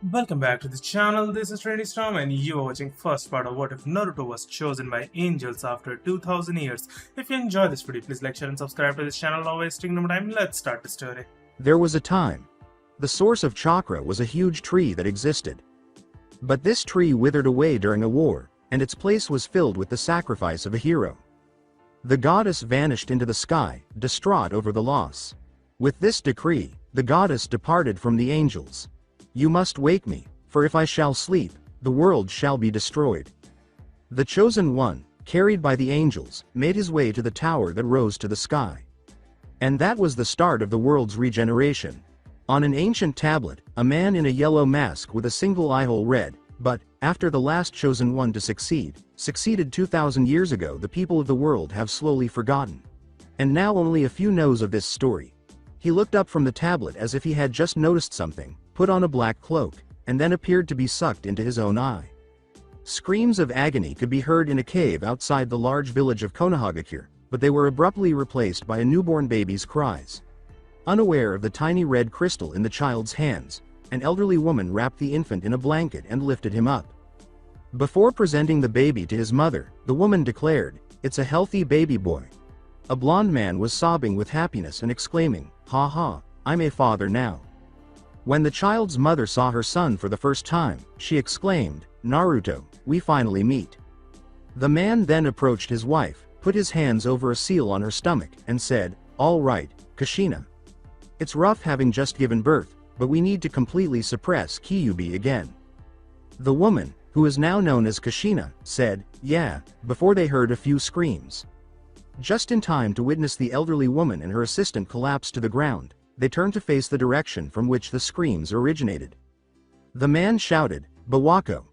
Welcome back to the channel. This is Trendy Storm and you are watching first part of What If Naruto Was Chosen by Angels After 2000 Years. If you enjoy this video, please like, share and subscribe to this channel. Not wasting no more time, let's start the story. There was a time. The source of chakra was a huge tree that existed. But this tree withered away during a war, and its place was filled with the sacrifice of a hero. The goddess vanished into the sky, distraught over the loss. With this decree, the goddess departed from the angels. "You must wake me, for if I shall sleep, the world shall be destroyed." The chosen one, carried by the angels, made his way to the tower that rose to the sky. And that was the start of the world's regeneration. On an ancient tablet, a man in a yellow mask with a single eyehole read, "But, after the last chosen one to succeeded 2000 years ago, the people of the world have slowly forgotten. And now only a few knows of this story." He looked up from the tablet as if he had just noticed something, put on a black cloak, and then appeared to be sucked into his own eye. Screams of agony could be heard in a cave outside the large village of Konohagakure, but they were abruptly replaced by a newborn baby's cries. Unaware of the tiny red crystal in the child's hands, an elderly woman wrapped the infant in a blanket and lifted him up. Before presenting the baby to his mother, the woman declared, "It's a healthy baby boy." A blond man was sobbing with happiness and exclaiming, "Ha ha, I'm a father now." When the child's mother saw her son for the first time, she exclaimed, "Naruto, we finally meet." The man then approached his wife, put his hands over a seal on her stomach, and said, "All right, Kushina. It's rough having just given birth, but we need to completely suppress Kyuubi again." The woman, who is now known as Kushina, said, "Yeah," before they heard a few screams. Just in time to witness the elderly woman and her assistant collapse to the ground, they turned to face the direction from which the screams originated. The man shouted, "Bawako!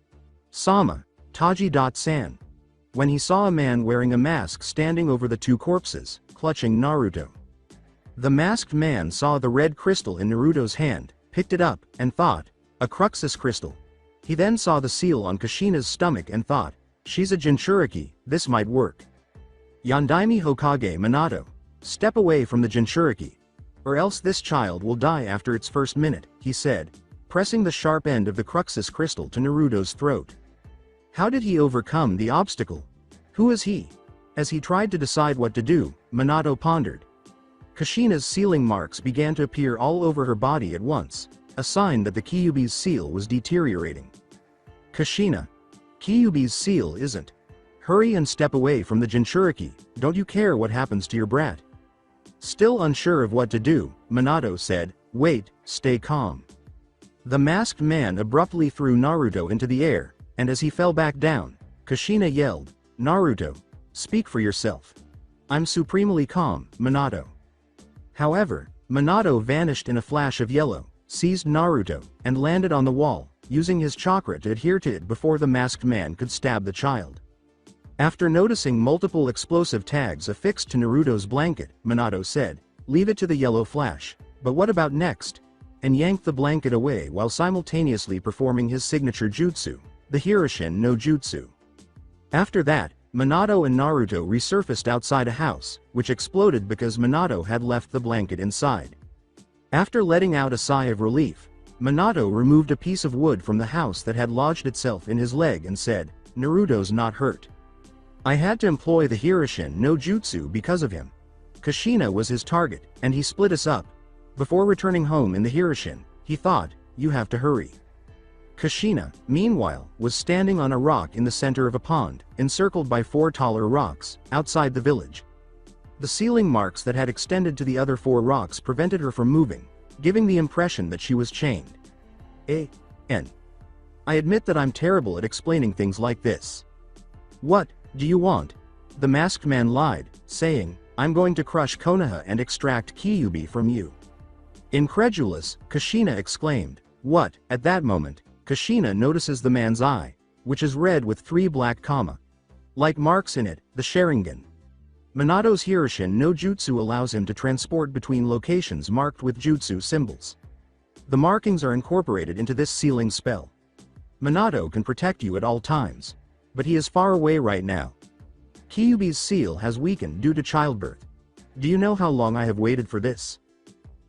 Sama, Taji.san," when he saw a man wearing a mask standing over the two corpses, clutching Naruto. The masked man saw the red crystal in Naruto's hand, picked it up, and thought, "A Cruxus crystal." He then saw the seal on Kushina's stomach and thought, "She's a Jinchuriki, this might work." "Yandaime Hokage Minato, step away from the Jinchuriki, or else this child will die after its first minute," he said, pressing the sharp end of the Cruxus crystal to Naruto's throat. How did he overcome the obstacle? Who is he? As he tried to decide what to do, Minato pondered. Kushina's sealing marks began to appear all over her body at once, a sign that the Kyuubi's seal was deteriorating. "Kushina, Kyuubi's seal isn't. Hurry and step away from the Jinchuriki, don't you care what happens to your brat?" Still unsure of what to do, Minato said, "Wait, stay calm." The masked man abruptly threw Naruto into the air, and as he fell back down, Kushina yelled, "Naruto, speak for yourself." "I'm supremely calm, Minato." However, Minato vanished in a flash of yellow, seized Naruto, and landed on the wall, using his chakra to adhere to it before the masked man could stab the child. After noticing multiple explosive tags affixed to Naruto's blanket, Minato said, "Leave it to the yellow flash, but what about next?" and yanked the blanket away while simultaneously performing his signature jutsu, the Hiroshin no Jutsu. After that, Minato and Naruto resurfaced outside a house, which exploded because Minato had left the blanket inside. After letting out a sigh of relief, Minato removed a piece of wood from the house that had lodged itself in his leg and said, "Naruto's not hurt. I had to employ the Hiroshin no Jutsu because of him. Kushina was his target, and he split us up. Before returning home in the Hiroshin, he thought, you have to hurry." Kushina, meanwhile, was standing on a rock in the center of a pond, encircled by 4 taller rocks, outside the village. The sealing marks that had extended to the other 4 rocks prevented her from moving, giving the impression that she was chained. "N. I admit that I'm terrible at explaining things like this. What do you want?" The masked man lied, saying, "I'm going to crush Konoha and extract Kyuubi from you." Incredulous, Kushina exclaimed, "What?" At that moment, Kushina notices the man's eye, which is red with 3 black like marks in it, the Sharingan. Minato's Hiroshin no Jutsu allows him to transport between locations marked with jutsu symbols. The markings are incorporated into this sealing spell. Minato can protect you at all times, but he is far away right now. Kyuubi's seal has weakened due to childbirth. Do you know how long I have waited for this?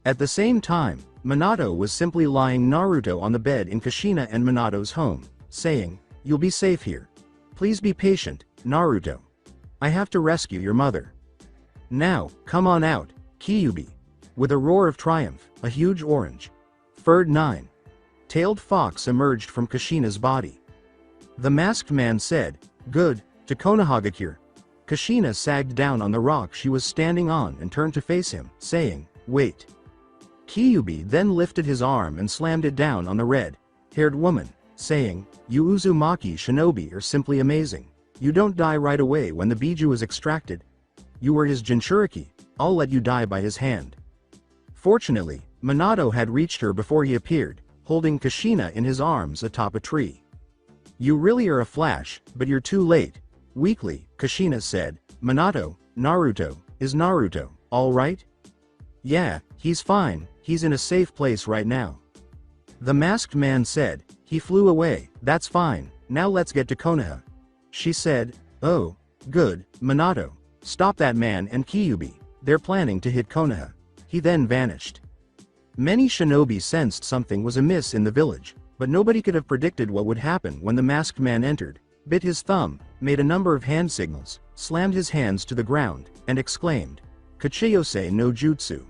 At the same time, Minato was simply lying Naruto on the bed in Kushina and Minato's home, saying, "You'll be safe here. Please be patient, Naruto. I have to rescue your mother. Now, come on out, Kyuubi." With a roar of triumph, a huge orange, furred nine-tailed fox emerged from Kushina's body. The masked man said, "Good, to Konohagakure." Kushina sagged down on the rock she was standing on and turned to face him, saying, "Wait." Kyuubi then lifted his arm and slammed it down on the red-haired woman, saying, "You Uzumaki shinobi are simply amazing. You don't die right away when the Biju is extracted. You were his Jinchuriki, I'll let you die by his hand." Fortunately, Minato had reached her before he appeared, holding Kushina in his arms atop a tree. "You really are a flash, but you're too late." Weakly, Kushina said, "Minato, Naruto, is Naruto all right?" "Yeah, he's fine, he's in a safe place right now." The masked man said, "He flew away, that's fine, now let's get to Konoha." She said, "Oh, good, Minato, stop that man and Kyuubi, they're planning to hit Konoha." He then vanished. Many shinobi sensed something was amiss in the village, but nobody could have predicted what would happen when the masked man entered, bit his thumb, made a number of hand signals, slammed his hands to the ground, and exclaimed, "Kachiyose no Jutsu."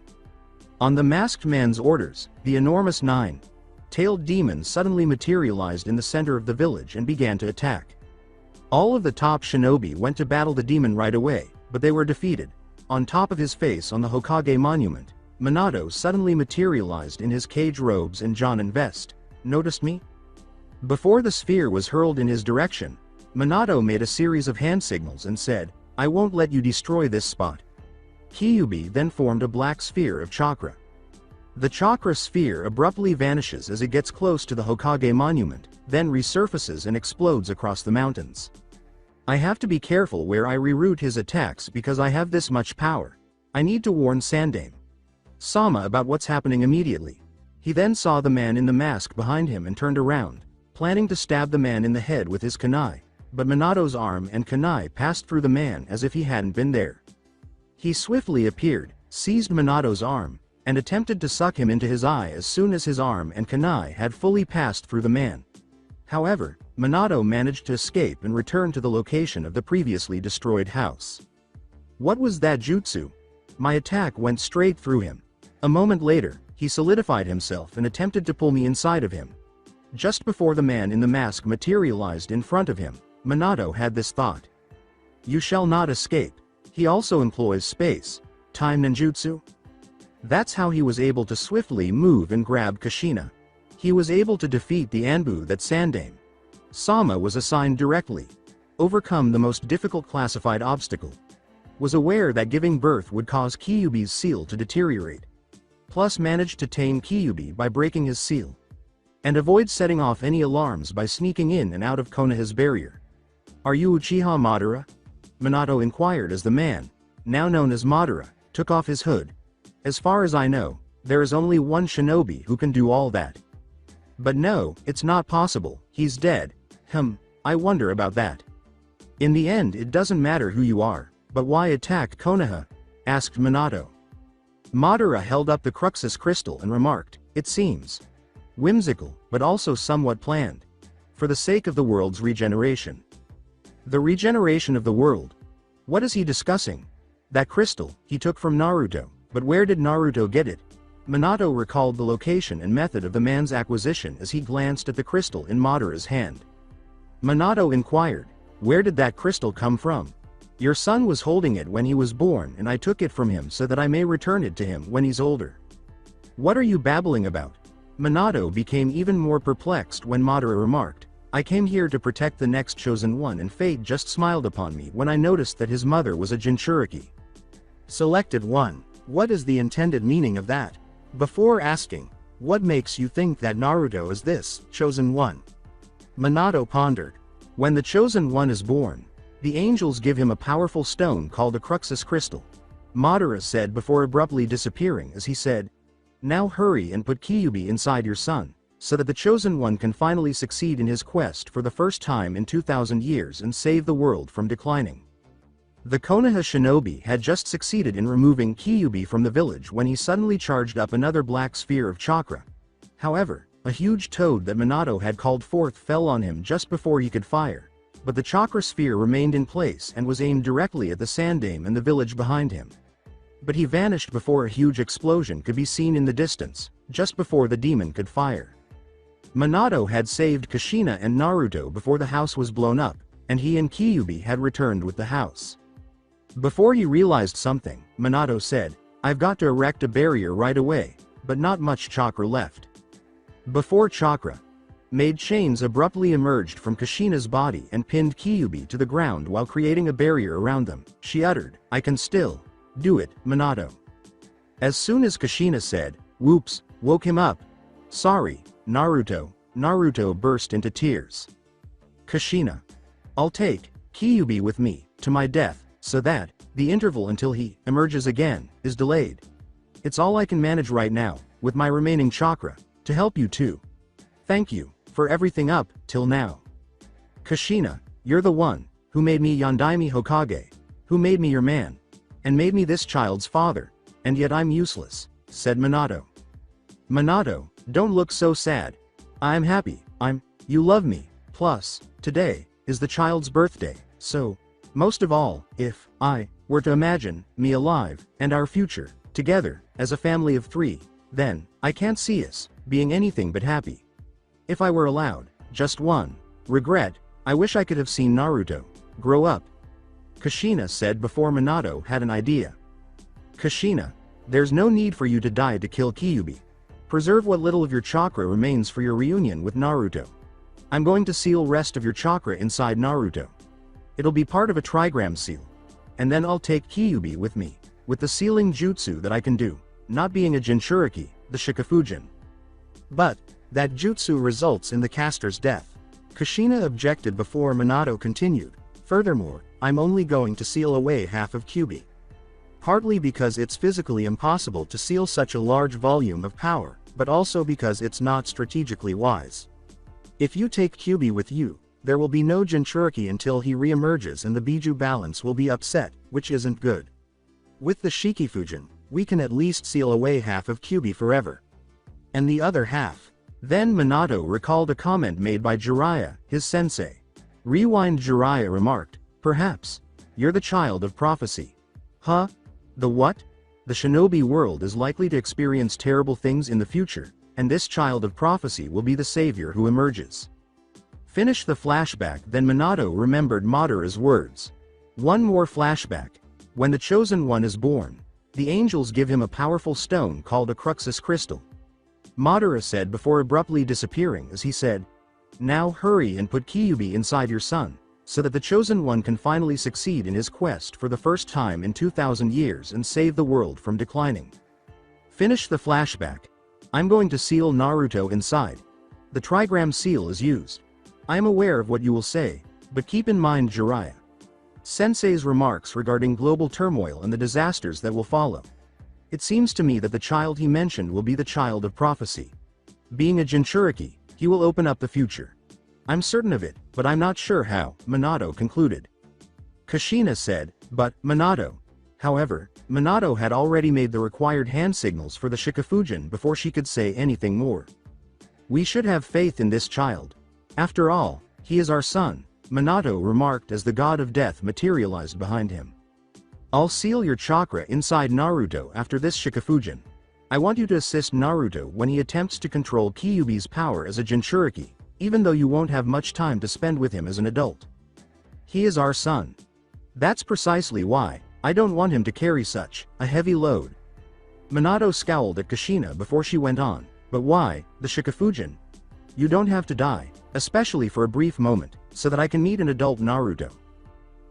On the masked man's orders, the enormous nine-tailed demon suddenly materialized in the center of the village and began to attack. All of the top shinobi went to battle the demon right away, but they were defeated. On top of his face on the Hokage monument, Minato suddenly materialized in his cage robes and Jonin vest. "Noticed me?" Before the sphere was hurled in his direction, Minato made a series of hand signals and said, "I won't let you destroy this spot." Kyuubi then formed a black sphere of chakra. The chakra sphere abruptly vanishes as it gets close to the Hokage monument, then resurfaces and explodes across the mountains. "I have to be careful where I reroute his attacks because I have this much power. I need to warn Sama about what's happening immediately." He then saw the man in the mask behind him and turned around, planning to stab the man in the head with his kunai, but Minato's arm and kunai passed through the man as if he hadn't been there. He swiftly appeared, seized Minato's arm, and attempted to suck him into his eye as soon as his arm and kunai had fully passed through the man. However, Minato managed to escape and return to the location of the previously destroyed house. "What was that jutsu? My attack went straight through him. A moment later, he solidified himself and attempted to pull me inside of him." Just before the man in the mask materialized in front of him, Minato had this thought. "You shall not escape." He also employs space, time ninjutsu. That's how he was able to swiftly move and grab Kushina. He was able to defeat the Anbu that Sama was assigned directly. Overcome the most difficult classified obstacle. Was aware that giving birth would cause Kyuubi's seal to deteriorate. Plus managed to tame Kyuubi by breaking his seal. And avoid setting off any alarms by sneaking in and out of Konoha's barrier. "Are you Uchiha Madara?" Minato inquired as the man, now known as Madara, took off his hood. "As far as I know, there is only one shinobi who can do all that." "But no, it's not possible, he's dead." I wonder about that." "In the end it doesn't matter who you are, but why attack Konoha?" asked Minato. Madara held up the Cruxus crystal and remarked, "It seems whimsical, but also somewhat planned. For the sake of the world's regeneration." "The regeneration of the world? What is he discussing?" "That crystal, he took from Naruto, but where did Naruto get it?" Minato recalled the location and method of the man's acquisition as he glanced at the crystal in Madara's hand. Minato inquired, "Where did that crystal come from?" "Your son was holding it when he was born and I took it from him so that I may return it to him when he's older." "What are you babbling about?" Minato became even more perplexed when Madara remarked, "I came here to protect the next chosen one and fate just smiled upon me when I noticed that his mother was a Jinchuriki." Selected one. What is the intended meaning of that? Before asking, what makes you think that Naruto is this chosen one? Minato pondered. When the chosen one is born, the angels give him a powerful stone called a Cruxus crystal. Madara said before abruptly disappearing as he said, "Now hurry and put Kyuubi inside your son, so that the chosen one can finally succeed in his quest for the first time in 2,000 years and save the world from declining." The Konoha shinobi had just succeeded in removing Kyuubi from the village when he suddenly charged up another black sphere of chakra. However, a huge toad that Minato had called forth fell on him just before he could fire, but the chakra sphere remained in place and was aimed directly at the Sandaime and the village behind him. But he vanished before a huge explosion could be seen in the distance, just before the demon could fire. Minato had saved Kushina and Naruto before the house was blown up, and he and Kyuubi had returned with the house. Before he realized something, Minato said, "I've got to erect a barrier right away, but not much chakra left." Before chakra made chains abruptly emerged from Kushina's body and pinned Kyuubi to the ground while creating a barrier around them, she uttered, "I can still do it, Minato." As soon as Kushina said, "Whoops," woke him up. "Sorry, Naruto." Naruto burst into tears. Kushina, "I'll take Kyuubi with me to my death, so that the interval until he emerges again is delayed. It's all I can manage right now, with my remaining chakra, to help you too. Thank you for everything up till now. Kushina, you're the one who made me Yondaime Hokage, who made me your man, and made me this child's father, and yet I'm useless," said Minato. "Minato, don't look so sad. I'm happy, you love me, plus, today is the child's birthday, so, most of all, if I were to imagine me alive, and our future, together, as a family of 3, then, I can't see us being anything but happy. If I were allowed just one regret, I wish I could have seen Naruto grow up," Kushina said before Minato had an idea. "Kushina, there's no need for you to die to kill Kyuubi. Preserve what little of your chakra remains for your reunion with Naruto. I'm going to seal rest of your chakra inside Naruto. It'll be part of a trigram seal. And then I'll take Kyuubi with me, with the sealing jutsu that I can do, not being a Jinchuriki, the Shikafujin. But that jutsu results in the caster's death." Kushina objected before Minato continued, "Furthermore, I'm only going to seal away half of Kyuubi. Partly because it's physically impossible to seal such a large volume of power, but also because it's not strategically wise. If you take Kyuubi with you, there will be no Jinchuriki until he re-emerges and the Biju balance will be upset, which isn't good. With the Shikifujin, we can at least seal away half of Kyuubi forever. And the other half." Then Minato recalled a comment made by Jiraiya, his sensei. Rewind. Jiraiya remarked, "Perhaps you're the child of prophecy." "Huh? The what?" "The shinobi world is likely to experience terrible things in the future, and this child of prophecy will be the savior who emerges." Finish the flashback. Then Minato remembered Madara's words. One more flashback. When the chosen one is born, the angels give him a powerful stone called a Cruxus crystal. Madara said before abruptly disappearing as he said, "Now hurry and put Kyuubi inside your son, so that the chosen one can finally succeed in his quest for the first time in 2,000 years and save the world from declining." Finish the flashback. "I'm going to seal Naruto inside. The trigram seal is used. I am aware of what you will say, but keep in mind Jiraiya Sensei's remarks regarding global turmoil and the disasters that will follow. It seems to me that the child he mentioned will be the child of prophecy. Being a Jinchuriki, he will open up the future. I'm certain of it, but I'm not sure how," Minato concluded. Kushina said, "But, Minato." However, Minato had already made the required hand signals for the Shikafujin before she could say anything more. "We should have faith in this child. After all, he is our son," Minato remarked as the god of death materialized behind him. "I'll seal your chakra inside Naruto after this Shikafujin. I want you to assist Naruto when he attempts to control Kyuubi's power as a Jinchuriki, even though you won't have much time to spend with him as an adult. He is our son. That's precisely why I don't want him to carry such a heavy load." Minato scowled at Kushina before she went on, "But why, the Shikafujin? You don't have to die, especially for a brief moment, so that I can meet an adult Naruto.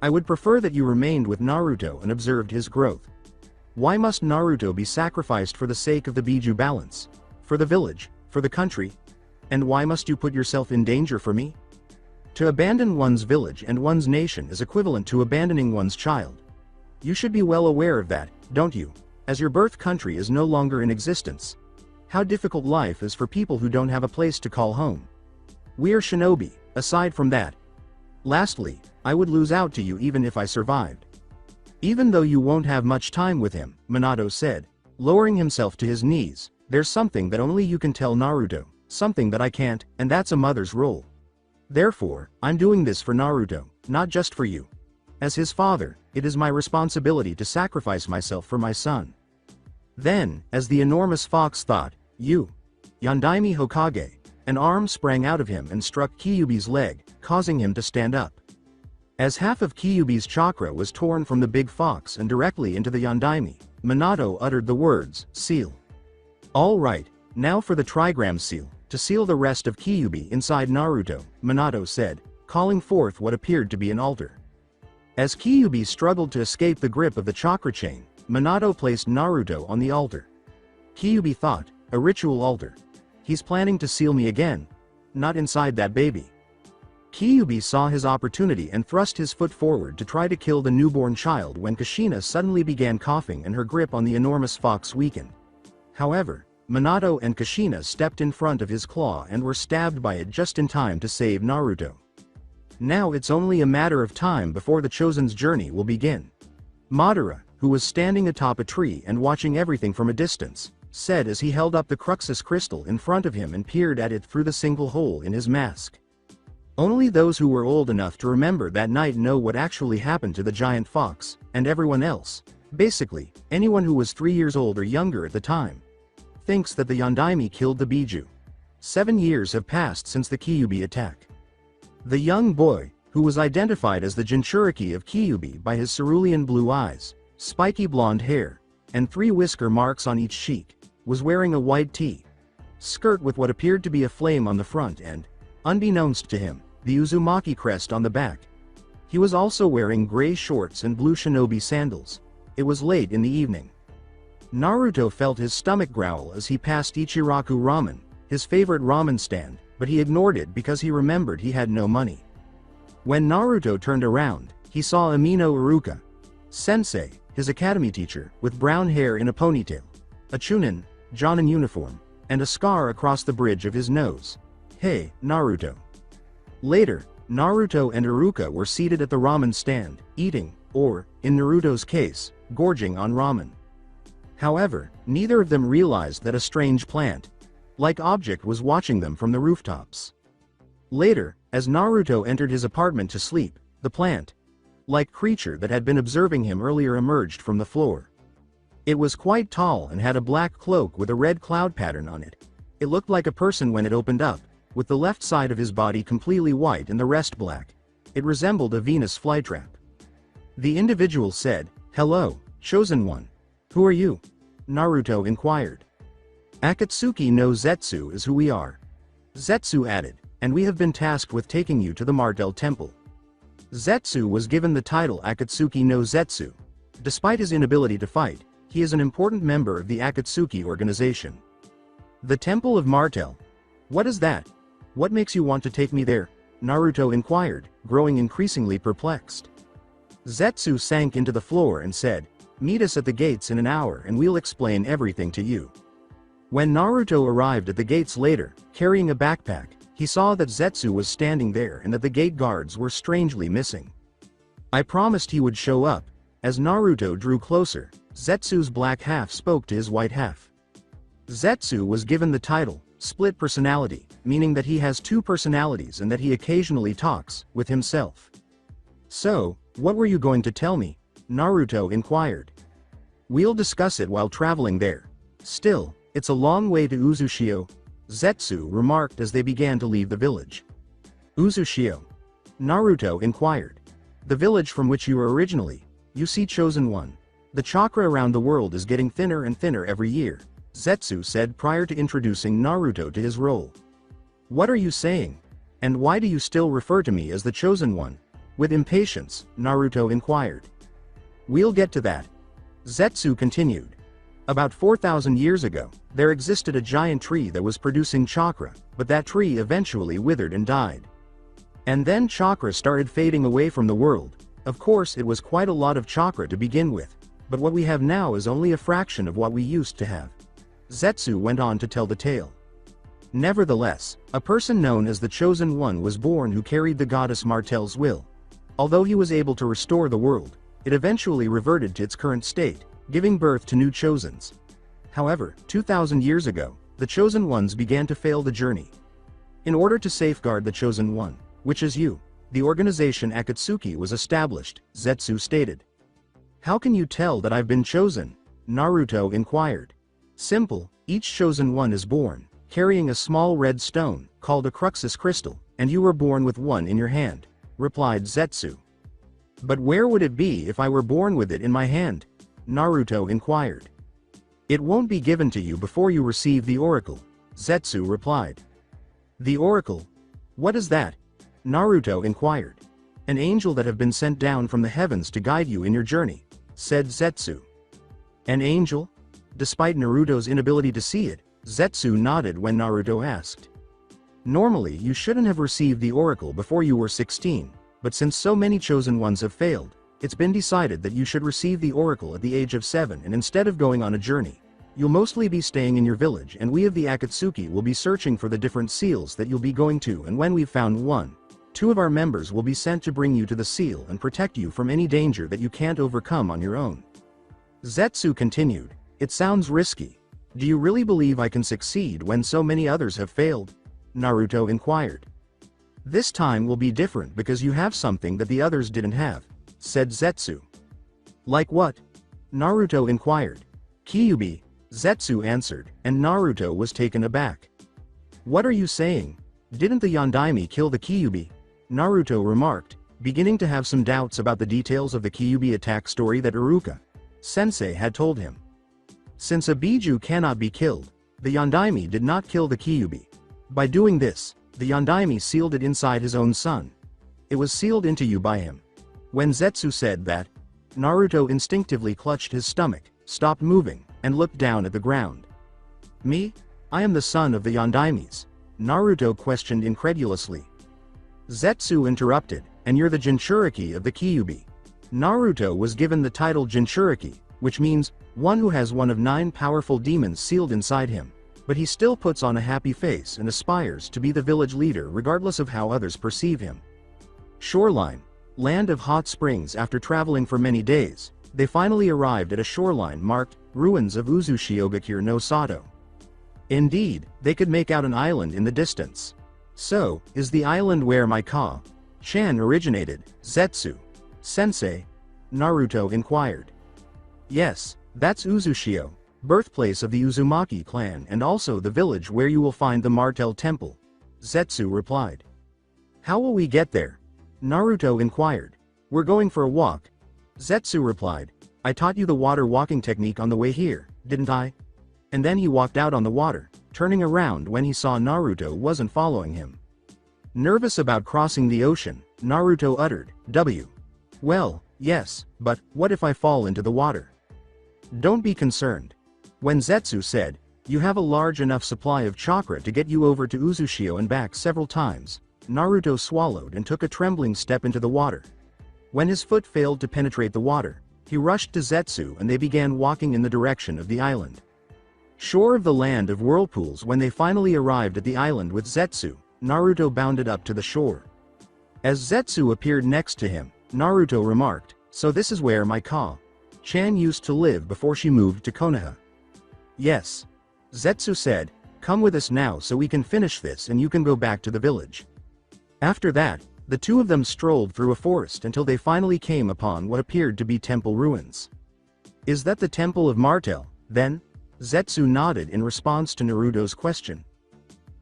I would prefer that you remained with Naruto and observed his growth. Why must Naruto be sacrificed for the sake of the Biju balance? For the village? For the country? And why must you put yourself in danger for me? To abandon one's village and one's nation is equivalent to abandoning one's child. You should be well aware of that, don't you, as your birth country is no longer in existence. How difficult life is for people who don't have a place to call home. We are shinobi, aside from that. Lastly, I would lose out to you even if I survived. Even though you won't have much time with him, Minato said, lowering himself to his knees, there's something that only you can tell Naruto, something that I can't, and that's a mother's role. Therefore, I'm doing this for Naruto, not just for you. As his father, it is my responsibility to sacrifice myself for my son. Then, as the enormous fox thought, you, Yondaime Hokage, an arm sprang out of him and struck Kyuubi's leg, causing him to stand up. As half of Kyuubi's chakra was torn from the big fox and directly into the Yondaime, Minato uttered the words, seal. All right, now for the trigram seal, to seal the rest of Kyuubi inside Naruto, Minato said, calling forth what appeared to be an altar. As Kyuubi struggled to escape the grip of the chakra chain, Minato placed Naruto on the altar. Kyuubi thought, a ritual altar. He's planning to seal me again. Not inside that baby. Kyuubi saw his opportunity and thrust his foot forward to try to kill the newborn child when Kushina suddenly began coughing and her grip on the enormous fox weakened. However, Minato and Kushina stepped in front of his claw and were stabbed by it just in time to save Naruto. Now it's only a matter of time before the Chosen's journey will begin. Madara, who was standing atop a tree and watching everything from a distance, said as he held up the Cruxus crystal in front of him and peered at it through the single hole in his mask. Only those who were old enough to remember that night know what actually happened to the giant fox, and everyone else, basically, anyone who was 3 years old or younger at the time, thinks that the Yondaime killed the Biju. 7 years have passed since the Kyuubi attack. The young boy, who was identified as the Jinchuriki of Kyuubi by his cerulean blue eyes, spiky blonde hair, and 3 whisker marks on each cheek, was wearing a white skirt with what appeared to be a flame on the front and, unbeknownst to him, the Uzumaki crest on the back. He was also wearing gray shorts and blue shinobi sandals. It was late in the evening. Naruto felt his stomach growl as he passed Ichiraku Ramen, his favorite ramen stand, but he ignored it because he remembered he had no money. When Naruto turned around, he saw Amino Iruka Sensei, his academy teacher, with brown hair in a ponytail, a chunin, Jonin uniform, and a scar across the bridge of his nose. Hey, Naruto. Later, Naruto and Iruka were seated at the ramen stand, eating, or, in Naruto's case, gorging on ramen. However, neither of them realized that a strange plant-like object was watching them from the rooftops. Later, as Naruto entered his apartment to sleep, the plant-like creature that had been observing him earlier emerged from the floor. It was quite tall and had a black cloak with a red cloud pattern on it. It looked like a person when it opened up, with the left side of his body completely white and the rest black. It resembled a Venus flytrap. The individual said, "Hello, Chosen One. Who are you?" Naruto inquired. "Akatsuki no Zetsu is who we are." Zetsu added, "And we have been tasked with taking you to the Martel Temple." Zetsu was given the title Akatsuki no Zetsu. Despite his inability to fight, he is an important member of the Akatsuki organization. The Temple of Martel. What is that? What makes you want to take me there? Naruto inquired, growing increasingly perplexed. Zetsu sank into the floor and said, "Meet us at the gates in an hour and we'll explain everything to you." When Naruto arrived at the gates later, carrying a backpack, he saw that Zetsu was standing there and that the gate guards were strangely missing. I promised he would show up. As Naruto drew closer, Zetsu's black half spoke to his white half. Zetsu was given the title, Split Personality, meaning that he has 2 personalities and that he occasionally talks with himself. "So, what were you going to tell me?" Naruto inquired. "We'll discuss it while traveling there. Still, it's a long way to Uzushio," Zetsu remarked as they began to leave the village. "Uzushio?" Naruto inquired. "The village from which you were originally. You see, Chosen One. The chakra around the world is getting thinner and thinner every year," Zetsu said prior to introducing Naruto to his role. "What are you saying? And why do you still refer to me as the Chosen One?" With impatience, Naruto inquired. "We'll get to that." Zetsu continued. "About 4,000 years ago, there existed a giant tree that was producing chakra, but that tree eventually withered and died. And then chakra started fading away from the world. Of course, it was quite a lot of chakra to begin with, but what we have now is only a fraction of what we used to have." Zetsu went on to tell the tale. Nevertheless, a person known as the Chosen One was born who carried the goddess Martel's will. Although he was able to restore the world, it eventually reverted to its current state, giving birth to new Chosens. However, 2,000 years ago, the Chosen Ones began to fail the journey. In order to safeguard the Chosen One, which is you, the organization Akatsuki was established, Zetsu stated. How can you tell that I've been chosen? Naruto inquired. Simple, each Chosen One is born, carrying a small red stone, called a Cruxus crystal, and you were born with one in your hand, replied Zetsu. But where would it be if I were born with it in my hand? Naruto inquired. It won't be given to you before you receive the oracle, Zetsu replied. The oracle? What is that? Naruto inquired. An angel that have been sent down from the heavens to guide you in your journey, said Zetsu. An angel? Despite Naruto's inability to see it, Zetsu nodded when Naruto asked. Normally you shouldn't have received the oracle before you were 16, but since so many chosen ones have failed, it's been decided that you should receive the oracle at the age of 7, and instead of going on a journey, you'll mostly be staying in your village, and we of the Akatsuki will be searching for the different seals that you'll be going to, and when we've found one, 2 of our members will be sent to bring you to the seal and protect you from any danger that you can't overcome on your own. Zetsu continued, it sounds risky. Do you really believe I can succeed when so many others have failed? Naruto inquired. This time will be different because you have something that the others didn't have, said Zetsu. Like what? Naruto inquired. Kyuubi, Zetsu answered, and Naruto was taken aback. What are you saying? Didn't the Yondaime kill the Kyuubi? Naruto remarked, beginning to have some doubts about the details of the Kyuubi attack story that Iruka Sensei had told him. Since a Biju cannot be killed, the Yondaime did not kill the Kyuubi. By doing this, the Yondaime sealed it inside his own son. It was sealed into you by him. When Zetsu said that, Naruto instinctively clutched his stomach, stopped moving, and looked down at the ground. Me? I am the son of the Yondaimes, Naruto questioned incredulously. Zetsu interrupted, and you're the Jinchuriki of the Kyuubi. Naruto was given the title Jinchuriki, which means, one who has one of 9 powerful demons sealed inside him, but he still puts on a happy face and aspires to be the village leader regardless of how others perceive him. Shoreline, land of hot springs. After traveling for many days, they finally arrived at a shoreline marked, ruins of Uzushiogakure no Sato. Indeed, they could make out an island in the distance. So, is the island where my Chan originated, Zetsu Sensei? Naruto inquired. Yes, that's Uzushio, birthplace of the Uzumaki clan and also the village where you will find the Martel Temple, Zetsu replied. How will we get there? Naruto inquired. We're going for a walk. Zetsu replied. I taught you the water walking technique on the way here, didn't I? And then he walked out on the water, turning around when he saw Naruto wasn't following him. Nervous about crossing the ocean, Naruto uttered, W. Well, yes, but what if I fall into the water? Don't be concerned. When Zetsu said, you have a large enough supply of chakra to get you over to Uzushio and back several times, Naruto swallowed and took a trembling step into the water. When his foot failed to penetrate the water, he rushed to Zetsu and they began walking in the direction of the island. Sure of the land of whirlpools, when they finally arrived at the island with Zetsu, Naruto bounded up to the shore. As Zetsu appeared next to him, Naruto remarked, so this is where my Chan used to live before she moved to Konoha. Yes. Zetsu said, come with us now so we can finish this and you can go back to the village. After that, the 2 of them strolled through a forest until they finally came upon what appeared to be temple ruins. Is that the Temple of Martel, then? Zetsu nodded in response to Naruto's question.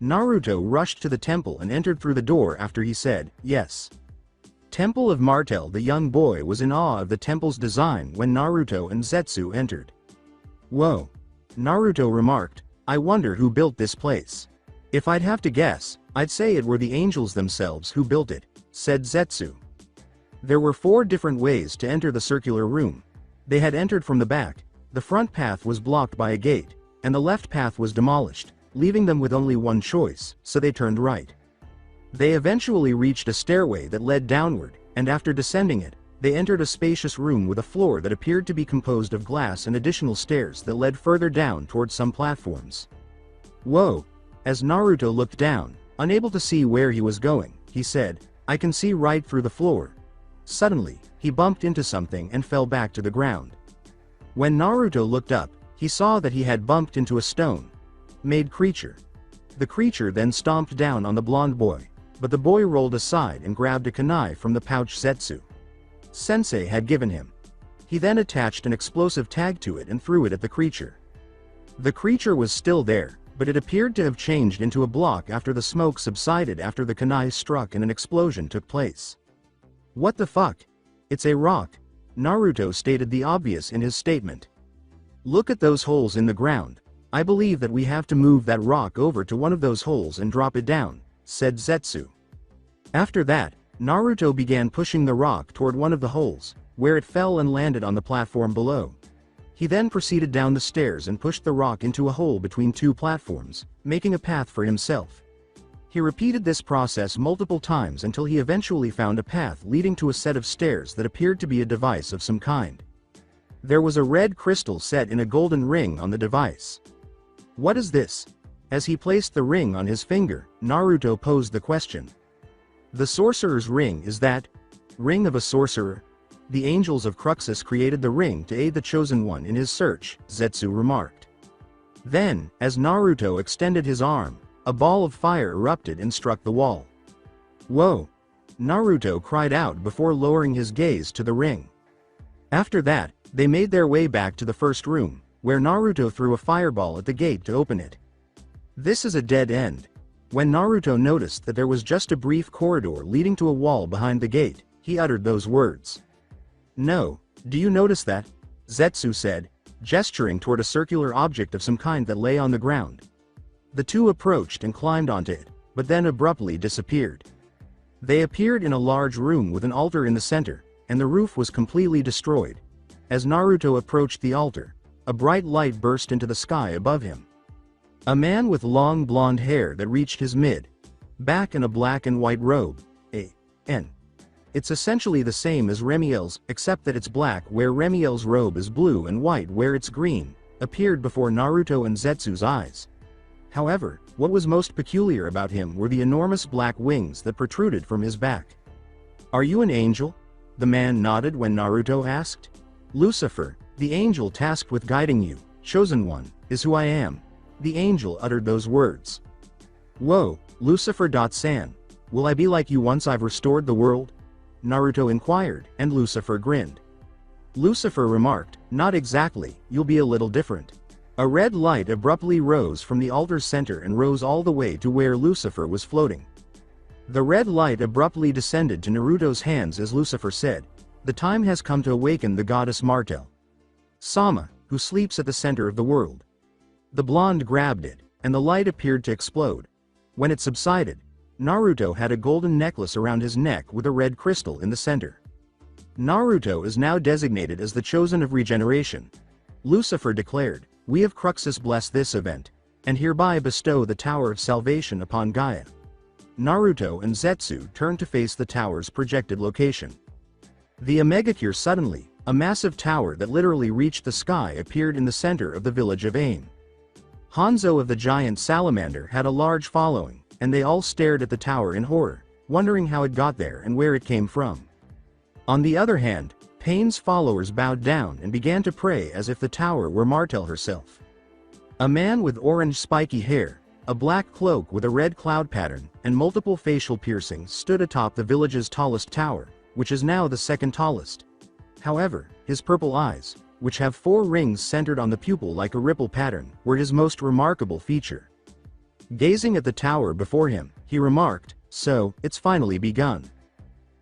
Naruto rushed to the temple and entered through the door after he said, yes. Temple of Martel. The young boy was in awe of the temple's design when Naruto and Zetsu entered. Whoa. Naruto remarked, I wonder who built this place. If I'd have to guess, I'd say it were the angels themselves who built it, said Zetsu. There were 4 different ways to enter the circular room. They had entered from the back, the front path was blocked by a gate, and the left path was demolished, leaving them with only one choice, so they turned right. They eventually reached a stairway that led downward, and after descending it, they entered a spacious room with a floor that appeared to be composed of glass and additional stairs that led further down towards some platforms. Whoa! As Naruto looked down, unable to see where he was going, he said, I can see right through the floor. Suddenly, he bumped into something and fell back to the ground. When Naruto looked up, he saw that he had bumped into a stone-made creature. The creature then stomped down on the blonde boy, but the boy rolled aside and grabbed a kunai from the pouch Zetsu Sensei had given him. He then attached an explosive tag to it and threw it at the creature. The creature was still there, but it appeared to have changed into a block after the smoke subsided after the kunai struck and an explosion took place. "What the fuck? It's a rock," Naruto stated the obvious in his statement. "Look at those holes in the ground. I believe that we have to move that rock over to one of those holes and drop it down," said Zetsu. After that, Naruto began pushing the rock toward one of the holes, where it fell and landed on the platform below. He then proceeded down the stairs and pushed the rock into a hole between two platforms, making a path for himself. He repeated this process multiple times until he eventually found a path leading to a set of stairs that appeared to be a device of some kind. There was a red crystal set in a golden ring on the device. "What is this?" As he placed the ring on his finger, Naruto posed the question. "The sorcerer's ring is that ring of a sorcerer. The angels of Cruxus created the ring to aid the chosen one in his search," Zetsu remarked. Then, as Naruto extended his arm, a ball of fire erupted and struck the wall. "Whoa!" Naruto cried out before lowering his gaze to the ring. After that, they made their way back to the first room, where Naruto threw a fireball at the gate to open it. "This is a dead end." When Naruto noticed that there was just a brief corridor leading to a wall behind the gate, he uttered those words. "No, do you notice that?" Zetsu said, gesturing toward a circular object of some kind that lay on the ground. The two approached and climbed onto it, but then abruptly disappeared. They appeared in a large room with an altar in the center, and the roof was completely destroyed. As Naruto approached the altar, a bright light burst into the sky above him. A man with long blonde hair that reached his mid-back in a black and white robe. It's essentially the same as Remiel's, except that it's black where Remiel's robe is blue and white where it's green, appeared before Naruto and Zetsu's eyes. However, what was most peculiar about him were the enormous black wings that protruded from his back. "Are you an angel?" the man nodded when Naruto asked. "Lucifer, the angel tasked with guiding you, chosen one, is who I am." The angel uttered those words. "Whoa, Lucifer-san, will I be like you once I've restored the world?" Naruto inquired, and Lucifer grinned. Lucifer remarked, "Not exactly, you'll be a little different." A red light abruptly rose from the altar's center and rose all the way to where Lucifer was floating. The red light abruptly descended to Naruto's hands as Lucifer said, "The time has come to awaken the goddess Martel Sama, who sleeps at the center of the world." The blonde grabbed it, and the light appeared to explode. When it subsided, Naruto had a golden necklace around his neck with a red crystal in the center. Naruto is now designated as the chosen of regeneration. Lucifer declared, "We of Cruxus bless this event, and hereby bestow the Tower of Salvation upon Gaia." Naruto and Zetsu turned to face the tower's projected location. The Omegacure suddenly, a massive tower that literally reached the sky appeared in the center of the village of Aim. Hanzo of the giant salamander had a large following, and they all stared at the tower in horror, wondering how it got there and where it came from. On the other hand, Pain's followers bowed down and began to pray as if the tower were Martel herself. A man with orange spiky hair, a black cloak with a red cloud pattern, and multiple facial piercings stood atop the village's tallest tower, which is now the second tallest. However, his purple eyes, which have 4 rings centered on the pupil like a ripple pattern, were his most remarkable feature. Gazing at the tower before him, he remarked, "So, it's finally begun."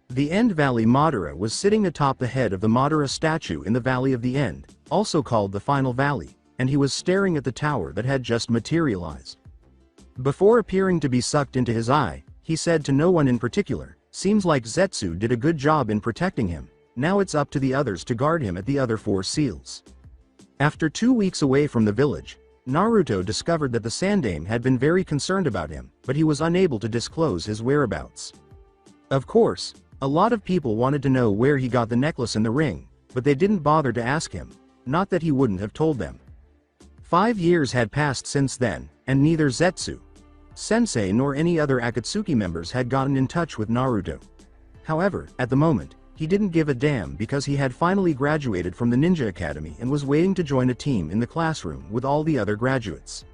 The End Valley Madara was sitting atop the head of the Madara statue in the Valley of the End, also called the Final Valley, and he was staring at the tower that had just materialized. Before appearing to be sucked into his eye, he said to no one in particular, "Seems like Zetsu did a good job in protecting him, now it's up to the others to guard him at the other 4 seals." After 2 weeks away from the village, Naruto discovered that the Sandaime had been very concerned about him, but he was unable to disclose his whereabouts. Of course, a lot of people wanted to know where he got the necklace and the ring, but they didn't bother to ask him, not that he wouldn't have told them. 5 years had passed since then, and neither Zetsu Sensei nor any other Akatsuki members had gotten in touch with Naruto. However, at the moment, he didn't give a damn because he had finally graduated from the Ninja Academy and was waiting to join a team in the classroom with all the other graduates.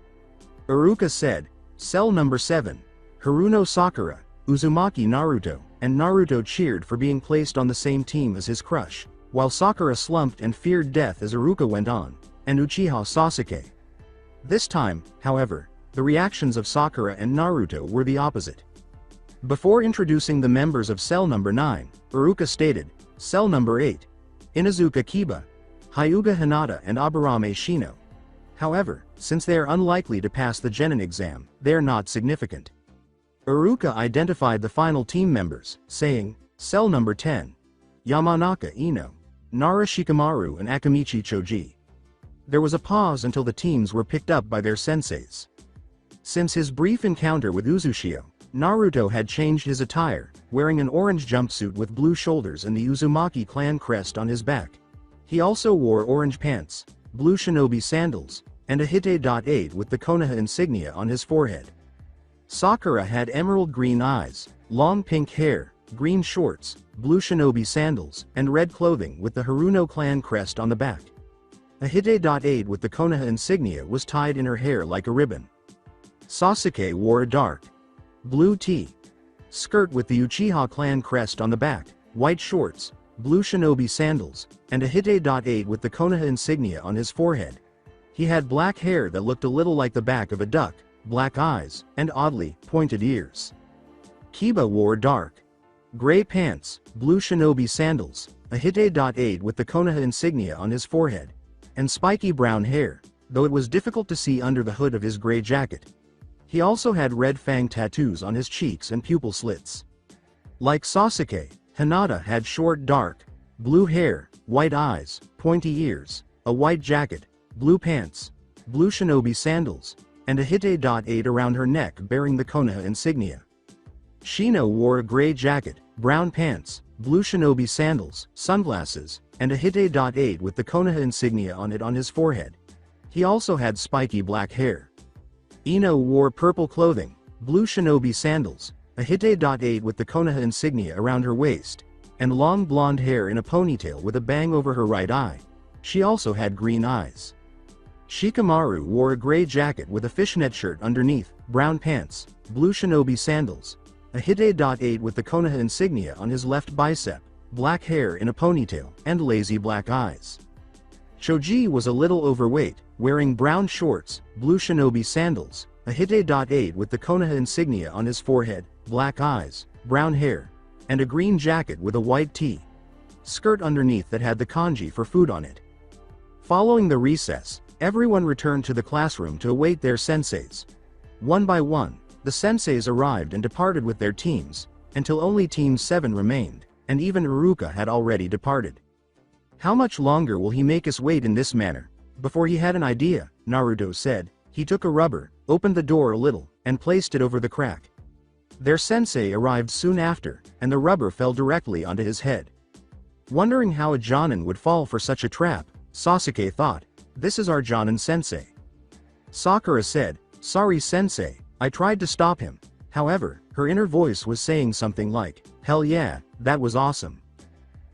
Iruka said, "Cell number 7. Haruno Sakura, Uzumaki Naruto," and Naruto cheered for being placed on the same team as his crush, while Sakura slumped and feared death as Iruka went on, and Uchiha Sasuke. This time, however, the reactions of Sakura and Naruto were the opposite. Before introducing the members of Cell number 9, Iruka stated, "Cell number 8. Inazuka Kiba, Hyuga Hinata and Aburame Shino." However, since they are unlikely to pass the Genin exam, they are not significant. Iruka identified the final team members, saying, "Cell number 10. Yamanaka Ino, Nara Shikamaru and Akamichi Choji." There was a pause until the teams were picked up by their senseis. Since his brief encounter with Uzushio, Naruto had changed his attire, wearing an orange jumpsuit with blue shoulders and the Uzumaki clan crest on his back. He also wore orange pants, blue shinobi sandals, and a Hite.8 with the Konoha insignia on his forehead. Sakura had emerald green eyes, long pink hair, green shorts, blue shinobi sandals, and red clothing with the Haruno clan crest on the back. A Hite.8 with the Konoha insignia was tied in her hair like a ribbon. Sasuke wore a dark blue skirt with the Uchiha clan crest on the back, white shorts, blue shinobi sandals, and a Hite.8 with the Konoha insignia on his forehead. He had black hair that looked a little like the back of a duck, black eyes, and oddly pointed ears. Kiba wore dark gray pants, blue shinobi sandals, a Hite.8 with the Konoha insignia on his forehead, and spiky brown hair, though it was difficult to see under the hood of his gray jacket. He also had red fang tattoos on his cheeks and pupil slits. Like Sasuke, Hinata had short dark blue hair, white eyes, pointy ears, a white jacket, blue pants, blue shinobi sandals, and a Hite.8 around her neck bearing the Konoha insignia. Shino wore a gray jacket, brown pants, blue shinobi sandals, sunglasses, and a Hite.8 with the Konoha insignia on it on his forehead. He also had spiky black hair. Ino wore purple clothing, blue shinobi sandals, a Hite.8 with the Konoha insignia around her waist, and long blonde hair in a ponytail with a bang over her right eye. She also had green eyes. Shikamaru wore a gray jacket with a fishnet shirt underneath, brown pants, blue shinobi sandals, a Hite.8 with the Konoha insignia on his left bicep, black hair in a ponytail, and lazy black eyes. Choji was a little overweight, wearing brown shorts, blue shinobi sandals, a Hite.8 with the Konoha insignia on his forehead, black eyes, brown hair, and a green jacket with a white skirt underneath that had the kanji for food on it. Following the recess, everyone returned to the classroom to await their senseis. One by one, the senseis arrived and departed with their teams, until only Team 7 remained, and even Iruka had already departed. "How much longer will he make us wait in this manner?" Before he had an idea, Naruto said. He took a rubber, opened the door a little, and placed it over the crack. Their sensei arrived soon after, and the rubber fell directly onto his head. Wondering how a Jonin would fall for such a trap, Sasuke thought, "This is our Jonin sensei." Sakura said, "Sorry sensei, I tried to stop him." However, her inner voice was saying something like, "Hell yeah, that was awesome.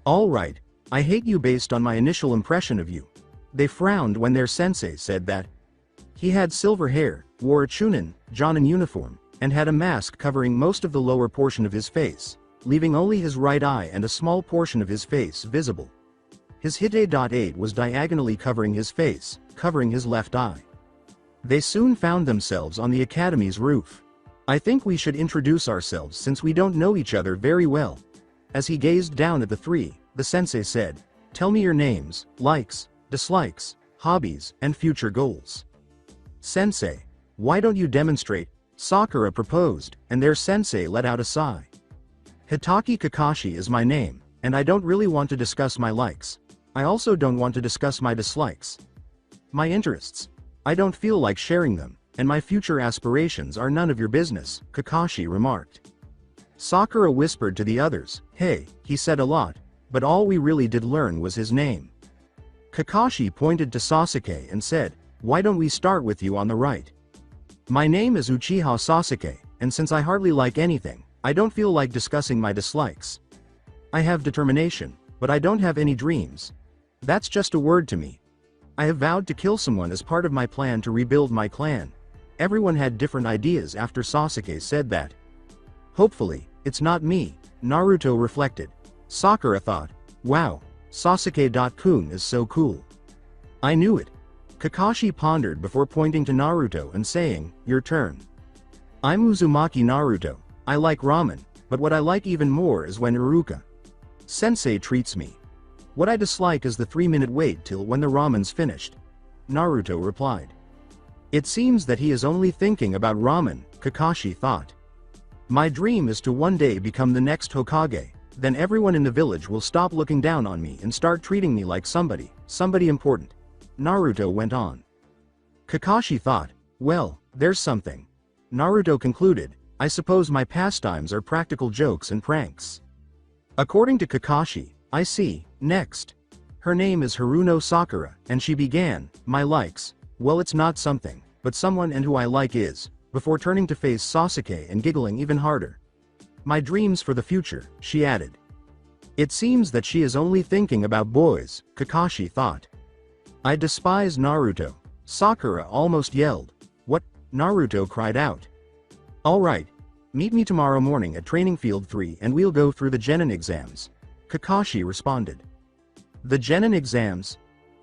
Alright, I hate you based on my initial impression of you." They frowned when their sensei said that. He had silver hair, wore a Jonin uniform, and had a mask covering most of the lower portion of his face, leaving only his right eye and a small portion of his face visible. His Hite.8 was diagonally covering his face, covering his left eye. They soon found themselves on the academy's roof. "I think we should introduce ourselves since we don't know each other very well." As he gazed down at the three, the sensei said, "Tell me your names, likes, dislikes, hobbies, and future goals." "Sensei, why don't you demonstrate?" Sakura proposed, and their sensei let out a sigh. "Hitaki Kakashi is my name, and I don't really want to discuss my likes. I also don't want to discuss my dislikes. My interests, I don't feel like sharing them, and my future aspirations are none of your business," Kakashi remarked. Sakura whispered to the others, "Hey, he said a lot, but all we really did learn was his name." Kakashi pointed to Sasuke and said, "Why don't we start with you on the right? My name is Uchiha Sasuke, and since I hardly like anything, I don't feel like discussing my dislikes. I have determination, but I don't have any dreams. That's just a word to me. I have vowed to kill someone as part of my plan to rebuild my clan. Everyone had different ideas after Sasuke said that. Hopefully, it's not me, Naruto reflected. Sakura thought, wow, Sasuke-kun is so cool. I knew it. Kakashi pondered before pointing to Naruto and saying, your turn. I'm Uzumaki Naruto. I like ramen, but what I like even more is when Iruka Sensei treats me. What I dislike is the 3-minute wait till when the ramen's finished. Naruto replied. It seems that he is only thinking about ramen, Kakashi thought. My dream is to one day become the next Hokage, then everyone in the village will stop looking down on me and start treating me like somebody important. Naruto went on. Kakashi thought, well, there's something. Naruto concluded, I suppose my pastimes are practical jokes and pranks. According to Kakashi, I see, next. Her name is Haruno Sakura, and she began, my likes, well it's not something, but someone and who I like is, before turning to face Sasuke and giggling even harder. My dreams for the future, she added. It seems that she is only thinking about boys, Kakashi thought. I despise Naruto. Sakura almost yelled. What? Naruto cried out. Alright. Meet me tomorrow morning at Training Field 3 and we'll go through the Genin exams. Kakashi responded. The Genin exams?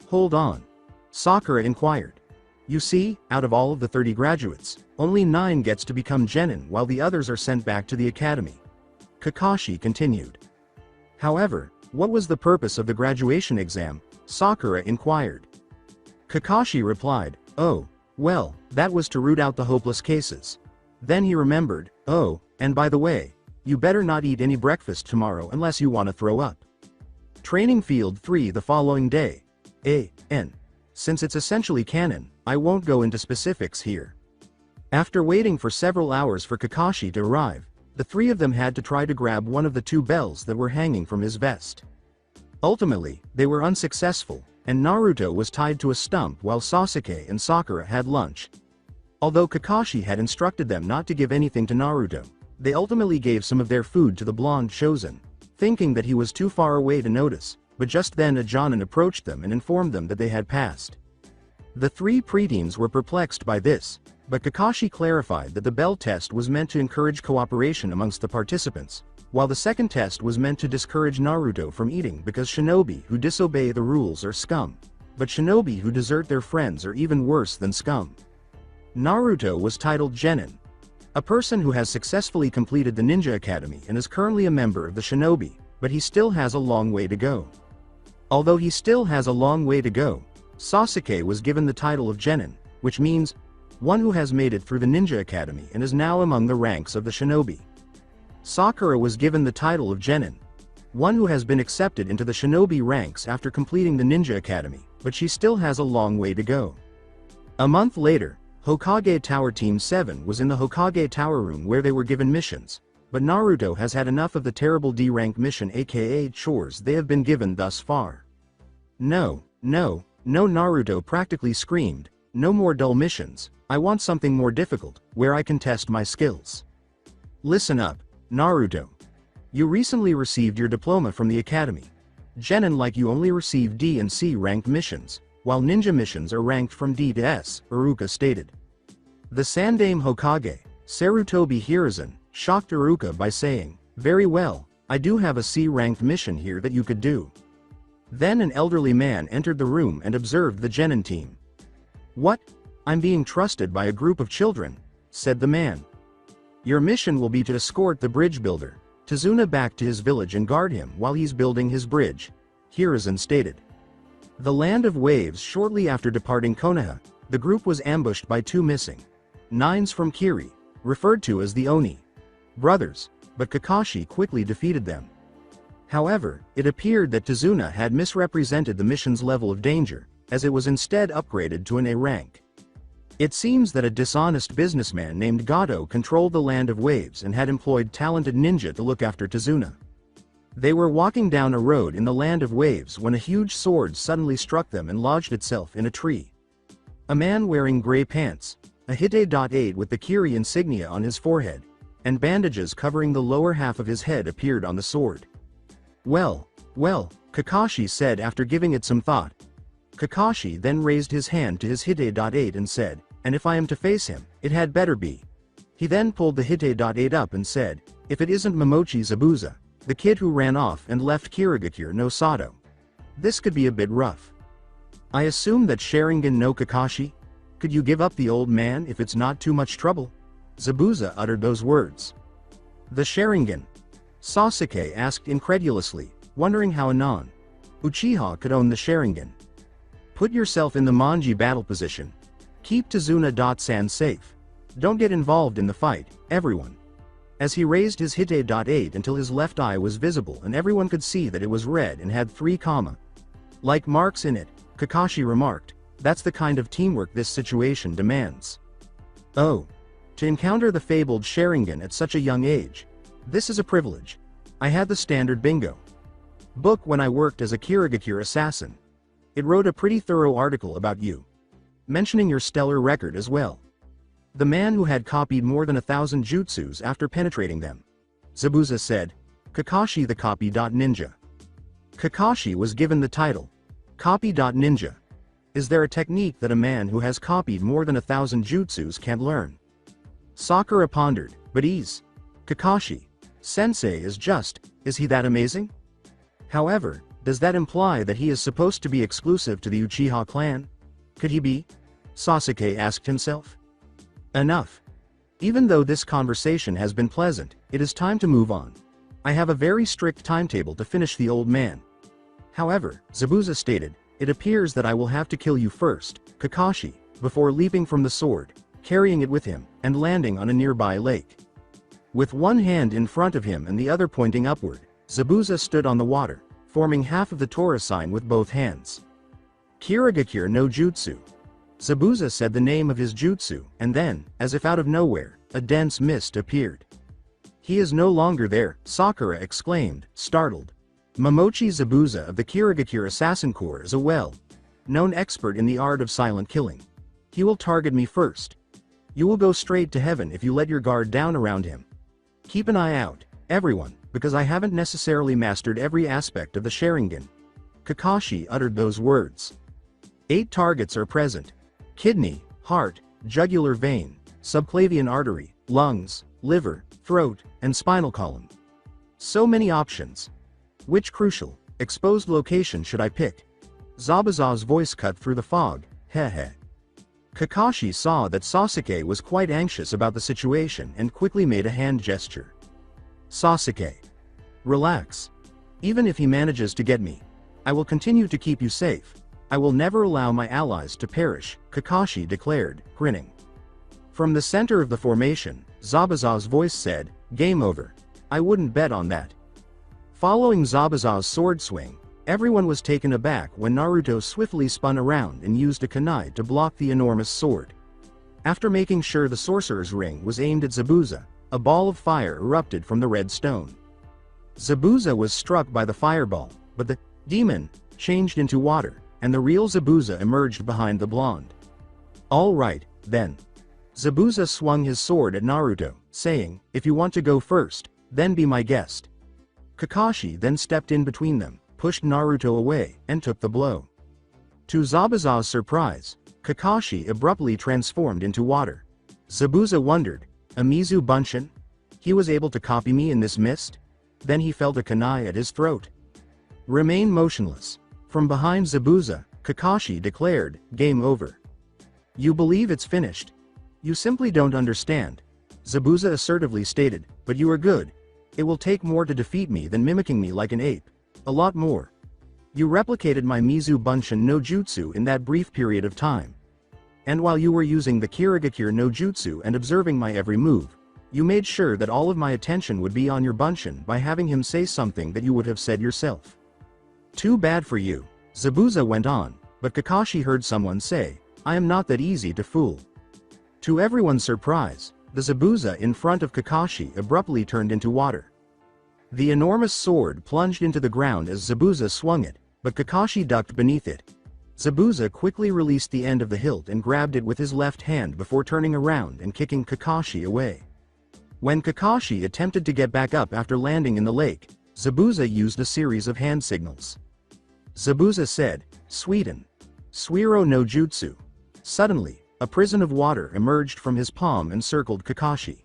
Hold on. Sakura inquired. You see, out of all of the 30 graduates, only 9 gets to become Genin while the others are sent back to the academy. Kakashi continued. However, what was the purpose of the graduation exam? Sakura inquired. Kakashi replied, oh, well, that was to root out the hopeless cases. Then he remembered, oh, and by the way, you better not eat any breakfast tomorrow unless you want to throw up. Training Field 3 the following day. Since it's essentially canon, I won't go into specifics here. After waiting for several hours for Kakashi to arrive, the 3 of them had to try to grab one of the 2 bells that were hanging from his vest. Ultimately, they were unsuccessful, and Naruto was tied to a stump while Sasuke and Sakura had lunch. Although Kakashi had instructed them not to give anything to Naruto, they ultimately gave some of their food to the blonde Chosen, thinking that he was too far away to notice, but just then a Jonin approached them and informed them that they had passed. The 3 preteens were perplexed by this, but Kakashi clarified that the bell test was meant to encourage cooperation amongst the participants, while the second test was meant to discourage Naruto from eating because shinobi who disobey the rules are scum, but shinobi who desert their friends are even worse than scum. Naruto was titled Genin, a person who has successfully completed the Ninja Academy and is currently a member of the shinobi, but he still has a long way to go. Although he still has a long way to go, Sasuke was given the title of Genin, which means, one who has made it through the Ninja Academy and is now among the ranks of the shinobi. Sakura was given the title of Genin, one who has been accepted into the shinobi ranks after completing the Ninja Academy, but she still has a long way to go. A month later, Hokage Tower Team 7 was in the Hokage Tower room where they were given missions, but Naruto has had enough of the terrible D-rank mission aka chores they have been given thus far. No, Naruto practically screamed, no more dull missions, I want something more difficult, where I can test my skills. Listen up, Naruto. You recently received your diploma from the academy. Genin like you only receive D and C ranked missions, while ninja missions are ranked from D to S, Iruka stated. The Sandaime Hokage, Sarutobi Hiruzen, shocked Iruka by saying, very well, I do have a C-ranked mission here that you could do. Then an elderly man entered the room and observed the Genin team. What? I'm being trusted by a group of children, said the man. Your mission will be to escort the bridge builder, Tazuna back to his village and guard him while he's building his bridge, Hiruzen stated. The Land of Waves. Shortly after departing Konoha, the group was ambushed by 2 missing nines from Kiri, referred to as the Oni brothers, but Kakashi quickly defeated them. However, it appeared that Tazuna had misrepresented the mission's level of danger, as it was instead upgraded to an A rank. It seems that a dishonest businessman named Gato controlled the Land of Waves and had employed talented ninja to look after Tazuna. They were walking down a road in the Land of Waves when a huge sword suddenly struck them and lodged itself in a tree. A man wearing gray pants, a Hite.8 with the Kiri insignia on his forehead, and bandages covering the lower half of his head appeared on the sword. Well, Kakashi said after giving it some thought. Kakashi then raised his hand to his Hite.8 and said, and if I am to face him, it had better be. He then pulled the Hite.8 up and said, if it isn't Momochi Zabuza, the kid who ran off and left Kirigakure no Sato. This could be a bit rough. I assume that Sharingan no Kakashi? Could you give up the old man if it's not too much trouble? Zabuza uttered those words. The Sharingan? Sasuke asked incredulously, wondering how a non-Uchiha could own the Sharingan. Put yourself in the Manji battle position. Keep Tazuna.san safe. Don't get involved in the fight, everyone. As he raised his Hite.8 until his left eye was visible and everyone could see that it was red and had 3 like marks in it, Kakashi remarked, that's the kind of teamwork this situation demands. Oh. To encounter the fabled Sharingan at such a young age. This is a privilege. I had the standard bingo book when I worked as a Kirigakure assassin. It wrote a pretty thorough article about you, mentioning your stellar record as well. The man who had copied more than 1,000 jutsus after penetrating them. Zabuza said, Kakashi the Copy.Ninja. Kakashi was given the title, Copy.Ninja. Is there a technique that a man who has copied more than 1,000 jutsus can't learn? Sakura pondered, but Kakashi. Sensei is he that amazing? However, does that imply that he is supposed to be exclusive to the Uchiha clan? Could he be? Sasuke asked himself. Enough. Even though this conversation has been pleasant, it is time to move on. I have a very strict timetable to finish the old man. However, Zabuza stated, it appears that I will have to kill you first, Kakashi, before leaping from the sword, carrying it with him, and landing on a nearby lake. With one hand in front of him and the other pointing upward, Zabuza stood on the water, forming half of the Torah sign with both hands. Kirigakure no Jutsu. Zabuza said the name of his jutsu, and then, as if out of nowhere, a dense mist appeared. He is no longer there, Sakura exclaimed, startled. Momochi Zabuza of the Kirigakure Assassin Corps is a well-known expert in the art of silent killing. He will target me first. You will go straight to heaven if you let your guard down around him. Keep an eye out, everyone, because I haven't necessarily mastered every aspect of the Sharingan. Kakashi uttered those words. 8 targets are present. Kidney, heart, jugular vein, subclavian artery, lungs, liver, throat, and spinal column. So many options. Which crucial, exposed location should I pick? Zabuza's voice cut through the fog, heh. Kakashi saw that Sasuke was quite anxious about the situation and quickly made a hand gesture. Sasuke. Relax. Even if he manages to get me, I will continue to keep you safe. I will never allow my allies to perish, Kakashi declared, grinning. From the center of the formation, Zabuza's voice said, game over. I wouldn't bet on that. Following Zabuza's sword swing, everyone was taken aback when Naruto swiftly spun around and used a kunai to block the enormous sword. After making sure the sorcerer's ring was aimed at Zabuza, a ball of fire erupted from the red stone. Zabuza was struck by the fireball, but the demon changed into water, and the real Zabuza emerged behind the blonde. All right, then. Zabuza swung his sword at Naruto, saying, if you want to go first, then be my guest. Kakashi then stepped in between them, pushed Naruto away, and took the blow. To Zabuza's surprise, Kakashi abruptly transformed into water. Zabuza wondered, a Mizu Bunshin? He was able to copy me in this mist? Then he felt a kunai at his throat. Remain motionless. From behind Zabuza, Kakashi declared, game over. You believe it's finished? You simply don't understand. Zabuza assertively stated, but you are good. It will take more to defeat me than mimicking me like an ape. A lot more. You replicated my Mizu Bunshin no Jutsu in that brief period of time. And while you were using the Kirigakure no Jutsu and observing my every move, you made sure that all of my attention would be on your Bunshin by having him say something that you would have said yourself. Too bad for you, Zabuza went on, but Kakashi heard someone say, I am not that easy to fool. To everyone's surprise, the Zabuza in front of Kakashi abruptly turned into water. The enormous sword plunged into the ground as Zabuza swung it, but Kakashi ducked beneath it. Zabuza quickly released the end of the hilt and grabbed it with his left hand before turning around and kicking Kakashi away. When Kakashi attempted to get back up after landing in the lake, Zabuza used a series of hand signals. Zabuza said, "Suiten. Suiro no Jutsu." Suddenly, a prison of water emerged from his palm and circled Kakashi.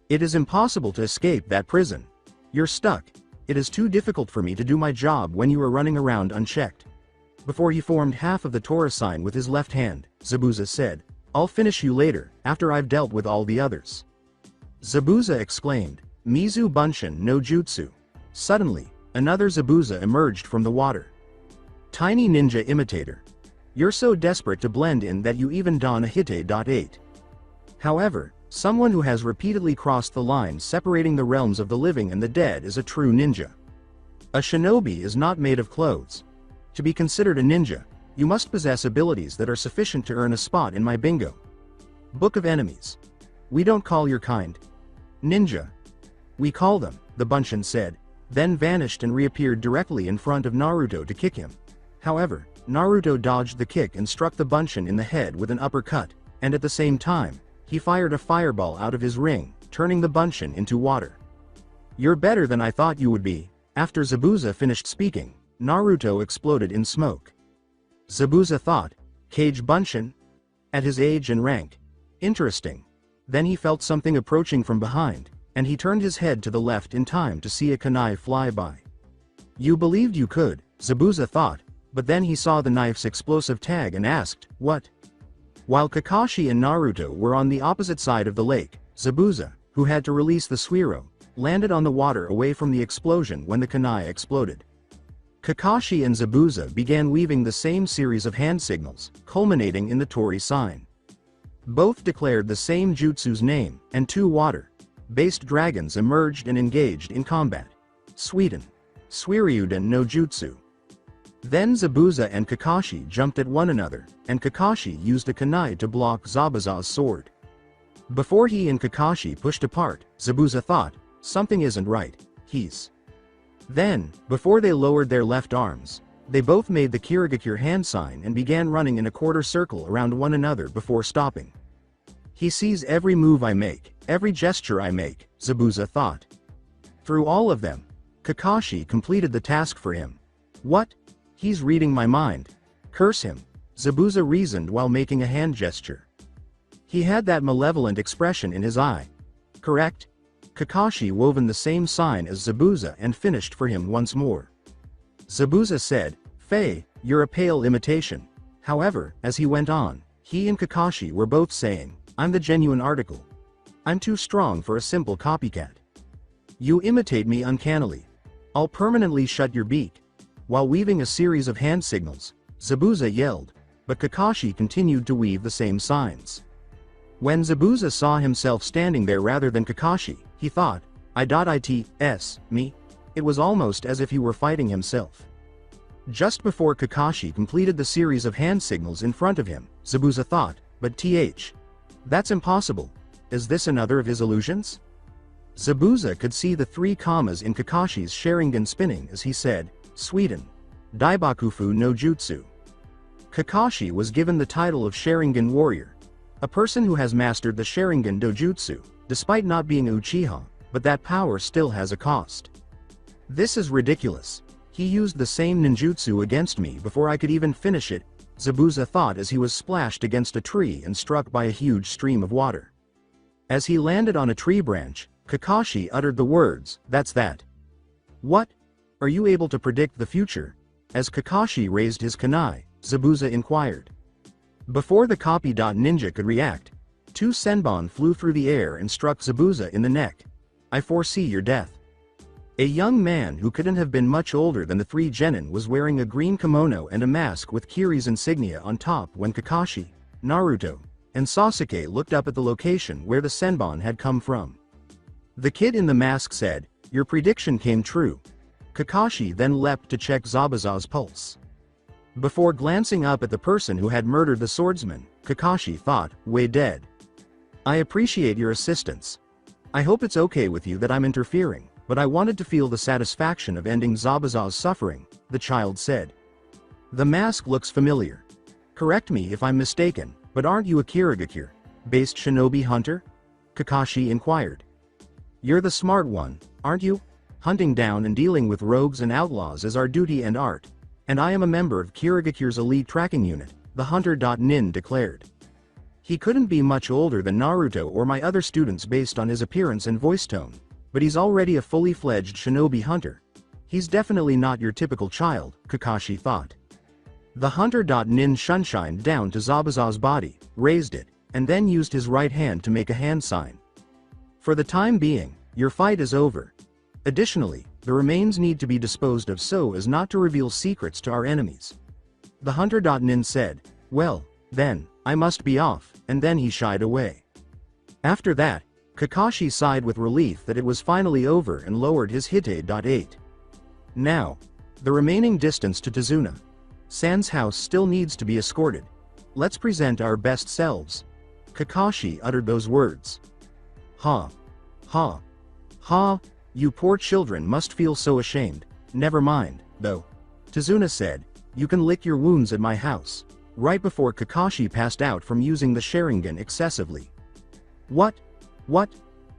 "It is impossible to escape that prison. You're stuck. It is too difficult for me to do my job when you are running around unchecked." Before he formed half of the Torah sign with his left hand, Zabuza said, "I'll finish you later, after I've dealt with all the others." Zabuza exclaimed, "Mizu Bunshin no Jutsu." Suddenly, another Zabuza emerged from the water. "Tiny ninja imitator. You're so desperate to blend in that you even don a Hite.8. However, someone who has repeatedly crossed the line separating the realms of the living and the dead is a true ninja. A shinobi is not made of clothes. To be considered a ninja, you must possess abilities that are sufficient to earn a spot in my bingo. Book of Enemies. We don't call your kind ninja. We call them," the Bunshin said, then vanished and reappeared directly in front of Naruto to kick him. However, Naruto dodged the kick and struck the Bunshin in the head with an uppercut, and at the same time, he fired a fireball out of his ring, turning the Bunshin into water. "You're better than I thought you would be." After Zabuza finished speaking, Naruto exploded in smoke. Zabuza thought, "Cage Bunshin? At his age and rank. Interesting." Then he felt something approaching from behind, and he turned his head to the left in time to see a kunai fly by. "You believed you could," Zabuza thought, but then he saw the knife's explosive tag and asked, "What?" While Kakashi and Naruto were on the opposite side of the lake, Zabuza, who had to release the Suiro, landed on the water away from the explosion when the kunai exploded. Kakashi and Zabuza began weaving the same series of hand signals, culminating in the Tori sign. Both declared the same jutsu's name, and two water-based dragons emerged and engaged in combat. Suiten. Suiryuden no Jutsu. Then Zabuza and Kakashi jumped at one another, and Kakashi used a kunai to block Zabuza's sword. Before he and Kakashi pushed apart, Zabuza thought, "Something isn't right, he's..." Then, before they lowered their left arms, they both made the Kirigakure hand sign and began running in a quarter circle around one another before stopping. "He sees every move I make, every gesture I make," Zabuza thought. Through all of them, Kakashi completed the task for him. "What? He's reading my mind. Curse him," Zabuza reasoned while making a hand gesture. He had that malevolent expression in his eye. Correct? Kakashi woven the same sign as Zabuza and finished for him once more. Zabuza said, "Faye, you're a pale imitation." However, as he went on, he and Kakashi were both saying, "I'm the genuine article. I'm too strong for a simple copycat. You imitate me uncannily. I'll permanently shut your beak." While weaving a series of hand signals, Zabuza yelled, but Kakashi continued to weave the same signs. When Zabuza saw himself standing there rather than Kakashi, he thought, "It's me." It was almost as if he were fighting himself. Just before Kakashi completed the series of hand signals in front of him, Zabuza thought, "But that's impossible. Is this another of his illusions?" Zabuza could see the 3 commas in Kakashi's Sharingan spinning as he said, "Suiten. Daibakufu no Jutsu." Kakashi was given the title of Sharingan Warrior, a person who has mastered the Sharingan Dojutsu, despite not being a Uchiha, but that power still has a cost. "This is ridiculous. He used the same ninjutsu against me before I could even finish it," Zabuza thought as he was splashed against a tree and struck by a huge stream of water. As he landed on a tree branch, Kakashi uttered the words, "That's that." "What? Are you able to predict the future?" As Kakashi raised his kunai, Zabuza inquired. Before the copy ninja could react, 2 senbon flew through the air and struck Zabuza in the neck. "I foresee your death." A young man who couldn't have been much older than the 3 genin was wearing a green kimono and a mask with Kiri's insignia on top when Kakashi, Naruto, and Sasuke looked up at the location where the senbon had come from. The kid in the mask said, "Your prediction came true." Kakashi then leapt to check Zabuza's pulse. Before glancing up at the person who had murdered the swordsman, Kakashi thought, "Way dead. I appreciate your assistance. I hope it's okay with you that I'm interfering, but I wanted to feel the satisfaction of ending Zabuza's suffering," the child said. "The mask looks familiar. Correct me if I'm mistaken, but aren't you a Kirigakure-based shinobi hunter?" Kakashi inquired. "You're the smart one, aren't you? hunting down and dealing with rogues and outlaws is our duty and art. And I am a member of Kirigakure's elite tracking unit, the Hunter.Nin declared. He couldn't be much older than Naruto or my other students based on his appearance and voice tone, but he's already a fully fledged shinobi hunter. He's definitely not your typical child, Kakashi thought. The Hunter.Nin shunshined down to Zabuza's body, raised it, and then used his right hand to make a hand sign. For the time being, your fight is over. Additionally, the remains need to be disposed of so as not to reveal secrets to our enemies. The Hunter.Nin said, well, then, I must be off, and then he shied away. After that, Kakashi sighed with relief that it was finally over and lowered his Hite.8. Now, the remaining distance to Tazuna San's house still needs to be escorted. Let's present our best selves. Kakashi uttered those words. Ha. Ha. Ha, you poor children must feel so ashamed. Never mind, though. Tazuna said, you can lick your wounds at my house. Right before Kakashi passed out from using the Sharingan excessively. What?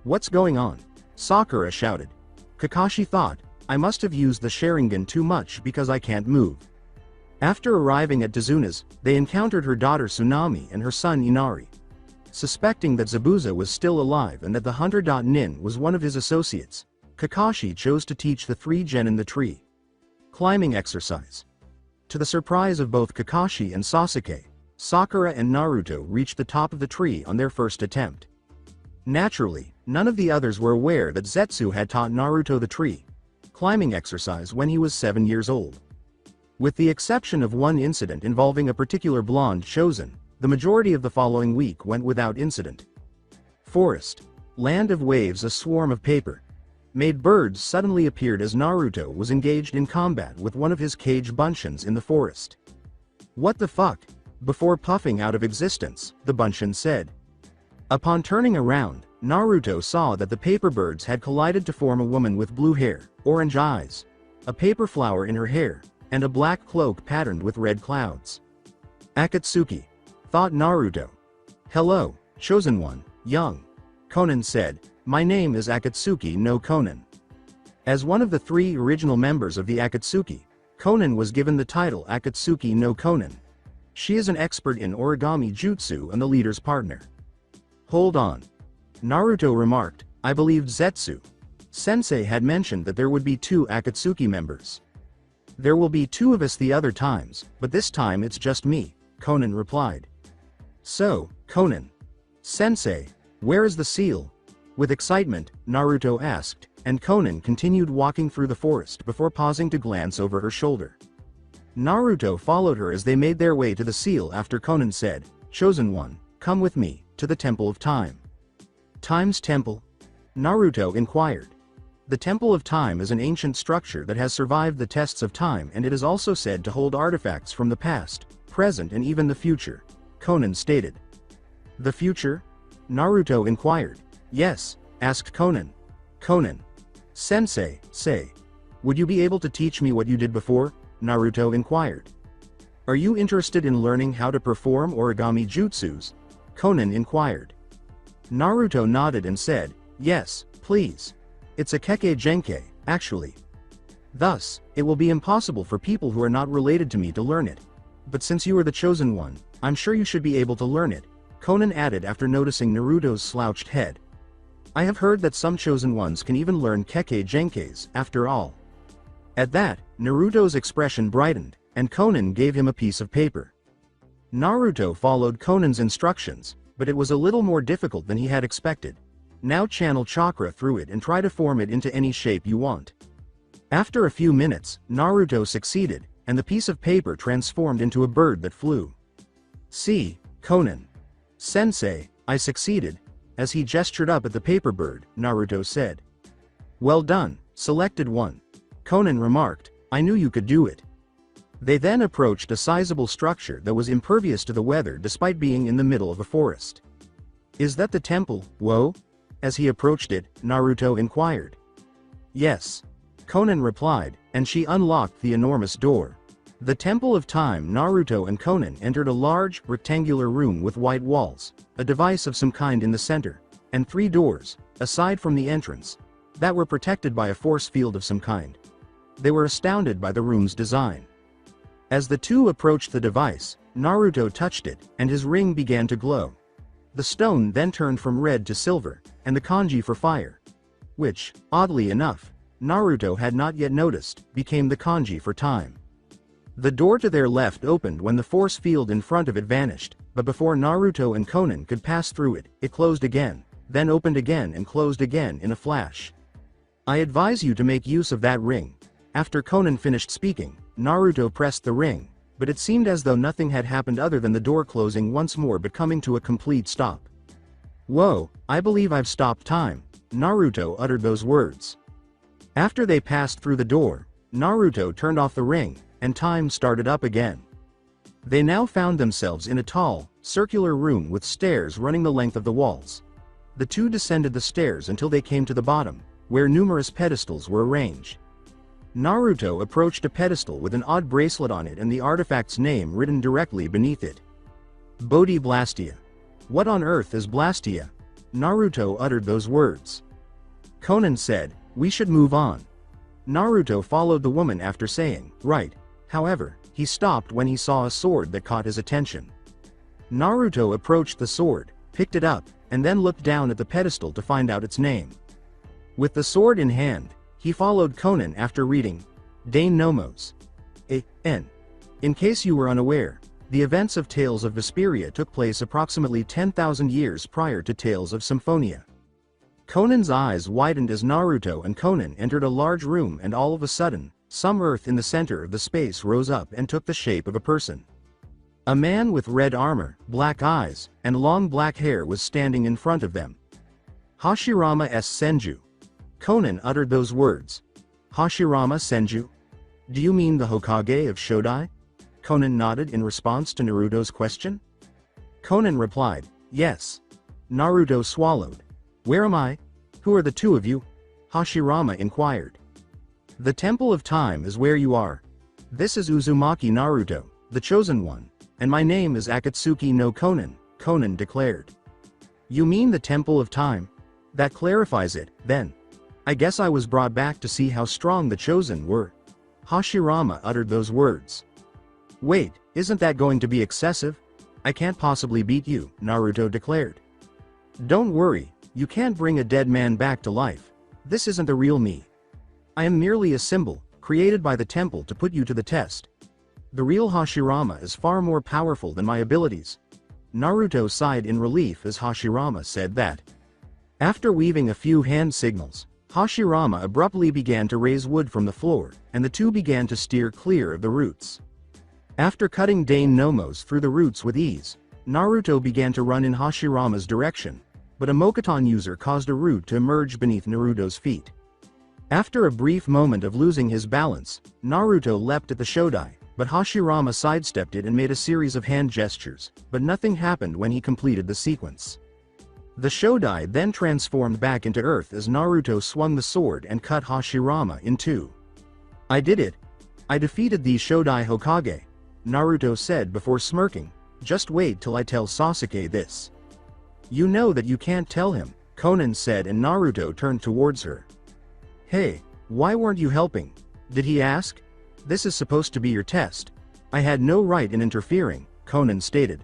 What's going on? Sakura shouted. Kakashi thought, I must have used the Sharingan too much because I can't move. After arriving at Tazuna's, they encountered her daughter Tsunami and her son Inari. Suspecting that Zabuza was still alive and that the Hunter.Nin was one of his associates, Kakashi chose to teach the three genin the tree climbing exercise. To the surprise of both Kakashi and Sasuke, Sakura and Naruto reached the top of the tree on their first attempt. Naturally, none of the others were aware that Zetsu had taught Naruto the tree climbing exercise when he was 7 years old. With the exception of one incident involving a particular blonde chosen, the majority of the following week went without incident. Forest. Land of waves. A swarm of paper made birds suddenly appeared as Naruto was engaged in combat with one of his cage bunshins in the forest. What the fuck? Before puffing out of existence, the bunshin said. Upon turning around, Naruto saw that the paper birds had collided to form a woman with blue hair, orange eyes, a paper flower in her hair, and a black cloak patterned with red clouds. Akatsuki, thought Naruto. Hello, chosen one, young. Konan said, my name is Akatsuki no Konan. As one of the 3 original members of the Akatsuki, Konan was given the title Akatsuki no Konan. She is an expert in origami jutsu and the leader's partner. Hold on. Naruto remarked, I believed Zetsu Sensei had mentioned that there would be 2 Akatsuki members. There will be 2 of us the other times, but this time it's just me, Konan replied. So, Konan Sensei, where is the seal? With excitement, Naruto asked, and Konan continued walking through the forest before pausing to glance over her shoulder. Naruto followed her as they made their way to the seal after Konan said, Chosen one, come with me, to the Temple of Time. Time's Temple? Naruto inquired. The Temple of Time is an ancient structure that has survived the tests of time, and it is also said to hold artifacts from the past, present and even the future, Konan stated. The future? Naruto inquired. Yes, asked Konan. Konan. Sensei, say. Would you be able to teach me what you did before? Naruto inquired. Are you interested in learning how to perform origami jutsus? Konan inquired. Naruto nodded and said, yes, please. It's a Kekkei Genkai, actually. Thus, it will be impossible for people who are not related to me to learn it. But since you are the chosen one, I'm sure you should be able to learn it, Konan added after noticing Naruto's slouched head. I have heard that some chosen ones can even learn Kekkei Genkais, after all. At that, Naruto's expression brightened, and Konan gave him a piece of paper. Naruto followed Konan's instructions, but it was a little more difficult than he had expected. Now channel chakra through it and try to form it into any shape you want. After a few minutes, Naruto succeeded, and the piece of paper transformed into a bird that flew. See, Konan. Sensei, I succeeded. As he gestured up at the paper bird, Naruto said. Well done, selected one. Konan remarked, I knew you could do it. They then approached a sizable structure that was impervious to the weather despite being in the middle of a forest. Is that the temple, Wo? As he approached it, Naruto inquired. Yes. Konan replied, and she unlocked the enormous door. The Temple of Time. Naruto and Konan entered a large, rectangular room with white walls, a device of some kind in the center, and 3 doors, aside from the entrance. that were protected by a force field of some kind. They were astounded by the room's design. As the two approached the device, Naruto touched it, and his ring began to glow. The stone then turned from red to silver, and the kanji for fire, which, oddly enough, Naruto had not yet noticed, became the kanji for time. The door to their left opened when the force field in front of it vanished, but before Naruto and Conan could pass through it, it closed again, then opened again and closed again in a flash. I advise you to make use of that ring. After Conan finished speaking, Naruto pressed the ring, but it seemed as though nothing had happened other than the door closing once more but coming to a complete stop. Whoa, I believe I've stopped time. Naruto uttered those words. After they passed through the door, Naruto turned off the ring, and time started up again. They now found themselves in a tall, circular room with stairs running the length of the walls. The two descended the stairs until they came to the bottom, where numerous pedestals were arranged. Naruto approached a pedestal with an odd bracelet on it and the artifact's name written directly beneath it. Bodhi Blastia. What on earth is Blastia? Naruto uttered those words. Conan said, we should move on. Naruto followed the woman after saying, right. However, he stopped when he saw a sword that caught his attention. Naruto approached the sword, picked it up, and then looked down at the pedestal to find out its name. With the sword in hand, he followed Conan after reading, Dane Nomos. A.N. In case you were unaware, the events of Tales of Vesperia took place approximately 10,000 years prior to Tales of Symphonia. Conan's eyes widened as Naruto and Conan entered a large room, and all of a sudden, some earth in the center of the space rose up and took the shape of a person. A man with red armor, black eyes, and long black hair was standing in front of them. Hashirama S. Senju. Conan uttered those words. Hashirama Senju? Do you mean the Hokage of Shodai? Conan nodded in response to Naruto's question. Conan replied, yes. Naruto swallowed. Where am I? Who are the two of you? Hashirama inquired. The Temple of Time is where you are. This is Uzumaki Naruto, the chosen one, and my name is Akatsuki no Conan, Conan declared. You mean the Temple of Time? That clarifies it, then. I guess I was brought back to see how strong the chosen were. Hashirama uttered those words. Wait, isn't that going to be excessive? I can't possibly beat you, Naruto declared. Don't worry, you can't bring a dead man back to life. This isn't the real me. I am merely a symbol, created by the temple to put you to the test. The real Hashirama is far more powerful than my abilities. Naruto sighed in relief as Hashirama said that. After weaving a few hand signals, Hashirama abruptly began to raise wood from the floor, and the two began to steer clear of the roots. After cutting Dane Nomos through the roots with ease, Naruto began to run in Hashirama's direction, but a Mokuton user caused a root to emerge beneath Naruto's feet. After a brief moment of losing his balance, Naruto leapt at the Shodai, but Hashirama sidestepped it and made a series of hand gestures, but nothing happened when he completed the sequence. The Shodai then transformed back into earth as Naruto swung the sword and cut Hashirama in two. I did it. I defeated the Shodai Hokage, Naruto said before smirking. Just wait till I tell Sasuke this. You know that you can't tell him, Conan said, and Naruto turned towards her. Hey, why weren't you helping? Did he ask? This is supposed to be your test. I had no right in interfering, Conan stated.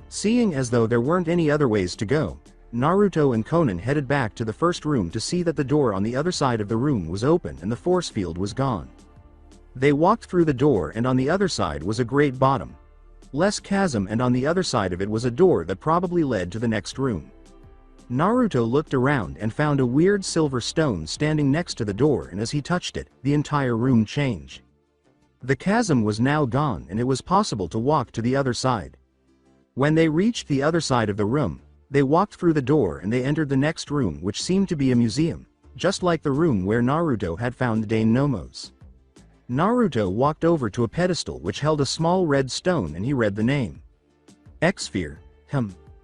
Seeing as though there weren't any other ways to go, Naruto and Conan headed back to the first room to see that the door on the other side of the room was open and the force field was gone. They walked through the door, and on the other side was a great bottom. Less chasm, and on the other side of it was a door that probably led to the next room. Naruto looked around and found a weird silver stone standing next to the door, and as he touched it, the entire room changed. The chasm was now gone and it was possible to walk to the other side. When they reached the other side of the room, they walked through the door and they entered the next room, which seemed to be a museum, just like the room where Naruto had found Dane Nomos. Naruto walked over to a pedestal which held a small red stone and he read the name. X-Sphere.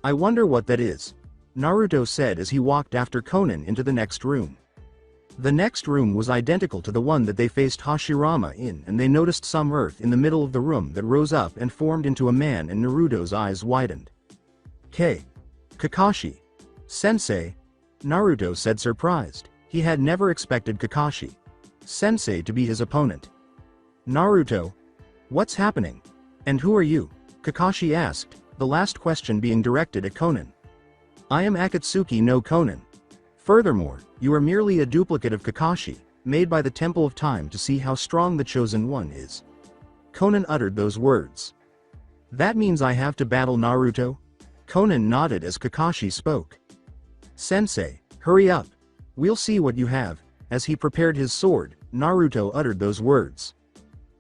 I wonder what that is, Naruto said as he walked after Conan into the next room. The next room was identical to the one that they faced Hashirama in, and they noticed some earth in the middle of the room that rose up and formed into a man, and Naruto's eyes widened. Kakashi. Sensei? Naruto said surprised. He had never expected Kakashi Sensei to be his opponent. Naruto, what's happening? And who are you? Kakashi asked, the last question being directed at Konan. I am Akatsuki no Konan. Furthermore, you are merely a duplicate of Kakashi, made by the Temple of Time to see how strong the Chosen One is. Konan uttered those words. That means I have to battle Naruto? Konan nodded as Kakashi spoke. Sensei, hurry up. We'll see what you have. As he prepared his sword, Naruto uttered those words.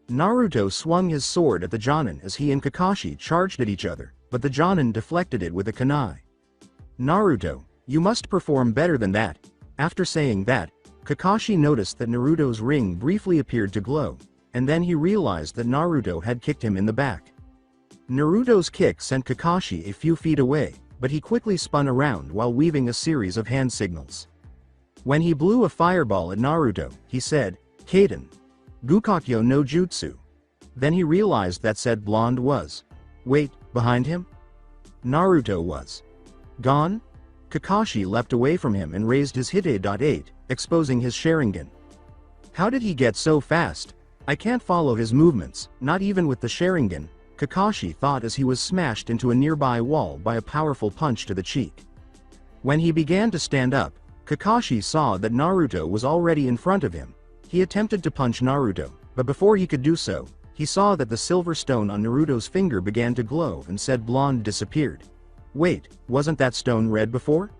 Naruto swung his sword at the Jonin as he and Kakashi charged at each other, but the Jonin deflected it with a kunai. Naruto, you must perform better than that. After saying that, Kakashi noticed that Naruto's ring briefly appeared to glow, and then he realized that Naruto had kicked him in the back. Naruto's kick sent Kakashi a few feet away, but he quickly spun around while weaving a series of hand signals. When he blew a fireball at Naruto, he said, Kaden. Gukakyo no Jutsu. Then he realized that said blonde was. Wait, behind him? Naruto was gone? Kakashi leapt away from him and raised his Hite.8, exposing his Sharingan. How did he get so fast? I can't follow his movements, not even with the Sharingan, Kakashi thought as he was smashed into a nearby wall by a powerful punch to the cheek. When he began to stand up, Kakashi saw that Naruto was already in front of him. He attempted to punch Naruto, but before he could do so, he saw that the silver stone on Naruto's finger began to glow and said blonde disappeared. Wait, wasn't that stone red before?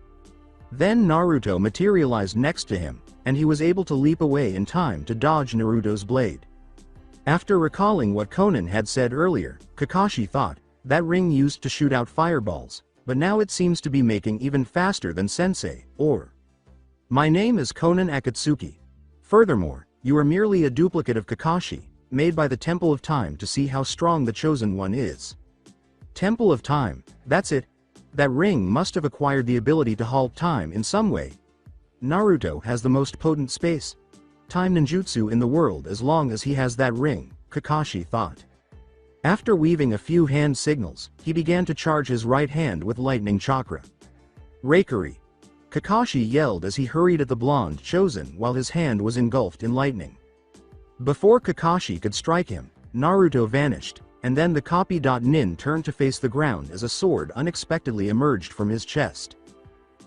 Then Naruto materialized next to him, and he was able to leap away in time to dodge Naruto's blade. After recalling what Konan had said earlier, Kakashi thought, that ring used to shoot out fireballs, but now it seems to be making even faster than Sensei, or... My name is Konan Akatsuki. Furthermore, you are merely a duplicate of Kakashi, made by the Temple of Time to see how strong the Chosen One is. Temple of Time, that's it. That ring must have acquired the ability to halt time in some way. Naruto has the most potent space time ninjutsu in the world as long as he has that ring, Kakashi thought. After weaving a few hand signals, he began to charge his right hand with lightning chakra. Raikiri! Kakashi yelled as he hurried at the blonde Chosen while his hand was engulfed in lightning. Before Kakashi could strike him, Naruto vanished, and then the copy.nin turned to face the ground as a sword unexpectedly emerged from his chest.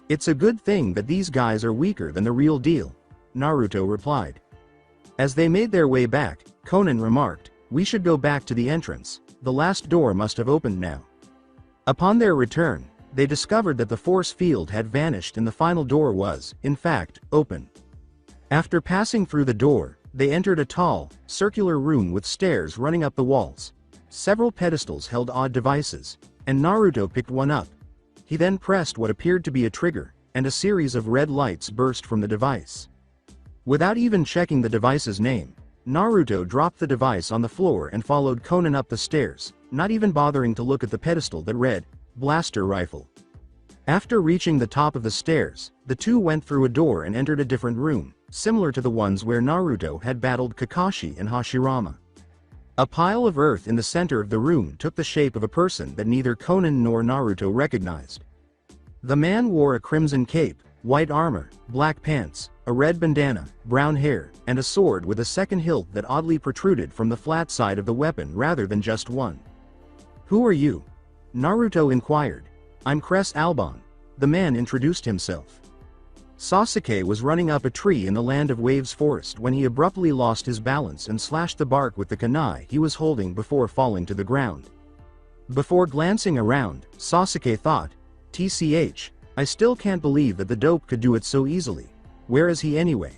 It's a good thing that these guys are weaker than the real deal, Naruto replied. As they made their way back, Konan remarked, we should go back to the entrance, the last door must have opened now. Upon their return, they discovered that the force field had vanished and the final door was, in fact, open. After passing through the door, they entered a tall, circular room with stairs running up the walls. Several pedestals held odd devices, and Naruto picked one up. He then pressed what appeared to be a trigger, and a series of red lights burst from the device. Without even checking the device's name, Naruto dropped the device on the floor and followed Konan up the stairs, not even bothering to look at the pedestal that read, Blaster Rifle. After reaching the top of the stairs, the two went through a door and entered a different room, similar to the ones where Naruto had battled Kakashi and Hashirama. A pile of earth in the center of the room took the shape of a person that neither Konan nor Naruto recognized. The man wore a crimson cape, white armor, black pants, a red bandana, brown hair, and a sword with a second hilt that oddly protruded from the flat side of the weapon rather than just one. Who are you? Naruto inquired. I'm Cress Alban. The man introduced himself. Sasuke was running up a tree in the Land of Waves forest when he abruptly lost his balance and slashed the bark with the kunai he was holding before falling to the ground. Before glancing around, Sasuke thought, TCH, I still can't believe that the dope could do it so easily. Where is he anyway?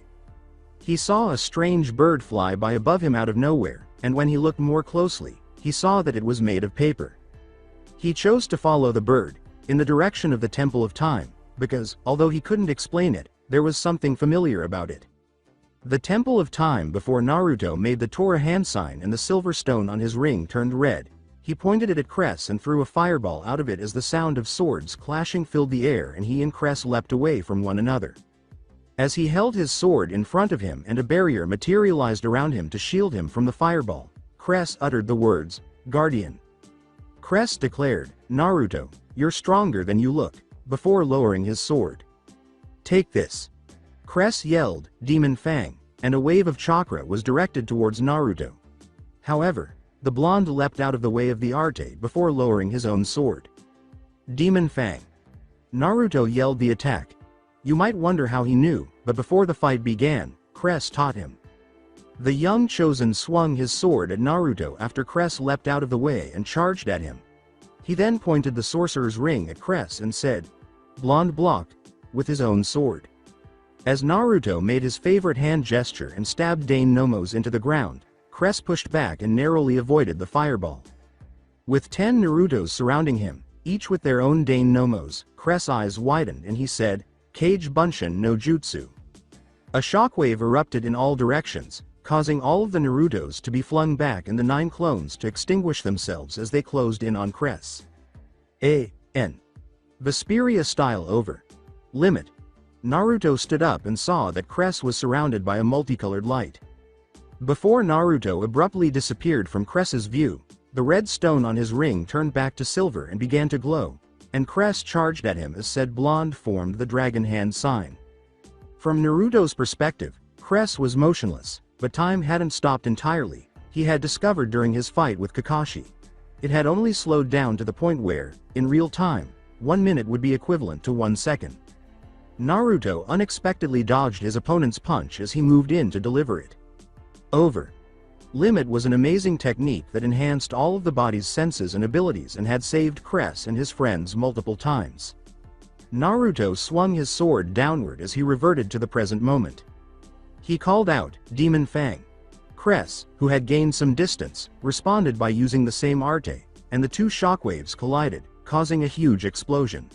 He saw a strange bird fly by above him out of nowhere, and when he looked more closely, he saw that it was made of paper. He chose to follow the bird, in the direction of the Temple of Time, because, although he couldn't explain it, there was something familiar about it. The Temple of Time before Naruto made the Tora hand sign and the silver stone on his ring turned red. He pointed it at Cress and threw a fireball out of it as the sound of swords clashing filled the air and he and Cress leapt away from one another. As he held his sword in front of him and a barrier materialized around him to shield him from the fireball, Cress uttered the words, Guardian. Cress declared, Naruto, you're stronger than you look, before lowering his sword. Take this. Cress yelled, "Demon Fang," and a wave of chakra was directed towards Naruto. However, the blonde leapt out of the way of the Arte before lowering his own sword. Demon Fang. Naruto yelled the attack. You might wonder how he knew, but before the fight began, Cress taught him. The young chosen swung his sword at Naruto after Cress leapt out of the way and charged at him. He then pointed the sorcerer's ring at Cress and said, "Blonde blocked," with his own sword. As Naruto made his favorite hand gesture and stabbed Dane Nomos into the ground, Cress pushed back and narrowly avoided the fireball. With 10 Narutos surrounding him, each with their own Dane Nomos, Cress' eyes widened and he said, "Kage Bunshin no Jutsu." A shockwave erupted in all directions, causing all of the Narutos to be flung back and the 9 clones to extinguish themselves as they closed in on Cress. A.N. Vesperia style over. Limit. Naruto stood up and saw that Cress was surrounded by a multicolored light. Before Naruto abruptly disappeared from Cress's view, the red stone on his ring turned back to silver and began to glow, and Cress charged at him as said blonde formed the dragon hand sign. From Naruto's perspective, Cress was motionless, but time hadn't stopped entirely. He had discovered during his fight with Kakashi. It had only slowed down to the point where, in real time, 1 minute would be equivalent to 1 second. Naruto unexpectedly dodged his opponent's punch as he moved in to deliver it. Over. Limit was an amazing technique that enhanced all of the body's senses and abilities and had saved Cress and his friends multiple times. Naruto swung his sword downward as he reverted to the present moment. He called out, "Demon Fang." Cress, who had gained some distance, responded by using the same Arte, and the 2 shockwaves collided, causing a huge explosion.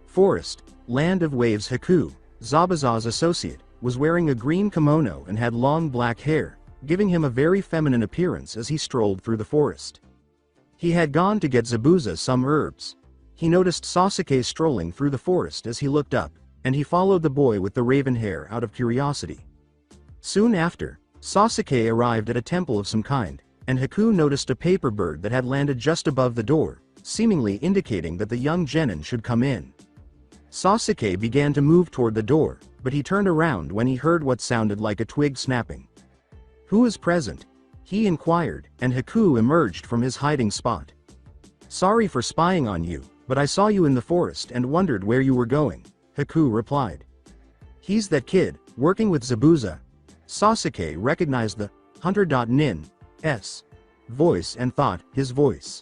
Forest, Land of Waves. Haku, Zabuza's associate, was wearing a green kimono and had long black hair, giving him a very feminine appearance as he strolled through the forest. He had gone to get Zabuza some herbs. He noticed Sasuke strolling through the forest as he looked up, and he followed the boy with the raven hair out of curiosity. Soon after, Sasuke arrived at a temple of some kind, and Haku noticed a paper bird that had landed just above the door, seemingly indicating that the young genin should come in. Sasuke began to move toward the door, but he turned around when he heard what sounded like a twig snapping. "Who is present?" he inquired, and Haku emerged from his hiding spot. "Sorry for spying on you, but I saw you in the forest and wondered where you were going," Haku replied. "He's that kid, working with Zabuza." Sasuke recognized the hunter.nin's voice and thought, his voice.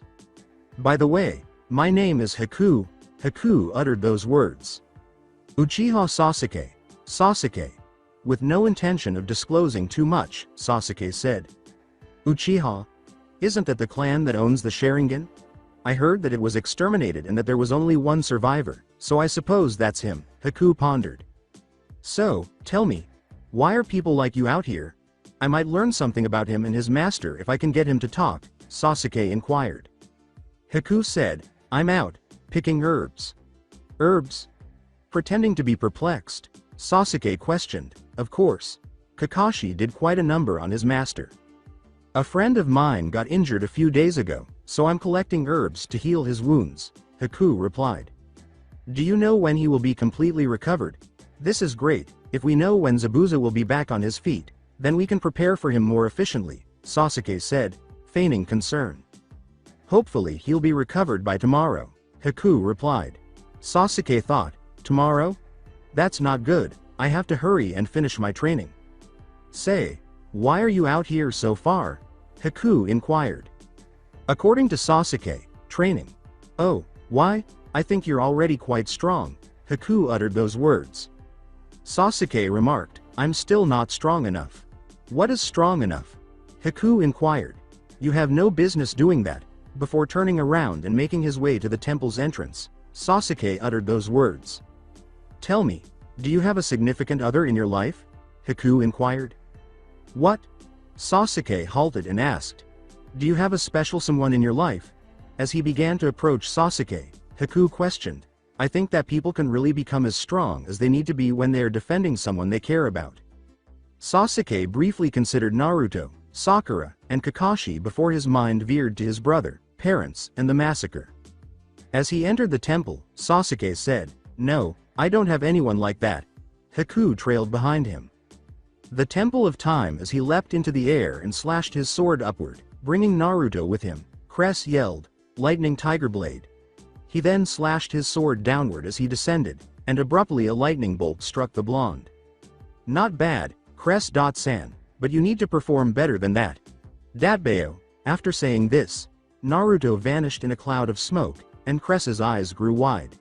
"By the way, my name is Haku." Haku uttered those words. "Uchiha Sasuke." Sasuke. With no intention of disclosing too much, Sasuke said. "Uchiha? Isn't that the clan that owns the Sharingan? I heard that it was exterminated and that there was only one survivor, so I suppose that's him," Haku pondered. "So, tell me, why are people like you out here? I might learn something about him and his master if I can get him to talk," Sasuke inquired. Haku said, "I'm out, picking herbs." "Herbs?" Pretending to be perplexed, Sasuke questioned, "Of course. Kakashi did quite a number on his master. A friend of mine got injured a few days ago, so I'm collecting herbs to heal his wounds," Haku replied. "Do you know when he will be completely recovered? This is great. If we know when Zabuza will be back on his feet, then we can prepare for him more efficiently," Sasuke said, feigning concern. "Hopefully he'll be recovered by tomorrow," Haku replied. Sasuke thought, "Tomorrow? That's not good, I have to hurry and finish my training." "Say, why are you out here so far?" Haku inquired. According to Sasuke, training. "Oh, why? I think you're already quite strong," Haku uttered those words. Sasuke remarked, "I'm still not strong enough." "What is strong enough?" Haku inquired. "You have no business doing that." Before turning around and making his way to the temple's entrance, Sasuke uttered those words. "Tell me, do you have a significant other in your life?" Haku inquired. "What?" Sasuke halted and asked. "Do you have a special someone in your life?" As he began to approach Sasuke, Haku questioned, "I think that people can really become as strong as they need to be when they are defending someone they care about." Sasuke briefly considered Naruto, Sakura, and Kakashi before his mind veered to his brother, parents, and the massacre. As he entered the temple, Sasuke said, "No, I don't have anyone like that." Haku trailed behind him. The Temple of Time as he leapt into the air and slashed his sword upward, bringing Naruto with him. Cress yelled, "Lightning Tiger Blade." He then slashed his sword downward as he descended, and abruptly a lightning bolt struck the blonde. "Not bad, Cress.san, but you need to perform better than that. Datbeo." After saying this, Naruto vanished in a cloud of smoke, and Cress's eyes grew wide.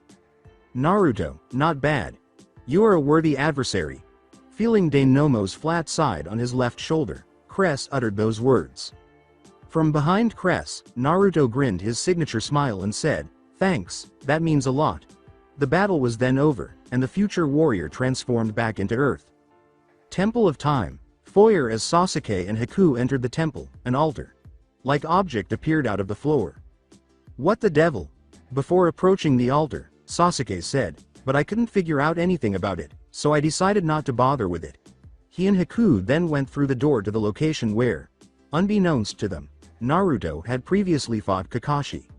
"Naruto, not bad. You are a worthy adversary." Feeling Deinomo's flat side on his left shoulder, Cress uttered those words. From behind Cress, Naruto grinned his signature smile and said, "Thanks, that means a lot." The battle was then over, and the future warrior transformed back into Earth. Temple of Time. Foyer as Sasuke and Haku entered the temple, an altar-like object appeared out of the floor. "What the devil?" Before approaching the altar, Sasuke said, "But I couldn't figure out anything about it, so I decided not to bother with it." He and Haku then went through the door to the location where, unbeknownst to them, Naruto had previously fought Kakashi.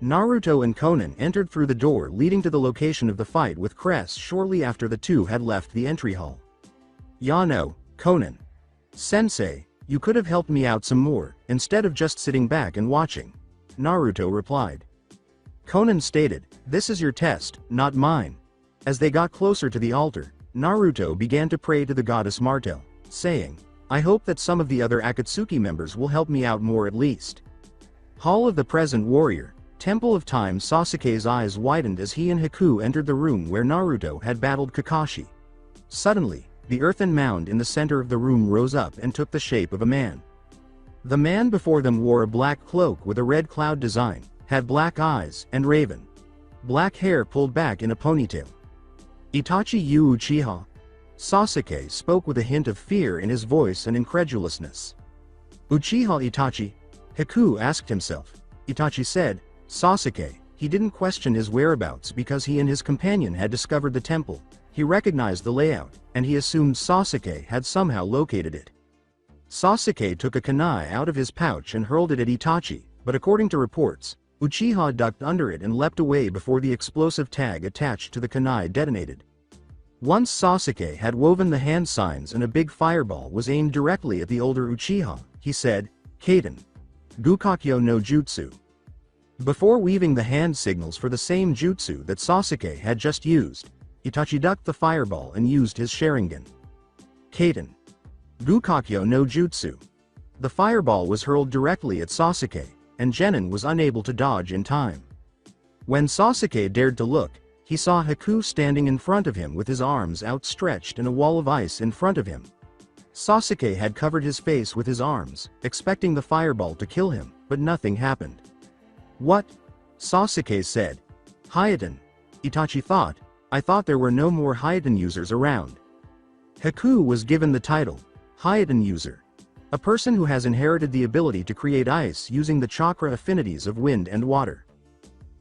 Naruto and Konan entered through the door leading to the location of the fight with Cress shortly after the two had left the entry hall. "Yano, Konan. Sensei, you could have helped me out some more, instead of just sitting back and watching," Naruto replied. Konan stated, "This is your test, not mine." As they got closer to the altar, Naruto began to pray to the goddess Martel, saying, "I hope that some of the other Akatsuki members will help me out more at least." Hall of the Present Warrior, Temple of Time. Sasuke's eyes widened as he and Haku entered the room where Naruto had battled Kakashi. Suddenly, the earthen mound in the center of the room rose up and took the shape of a man. The man before them wore a black cloak with a red cloud design, had black eyes and raven black hair pulled back in a ponytail. "Itachi Yu Uchiha?" Sasuke spoke with a hint of fear in his voice and incredulousness. "Uchiha Itachi?" Haku asked himself. Itachi said, "Sasuke." He didn't question his whereabouts because he and his companion had discovered the temple. He recognized the layout, and he assumed Sasuke had somehow located it. Sasuke took a kunai out of his pouch and hurled it at Itachi, but according to reports, Uchiha ducked under it and leapt away before the explosive tag attached to the kunai detonated. Once Sasuke had woven the hand signs and a big fireball was aimed directly at the older Uchiha, he said, "Kaden. Gukakyo no Jutsu." Before weaving the hand signals for the same jutsu that Sasuke had just used, Itachi ducked the fireball and used his Sharingan. Kaden. Gukakyo no Jutsu. The fireball was hurled directly at Sasuke, and Genin was unable to dodge in time. When Sasuke dared to look, he saw Haku standing in front of him with his arms outstretched and a wall of ice in front of him. Sasuke had covered his face with his arms, expecting the fireball to kill him, but nothing happened. "What?" Sasuke said. "Hyeten." Itachi thought, "I thought there were no more Hyeten users around." Haku was given the title, Hyeten user. A person who has inherited the ability to create ice using the chakra affinities of wind and water.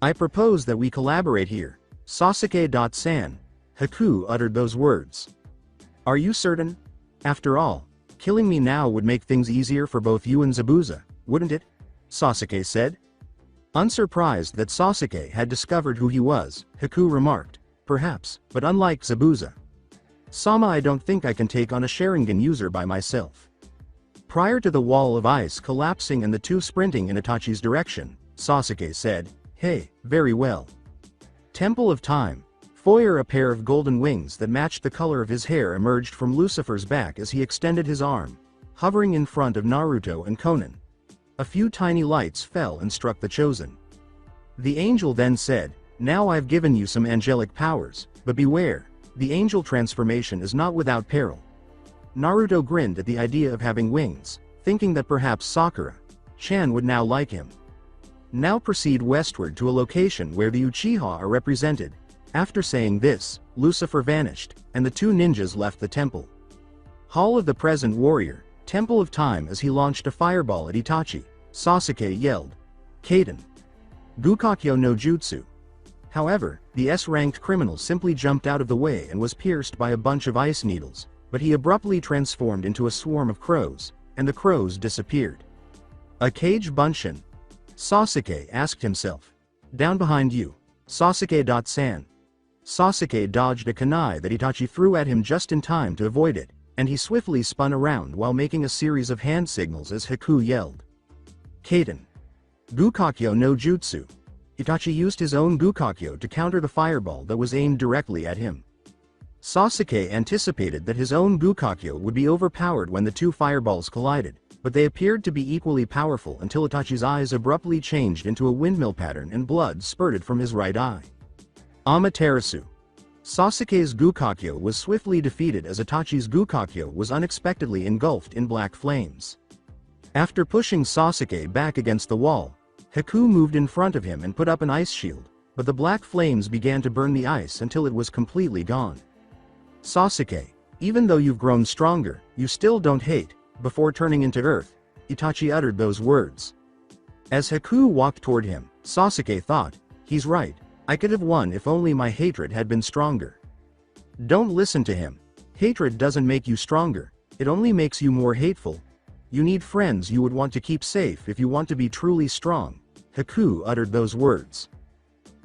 "I propose that we collaborate here, Sasuke.san." Haku uttered those words. "Are you certain? After all, killing me now would make things easier for both you and Zabuza, wouldn't it?" Sasuke said. Unsurprised that Sasuke had discovered who he was, Haku remarked, "Perhaps, but unlike Zabuza Sama, I don't think I can take on a Sharingan user by myself." Prior to the wall of ice collapsing and the two sprinting in Itachi's direction, Sasuke said, "Hey, very well." Temple of Time. Foyer. A pair of golden wings that matched the color of his hair emerged from Lucifer's back as he extended his arm, hovering in front of Naruto and Konan. A few tiny lights fell and struck the Chosen. The angel then said, "Now I've given you some angelic powers, but beware, the angel transformation is not without peril." Naruto grinned at the idea of having wings, thinking that perhaps Sakura-chan would now like him. Now proceed westward to a location where the Uchiha are represented. After saying this, Lucifer vanished, and the two ninjas left the temple. Hall of the Present Warrior, Temple of Time. As he launched a fireball at Itachi, Sasuke yelled, "Kaden. Gukakyo no Jutsu." However, the S-ranked criminal simply jumped out of the way and was pierced by a bunch of ice needles, but he abruptly transformed into a swarm of crows, and the crows disappeared. "A cage bunshin?" Sasuke asked himself. "Down behind you, Sasuke.san." Sasuke dodged a kunai that Itachi threw at him just in time to avoid it, and he swiftly spun around while making a series of hand signals as Haku yelled. Kaiten. Gukakyo no Jutsu. Itachi used his own Gukakyo to counter the fireball that was aimed directly at him. Sasuke anticipated that his own Gukakyo would be overpowered when the two fireballs collided, but they appeared to be equally powerful until Itachi's eyes abruptly changed into a windmill pattern and blood spurted from his right eye. Amaterasu. Sasuke's Gukakyo was swiftly defeated as Itachi's Gukakyo was unexpectedly engulfed in black flames. After pushing Sasuke back against the wall, Haku moved in front of him and put up an ice shield, but the black flames began to burn the ice until it was completely gone. Sasuke, even though you've grown stronger, you still don't hate. Before turning into earth, Itachi uttered those words. As Haku walked toward him, Sasuke thought, he's right, I could have won if only my hatred had been stronger. Don't listen to him. Hatred doesn't make you stronger, it only makes you more hateful. You need friends you would want to keep safe if you want to be truly strong. Haku uttered those words.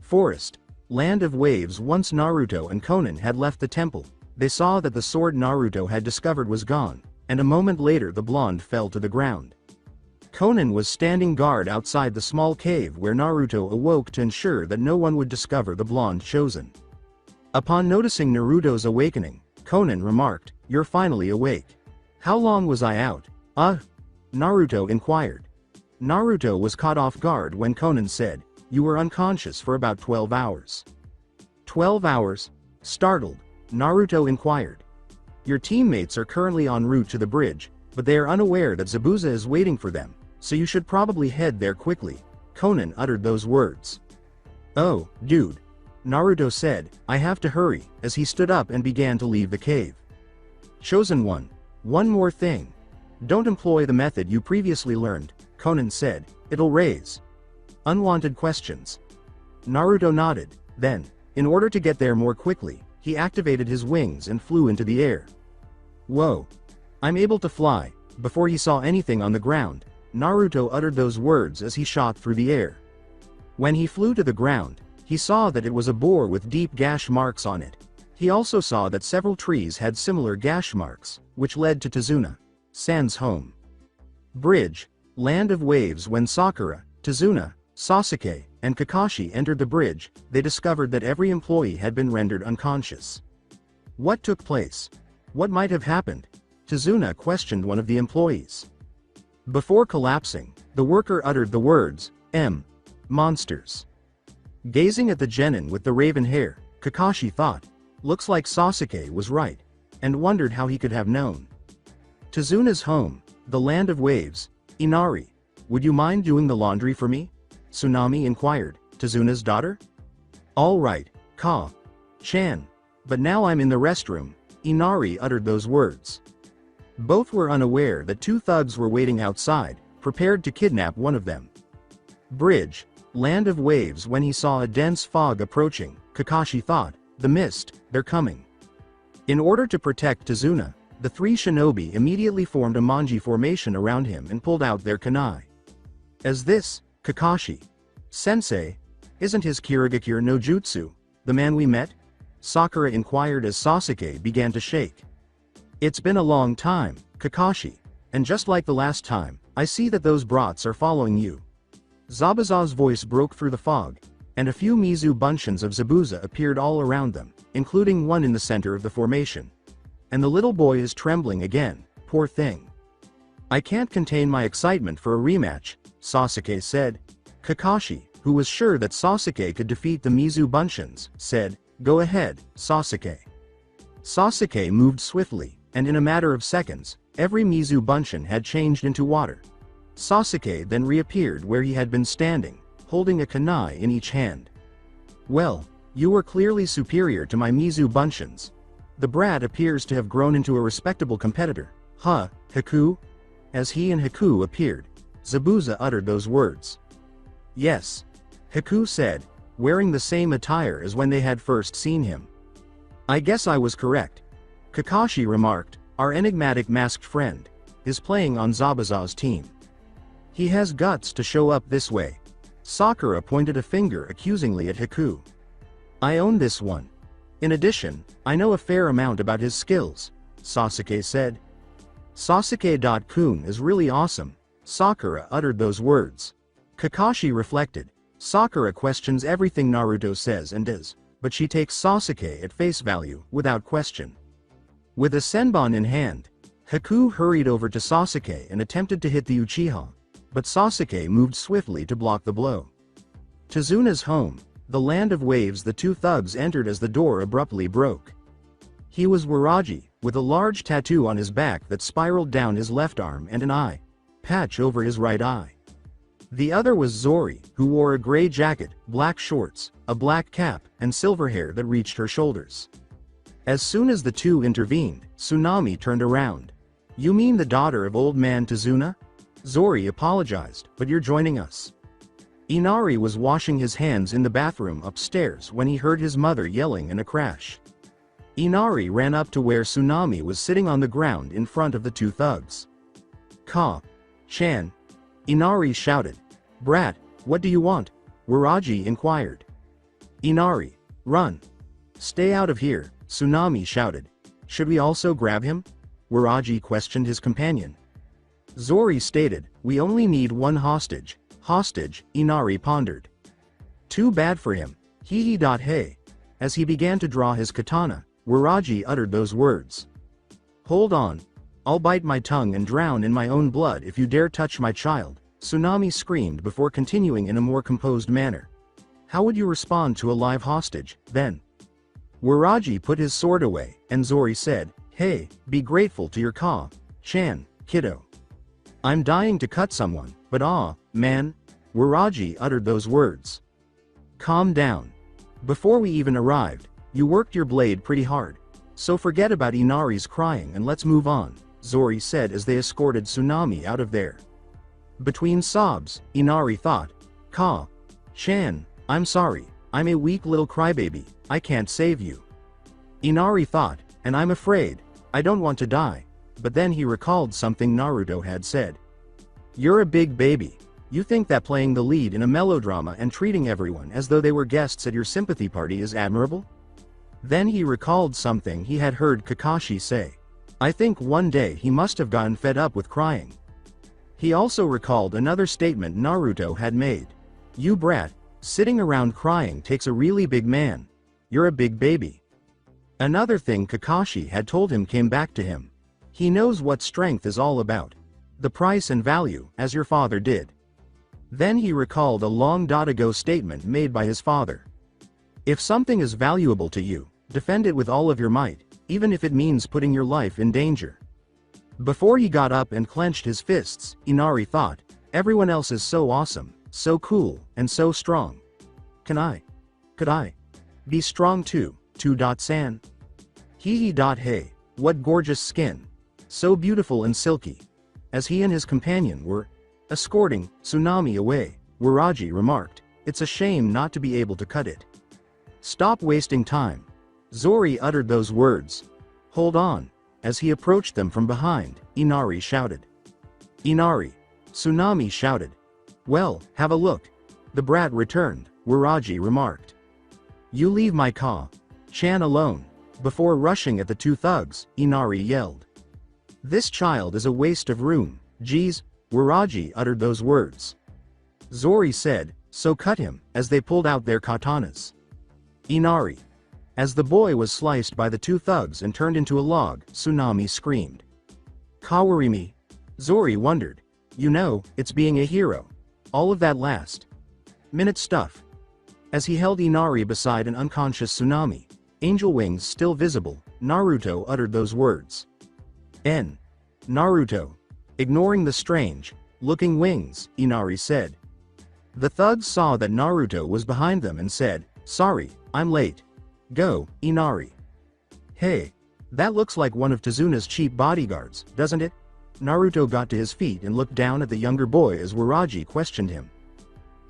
Forest. Land of Waves. Once Naruto and Konan had left the temple, they saw that the sword Naruto had discovered was gone, and a moment later the blonde fell to the ground. Konan was standing guard outside the small cave where Naruto awoke to ensure that no one would discover the blonde chosen. Upon noticing Naruto's awakening, Konan remarked, "You're finally awake. How long was I out?" Naruto inquired. Naruto was caught off guard when Konan said, "You were unconscious for about 12 hours. 12 hours? Startled, Naruto inquired. Your teammates are currently en route to the bridge, but they are unaware that Zabuza is waiting for them, so you should probably head there quickly." Konan uttered those words. "Oh, dude," Naruto said, "I have to hurry," as he stood up and began to leave the cave. Chosen One. One more thing. Don't employ the method you previously learned, Konan said, it'll raise unwanted questions. Naruto nodded, then, in order to get there more quickly, he activated his wings and flew into the air. Whoa! I'm able to fly. Before he saw anything on the ground, Naruto uttered those words as he shot through the air. When he flew to the ground, he saw that it was a boar with deep gash marks on it. He also saw that several trees had similar gash marks, which led to Tazuna-san's home. Bridge. Land of Waves. When Sakura, Tazuna, Sasuke, and Kakashi entered the bridge, they discovered that every employee had been rendered unconscious. What took place? What might have happened? Tazuna questioned one of the employees. Before collapsing, the worker uttered the words, monsters. Gazing at the genin with the raven hair, Kakashi thought, looks like Sasuke was right, and wondered how he could have known. Tazuna's home, the Land of Waves. Inari, would you mind doing the laundry for me? Tsunami inquired, Tazuna's daughter. All right, Ka-chan. But now I'm in the restroom. Inari uttered those words. Both were unaware that two thugs were waiting outside, prepared to kidnap one of them. Bridge. Land of Waves. When he saw a dense fog approaching, Kakashi thought, the mist, they're coming. In order to protect Tazuna, the three shinobi immediately formed a manji formation around him and pulled out their kunai. As this, Kakashi. Sensei, isn't his Kirigakure no Jutsu, the man we met? Sakura inquired as Sasuke began to shake. It's been a long time, Kakashi, and just like the last time, I see that those brats are following you. Zabuza's voice broke through the fog, and a few Mizu buncheons of Zabuza appeared all around them, including one in the center of the formation. And the little boy is trembling again, poor thing. I can't contain my excitement for a rematch, Sasuke said. Kakashi, who was sure that Sasuke could defeat the Mizu buncheons, said, go ahead, Sasuke. Sasuke moved swiftly, and in a matter of seconds, every Mizu buncheon had changed into water. Sasuke then reappeared where he had been standing, holding a kunai in each hand. Well, you were clearly superior to my Mizu buncheons. The brat appears to have grown into a respectable competitor. Haku? As he and Haku appeared, Zabuza uttered those words. Yes. Haku said, wearing the same attire as when they had first seen him. I guess I was correct. Kakashi remarked, our enigmatic masked friend is playing on Zabuza's team. He has guts to show up this way. Sakura pointed a finger accusingly at Haku. I own this one. In addition, I know a fair amount about his skills, Sasuke said. Sasuke.kun is really awesome. Sakura uttered those words. Kakashi reflected. Sakura questions everything Naruto says and does, but she takes Sasuke at face value, without question. With a senbon in hand, Haku hurried over to Sasuke and attempted to hit the Uchiha, but Sasuke moved swiftly to block the blow. Tazuna's home, the land of waves. The two thugs entered as the door abruptly broke. He was Waraji, with a large tattoo on his back that spiraled down his left arm and an eye patch over his right eye. The other was Zori, who wore a gray jacket, black shorts, a black cap, and silver hair that reached her shoulders. As soon as the two intervened, Tsunami turned around. You mean the daughter of old man Tazuna? Zori apologized, but you're joining us. Inari was washing his hands in the bathroom upstairs when he heard his mother yelling in a crash. Inari ran up to where Tsunami was sitting on the ground in front of the two thugs. Chan. Inari shouted. Brat, what do you want? Waraji inquired. Inari, run. Stay out of here, Tsunami shouted. Should we also grab him? Waraji questioned his companion. Zori stated, we only need one hostage. Hostage, Inari pondered. Too bad for him. Hey. As he began to draw his katana, Waraji uttered those words. Hold on. I'll bite my tongue and drown in my own blood if you dare touch my child, Tsunami screamed before continuing in a more composed manner. How would you respond to a live hostage, then? Waraji put his sword away, and Zori said, hey, be grateful to your Chan, kiddo. I'm dying to cut someone, but man. Waraji uttered those words. Calm down. Before we even arrived, you worked your blade pretty hard. So forget about Inari's crying and let's move on, Zori said as they escorted Tsunami out of there. Between sobs, Inari thought, Chan, I'm sorry, I'm a weak little crybaby, I can't save you. Inari thought, and I'm afraid, I don't want to die, but then he recalled something Naruto had said. You're a big baby. You think that playing the lead in a melodrama and treating everyone as though they were guests at your sympathy party is admirable? Then he recalled something he had heard Kakashi say. I think one day he must have gotten fed up with crying. He also recalled another statement Naruto had made. You brat, sitting around crying takes a really big man. You're a big baby. Another thing Kakashi had told him came back to him. He knows what strength is all about. The price and value, as your father did. Then he recalled a long ago statement made by his father. If something is valuable to you, defend it with all of your might, even if it means putting your life in danger. Before he got up and clenched his fists, Inari thought, everyone else is so awesome, so cool, and so strong. Could I be strong too, San? Hey, what gorgeous skin. So beautiful and silky. As he and his companion were escorting Tsunami away, Waraji remarked, it's a shame not to be able to cut it. Stop wasting time. Zori uttered those words. Hold on. As he approached them from behind, Inari shouted. Inari. Tsunami shouted. Well, have a look. The brat returned, Waraji remarked. You leave my Chan alone. Before rushing at the two thugs, Inari yelled. This child is a waste of room, geez, Waraji uttered those words. Zori said, so cut him, as they pulled out their katanas. Inari. As the boy was sliced by the two thugs and turned into a log, Tsunami screamed. Kawarimi. Zori wondered. You know, it's being a hero. All of that last minute stuff. As he held Inari beside an unconscious Tsunami, angel wings still visible, Naruto uttered those words. Naruto. Ignoring the strange looking wings, Inari said. The thugs saw that Naruto was behind them and said, sorry, I'm late. Go, Inari. Hey. That looks like one of Tazuna's cheap bodyguards, doesn't it? Naruto got to his feet and looked down at the younger boy as Waraji questioned him.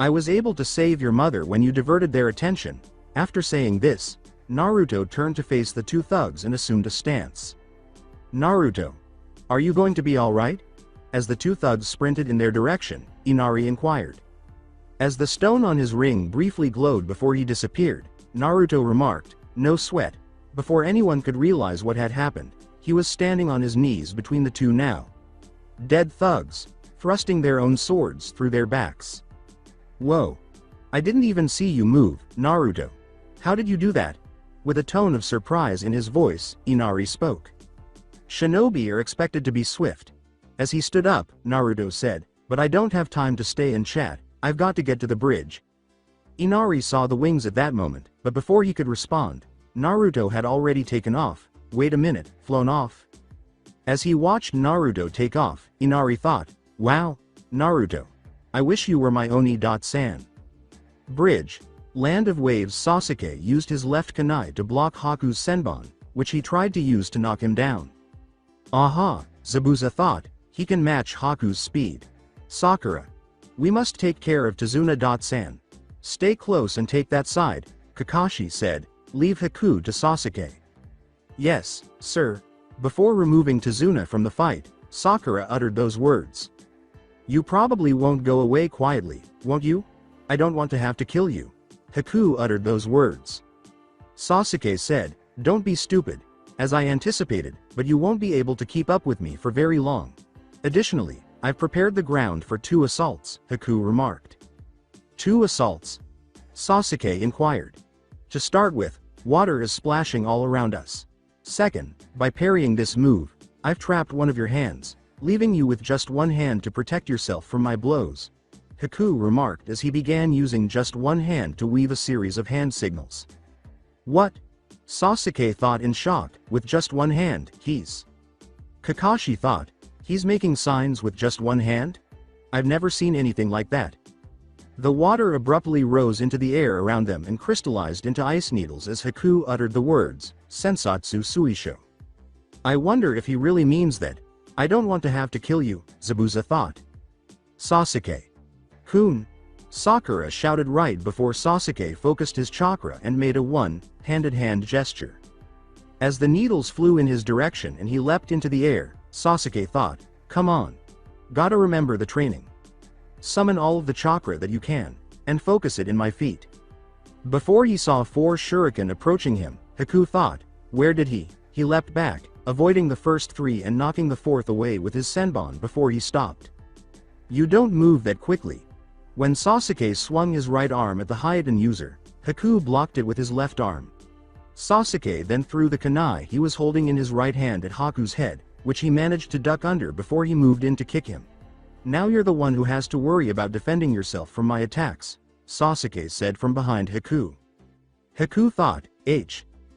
I was able to save your mother when you diverted their attention. After saying this, Naruto turned to face the two thugs and assumed a stance. Naruto. Are you going to be alright? As the two thugs sprinted in their direction, Inari inquired. As the stone on his ring briefly glowed before he disappeared, Naruto remarked, no sweat. Before anyone could realize what had happened, he was standing on his knees between the two now dead thugs, thrusting their own swords through their backs. Whoa! I didn't even see you move, Naruto. How did you do that? With a tone of surprise in his voice, Inari spoke. Shinobi are expected to be swift. As he stood up, Naruto said, but I don't have time to stay and chat, I've got to get to the bridge. Inari saw the wings at that moment, but before he could respond, Naruto had already taken off. Wait a minute, flown off? As he watched Naruto take off, Inari thought, wow, Naruto. I wish you were my Oni-san. Bridge. Land of Waves. Sasuke used his left kunai to block Haku's senbon, which he tried to use to knock him down. Aha, Zabuza thought, he can match Haku's speed. Sakura. We must take care of Tazuna-san. Stay close and take that side, Kakashi said, leave Haku to Sasuke. Yes, sir. Before removing Tazuna from the fight, Sakura uttered those words. You probably won't go away quietly, won't you? I don't want to have to kill you. Haku uttered those words. Sasuke said, don't be stupid, as I anticipated, but you won't be able to keep up with me for very long. Additionally, I've prepared the ground for 2 assaults, Haku remarked. 2 assaults? Sasuke inquired. To start with, water is splashing all around us. Second, by parrying this move, I've trapped one of your hands, leaving you with just one hand to protect yourself from my blows. Haku remarked as he began using just one hand to weave a series of hand signals. What? Sasuke thought in shock, with just one hand, he's... Kakashi thought, he's making signs with just one hand? I've never seen anything like that. The water abruptly rose into the air around them and crystallized into ice needles as Haku uttered the words, Sensatsu Suisho. I wonder if he really means that. I don't want to have to kill you, Zabuza thought. Sasuke. Kun. Sakura shouted right before Sasuke focused his chakra and made a one-handed hand gesture. As the needles flew in his direction and he leapt into the air, Sasuke thought, come on. Gotta remember the training. Summon all of the chakra that you can, and focus it in my feet. Before he saw 4 shuriken approaching him, Haku thought, where did he? He leapt back, avoiding the first 3 and knocking the 4th away with his senbon before he stopped. You don't move that quickly. When Sasuke swung his right arm at the Hyuuden user, Haku blocked it with his left arm. Sasuke then threw the kunai he was holding in his right hand at Haku's head, which he managed to duck under before he moved in to kick him. Now you're the one who has to worry about defending yourself from my attacks, Sasuke said from behind Haku. Haku thought,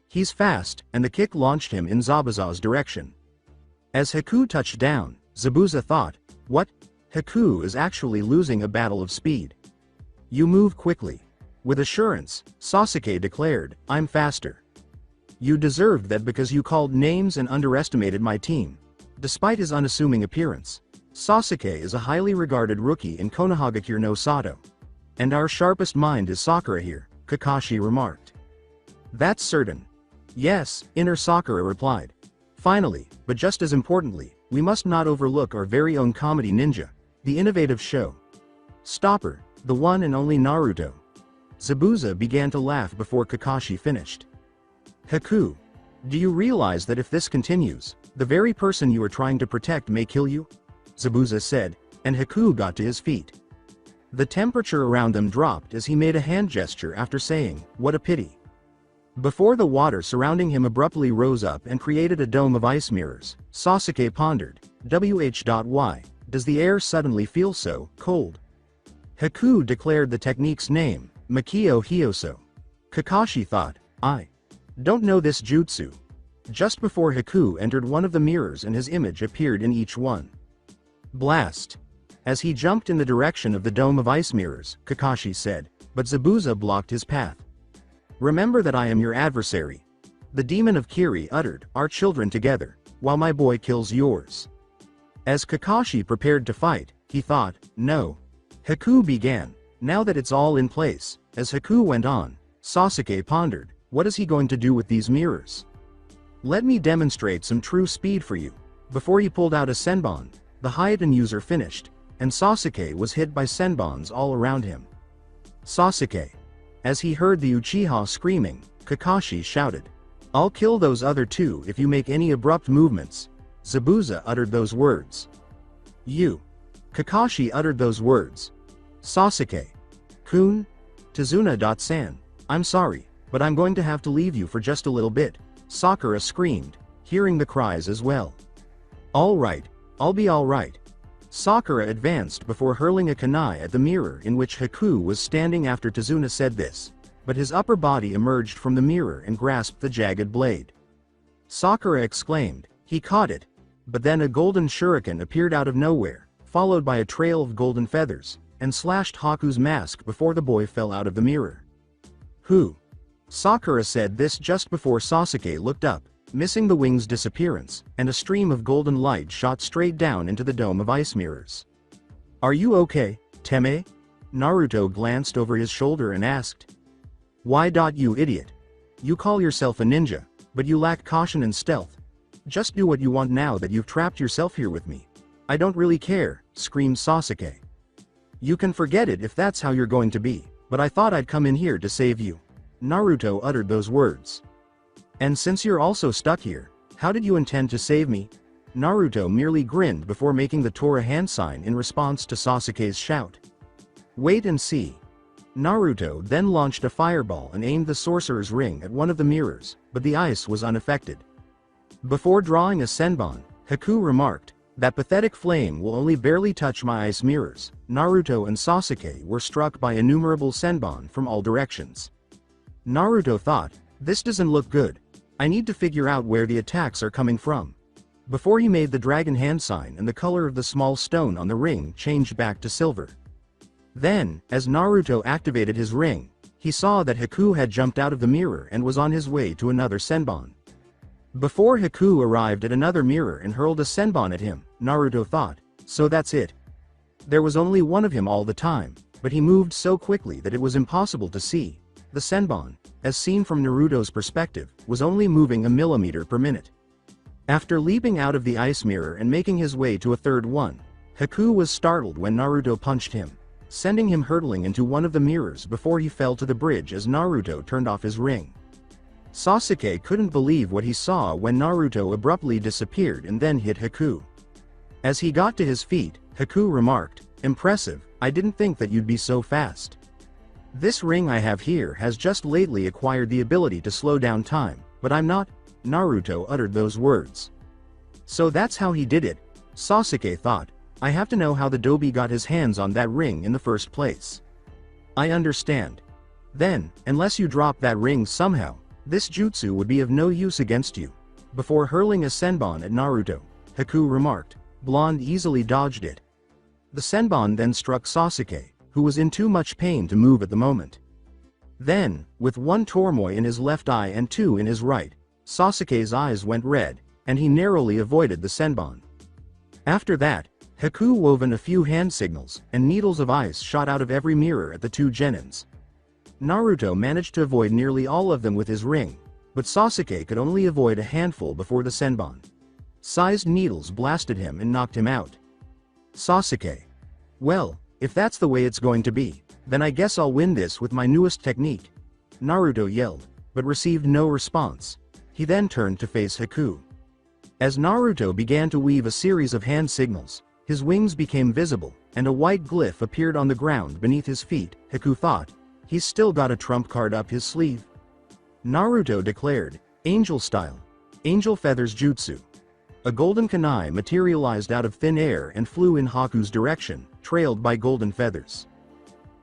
he's fast, and the kick launched him in Zabuza's direction. As Haku touched down, Zabuza thought, what? Haku is actually losing a battle of speed. You move quickly. With assurance, Sasuke declared, I'm faster. You deserved that because you called names and underestimated my team. Despite his unassuming appearance, Sasuke is a highly regarded rookie in Konohagakure no Sato. And our sharpest mind is Sakura here, Kakashi remarked. That's certain. Yes, Inner Sakura replied. Finally, but just as importantly, we must not overlook our very own comedy ninja, the innovative show stopper, the one and only Naruto. Zabuza began to laugh before Kakashi finished. Haku, do you realize that if this continues, the very person you are trying to protect may kill you? Zabuza said, and Haku got to his feet. The temperature around them dropped as he made a hand gesture after saying, what a pity. Before the water surrounding him abruptly rose up and created a dome of ice mirrors, Sasuke pondered, why does the air suddenly feel so cold? Haku declared the technique's name, Makio Hyoso. Kakashi thought, I don't know this jutsu. Just before Haku entered one of the mirrors and his image appeared in each one. Blast. As he jumped in the direction of the dome of ice mirrors, Kakashi said, but Zabuza blocked his path. Remember that I am your adversary. The demon of Kiri uttered, our children together, while my boy kills yours. As Kakashi prepared to fight, he thought, no. Haku began, now that it's all in place. As Haku went on, Sasuke pondered, what is he going to do with these mirrors? Let me demonstrate some true speed for you. Before he pulled out a senbon, the Hyuuden user finished, and Sasuke was hit by senbons all around him. Sasuke. As he heard the Uchiha screaming, Kakashi shouted. I'll kill those other two if you make any abrupt movements. Zabuza uttered those words. You. Kakashi uttered those words. Sasuke. Kun? Tazuna.san. I'm sorry, but I'm going to have to leave you for just a little bit, Sakura screamed, hearing the cries as well. Alright, I'll be alright. Sakura advanced before hurling a kunai at the mirror in which Haku was standing after Tazuna said this, but his upper body emerged from the mirror and grasped the jagged blade. Sakura exclaimed, he caught it, but then a golden shuriken appeared out of nowhere, followed by a trail of golden feathers, and slashed Haku's mask before the boy fell out of the mirror. Who? Sakura said this just before Sasuke looked up, missing the wing's disappearance, and a stream of golden light shot straight down into the dome of ice mirrors. Are you okay, Teme? Naruto glanced over his shoulder and asked. Why? You idiot. You call yourself a ninja, but you lack caution and stealth. Just do what you want now that you've trapped yourself here with me. I don't really care, screamed Sasuke. You can forget it if that's how you're going to be, but I thought I'd come in here to save you. Naruto uttered those words. And since you're also stuck here, how did you intend to save me? Naruto merely grinned before making the Tora hand sign in response to Sasuke's shout. Wait and see. Naruto then launched a fireball and aimed the sorcerer's ring at one of the mirrors, but the ice was unaffected. Before drawing a senbon, Haku remarked, that pathetic flame will only barely touch my ice mirrors. Naruto and Sasuke were struck by innumerable senbon from all directions. Naruto thought, this doesn't look good. I need to figure out where the attacks are coming from. Before he made the dragon hand sign and the color of the small stone on the ring changed back to silver. Then, as Naruto activated his ring, he saw that Haku had jumped out of the mirror and was on his way to another senbon. Before Haku arrived at another mirror and hurled a senbon at him, Naruto thought, so that's it. There was only one of him all the time, but he moved so quickly that it was impossible to see. The senbon, as seen from Naruto's perspective, was only moving a millimeter per minute. After leaping out of the ice mirror and making his way to a third one, Haku was startled when Naruto punched him, sending him hurtling into one of the mirrors before he fell to the bridge as Naruto turned off his ring. Sasuke couldn't believe what he saw when Naruto abruptly disappeared and then hit Haku. As he got to his feet, Haku remarked, impressive, I didn't think that you'd be so fast. This ring I have here has just lately acquired the ability to slow down time, but I'm not. Naruto uttered those words. So that's how he did it, Sasuke thought. I have to know how the Dobi got his hands on that ring in the first place. I understand. Then, unless you drop that ring somehow, this jutsu would be of no use against you. Before hurling a senbon at Naruto, Haku remarked, Blonde easily dodged it. The senbon then struck Sasuke, who was in too much pain to move at the moment. Then, with one tormoy in his left eye and two in his right, Sasuke's eyes went red, and he narrowly avoided the senbon. After that, Haku wove in a few hand signals, and needles of ice shot out of every mirror at the two genins. Naruto managed to avoid nearly all of them with his ring, but Sasuke could only avoid a handful before the senbon. Sized needles blasted him and knocked him out. Sasuke. Well, if that's the way it's going to be, then I guess I'll win this with my newest technique. Naruto yelled, but received no response. He then turned to face Haku. As Naruto began to weave a series of hand signals, his wings became visible, and a white glyph appeared on the ground beneath his feet. Haku thought, he's still got a trump card up his sleeve. Naruto declared, Angel Style. Angel Feathers Jutsu. A golden kunai materialized out of thin air and flew in Haku's direction, trailed by golden feathers.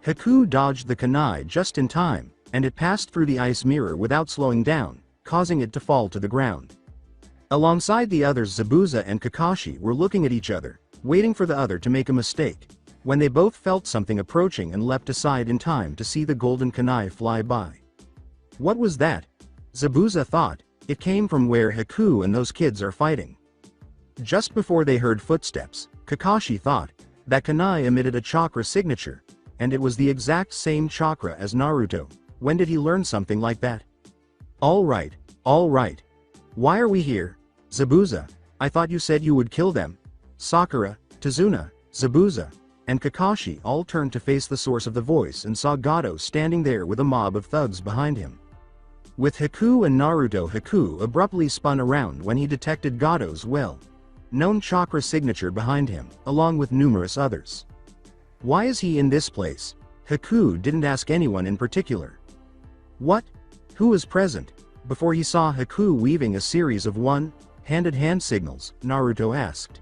Haku dodged the kunai just in time, and it passed through the ice mirror without slowing down, causing it to fall to the ground. Alongside the others, Zabuza and Kakashi were looking at each other, waiting for the other to make a mistake, when they both felt something approaching and leapt aside in time to see the golden kunai fly by. What was that? Zabuza thought. It came from where Haku and those kids are fighting. Just before they heard footsteps, Kakashi thought, that kunai emitted a chakra signature, and it was the exact same chakra as Naruto. When did he learn something like that? All right. Why are we here? Zabuza, I thought you said you would kill them. Sakura, Tazuna, Zabuza, and Kakashi all turned to face the source of the voice and saw Gato standing there with a mob of thugs behind him. With Haku and Naruto, Haku abruptly spun around when he detected Gado's well-known chakra signature behind him, along with numerous others. Why is he in this place? Haku didn't ask anyone in particular. What? Who was present? Before he saw Haku weaving a series of one-handed hand signals, Naruto asked.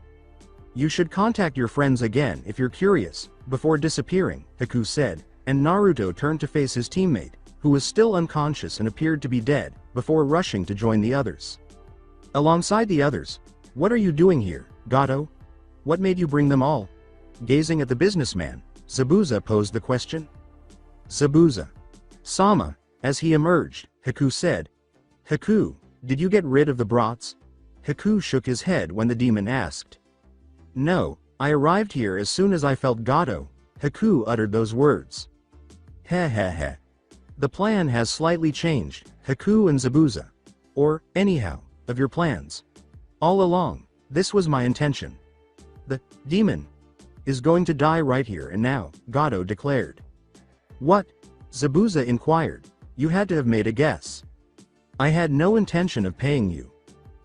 You should contact your friends again if you're curious, before disappearing, Haku said, and Naruto turned to face his teammate, who was still unconscious and appeared to be dead, before rushing to join the others. Alongside the others, what are you doing here, Gado? What made you bring them all? Gazing at the businessman, Zabuza posed the question. Zabuza. Sama, as he emerged, Haku said. Haku, did you get rid of the brats? Haku shook his head when the demon asked. No, I arrived here as soon as I felt Gado. Haku uttered those words. Heh heh heh. The plan has slightly changed, Haku and Zabuza. Or, anyhow, of your plans. All along, this was my intention. The demon is going to die right here and now, Gado declared. What? Zabuza inquired. You had to have made a guess. I had no intention of paying you.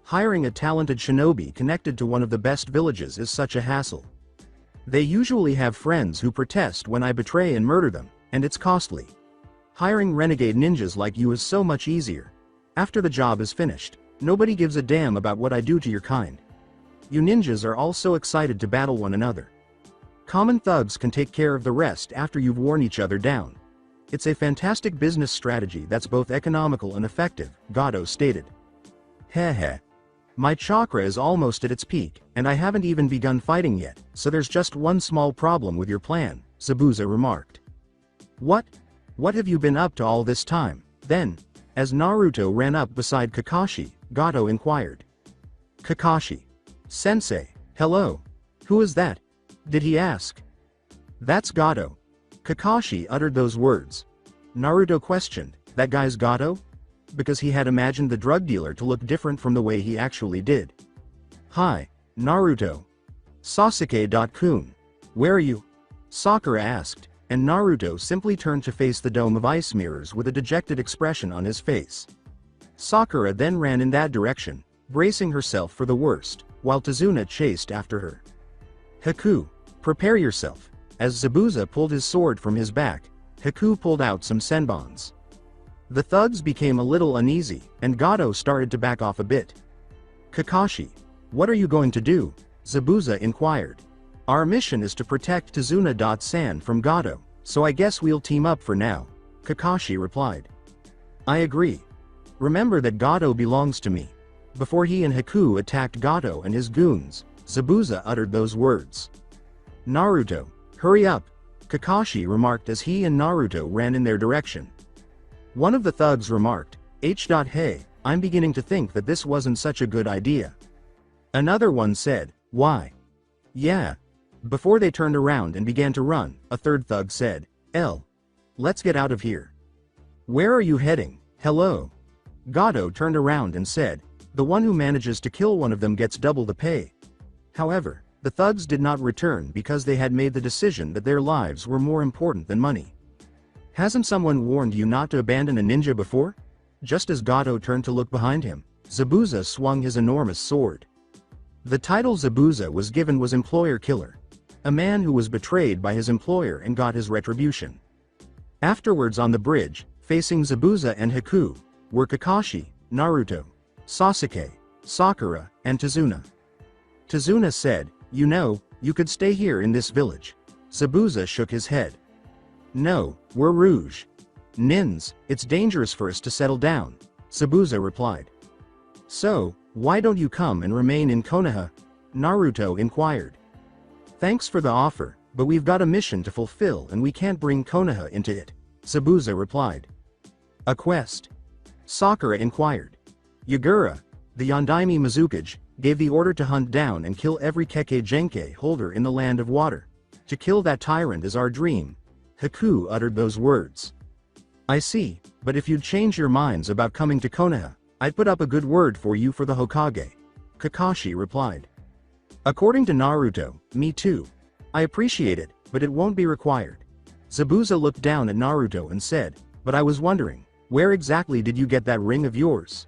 Hiring a talented shinobi connected to one of the best villages is such a hassle. They usually have friends who protest when I betray and murder them, and it's costly. Hiring renegade ninjas like you is so much easier. After the job is finished, nobody gives a damn about what I do to your kind. You ninjas are all so excited to battle one another. Common thugs can take care of the rest after you've worn each other down. It's a fantastic business strategy that's both economical and effective, Gado stated. Heh heh. My chakra is almost at its peak, and I haven't even begun fighting yet, so there's just one small problem with your plan, Zabuza remarked. What? What have you been up to all this time? Then, as Naruto ran up beside Kakashi, Gado inquired. Kakashi. Sensei, hello. Who is that? Did he ask? That's Gado. Kakashi uttered those words. Naruto questioned, that guy's Gado? Because he had imagined the drug dealer to look different from the way he actually did. Hi, Naruto. Sasuke.kun. Where are you? Sakura asked, and Naruto simply turned to face the dome of ice mirrors with a dejected expression on his face. Sakura then ran in that direction, bracing herself for the worst, while Tazuna chased after her. Haku, prepare yourself. As Zabuza pulled his sword from his back, Haku pulled out some senbons. The thugs became a little uneasy, and Gado started to back off a bit. Kakashi, what are you going to do? Zabuza inquired. Our mission is to protect Tazuna.san from Gado, so I guess we'll team up for now, Kakashi replied. I agree. Remember that Gado belongs to me. Before he and Haku attacked Gado and his goons, Zabuza uttered those words. Naruto, hurry up, Kakashi remarked as he and Naruto ran in their direction. One of the thugs remarked, Hey, I'm beginning to think that this wasn't such a good idea. Another one said, why? Yeah. Before they turned around and began to run, a third thug said, let's get out of here. Where are you heading? Hello. Gado turned around and said, the one who manages to kill one of them gets double the pay. However, the thugs did not return because they had made the decision that their lives were more important than money. Hasn't someone warned you not to abandon a ninja before? Just as Gado turned to look behind him, Zabuza swung his enormous sword. The title Zabuza was given was Employer Killer. A man who was betrayed by his employer and got his retribution. Afterwards on the bridge, facing Zabuza and Haku, were Kakashi, Naruto, Sasuke, Sakura, and Tazuna. Tazuna said, you could stay here in this village. Zabuza shook his head. No, we're Rouge. Nins, it's dangerous for us to settle down, Zabuza replied. So, why don't you come and remain in Konoha? Naruto inquired. Thanks for the offer, but we've got a mission to fulfill and we can't bring Konoha into it, Zabuza replied. A quest? Sakura inquired. Yagura, the Yondaime Mizukage, gave the order to hunt down and kill every Kekkei Genkai holder in the Land of Water. To kill that tyrant is our dream. Haku uttered those words. I see, but if you'd change your minds about coming to Konoha, I'd put up a good word for you for the Hokage, Kakashi replied. According to Naruto, me too. I appreciate it, but it won't be required. Zabuza looked down at Naruto and said, but I was wondering, Where exactly did you get that ring of yours?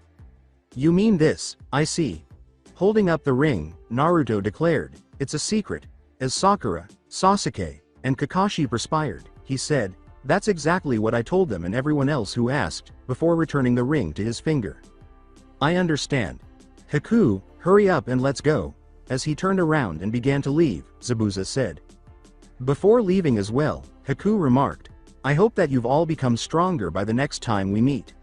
You mean this, I see. Holding up the ring, Naruto declared, it's a secret. As Sakura, Sasuke, and Kakashi perspired, he said, that's exactly what I told them and everyone else who asked, before returning the ring to his finger. I understand. Haku, hurry up and let's go. As he turned around and began to leave, Zabuza said. Before leaving as well, Haku remarked, I hope that you've all become stronger by the next time we meet.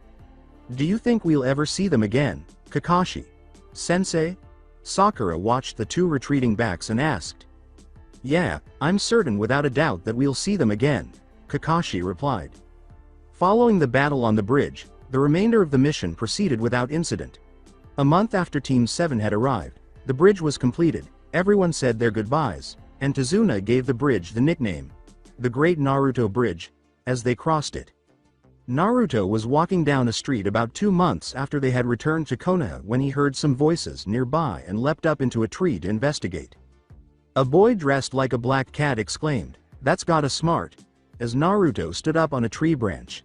Do you think we'll ever see them again, Kakashi? Sensei? Sakura watched the two retreating backs and asked. Yeah, I'm certain without a doubt that we'll see them again, Kakashi replied. Following the battle on the bridge, the remainder of the mission proceeded without incident. A month after Team 7 had arrived, the bridge was completed, everyone said their goodbyes, and Tazuna gave the bridge the nickname, the Great Naruto Bridge, as they crossed it. Naruto was walking down a street about 2 months after they had returned to Konoha when he heard some voices nearby and leapt up into a tree to investigate. A boy dressed like a black cat exclaimed, "That's gotta smart," as Naruto stood up on a tree branch.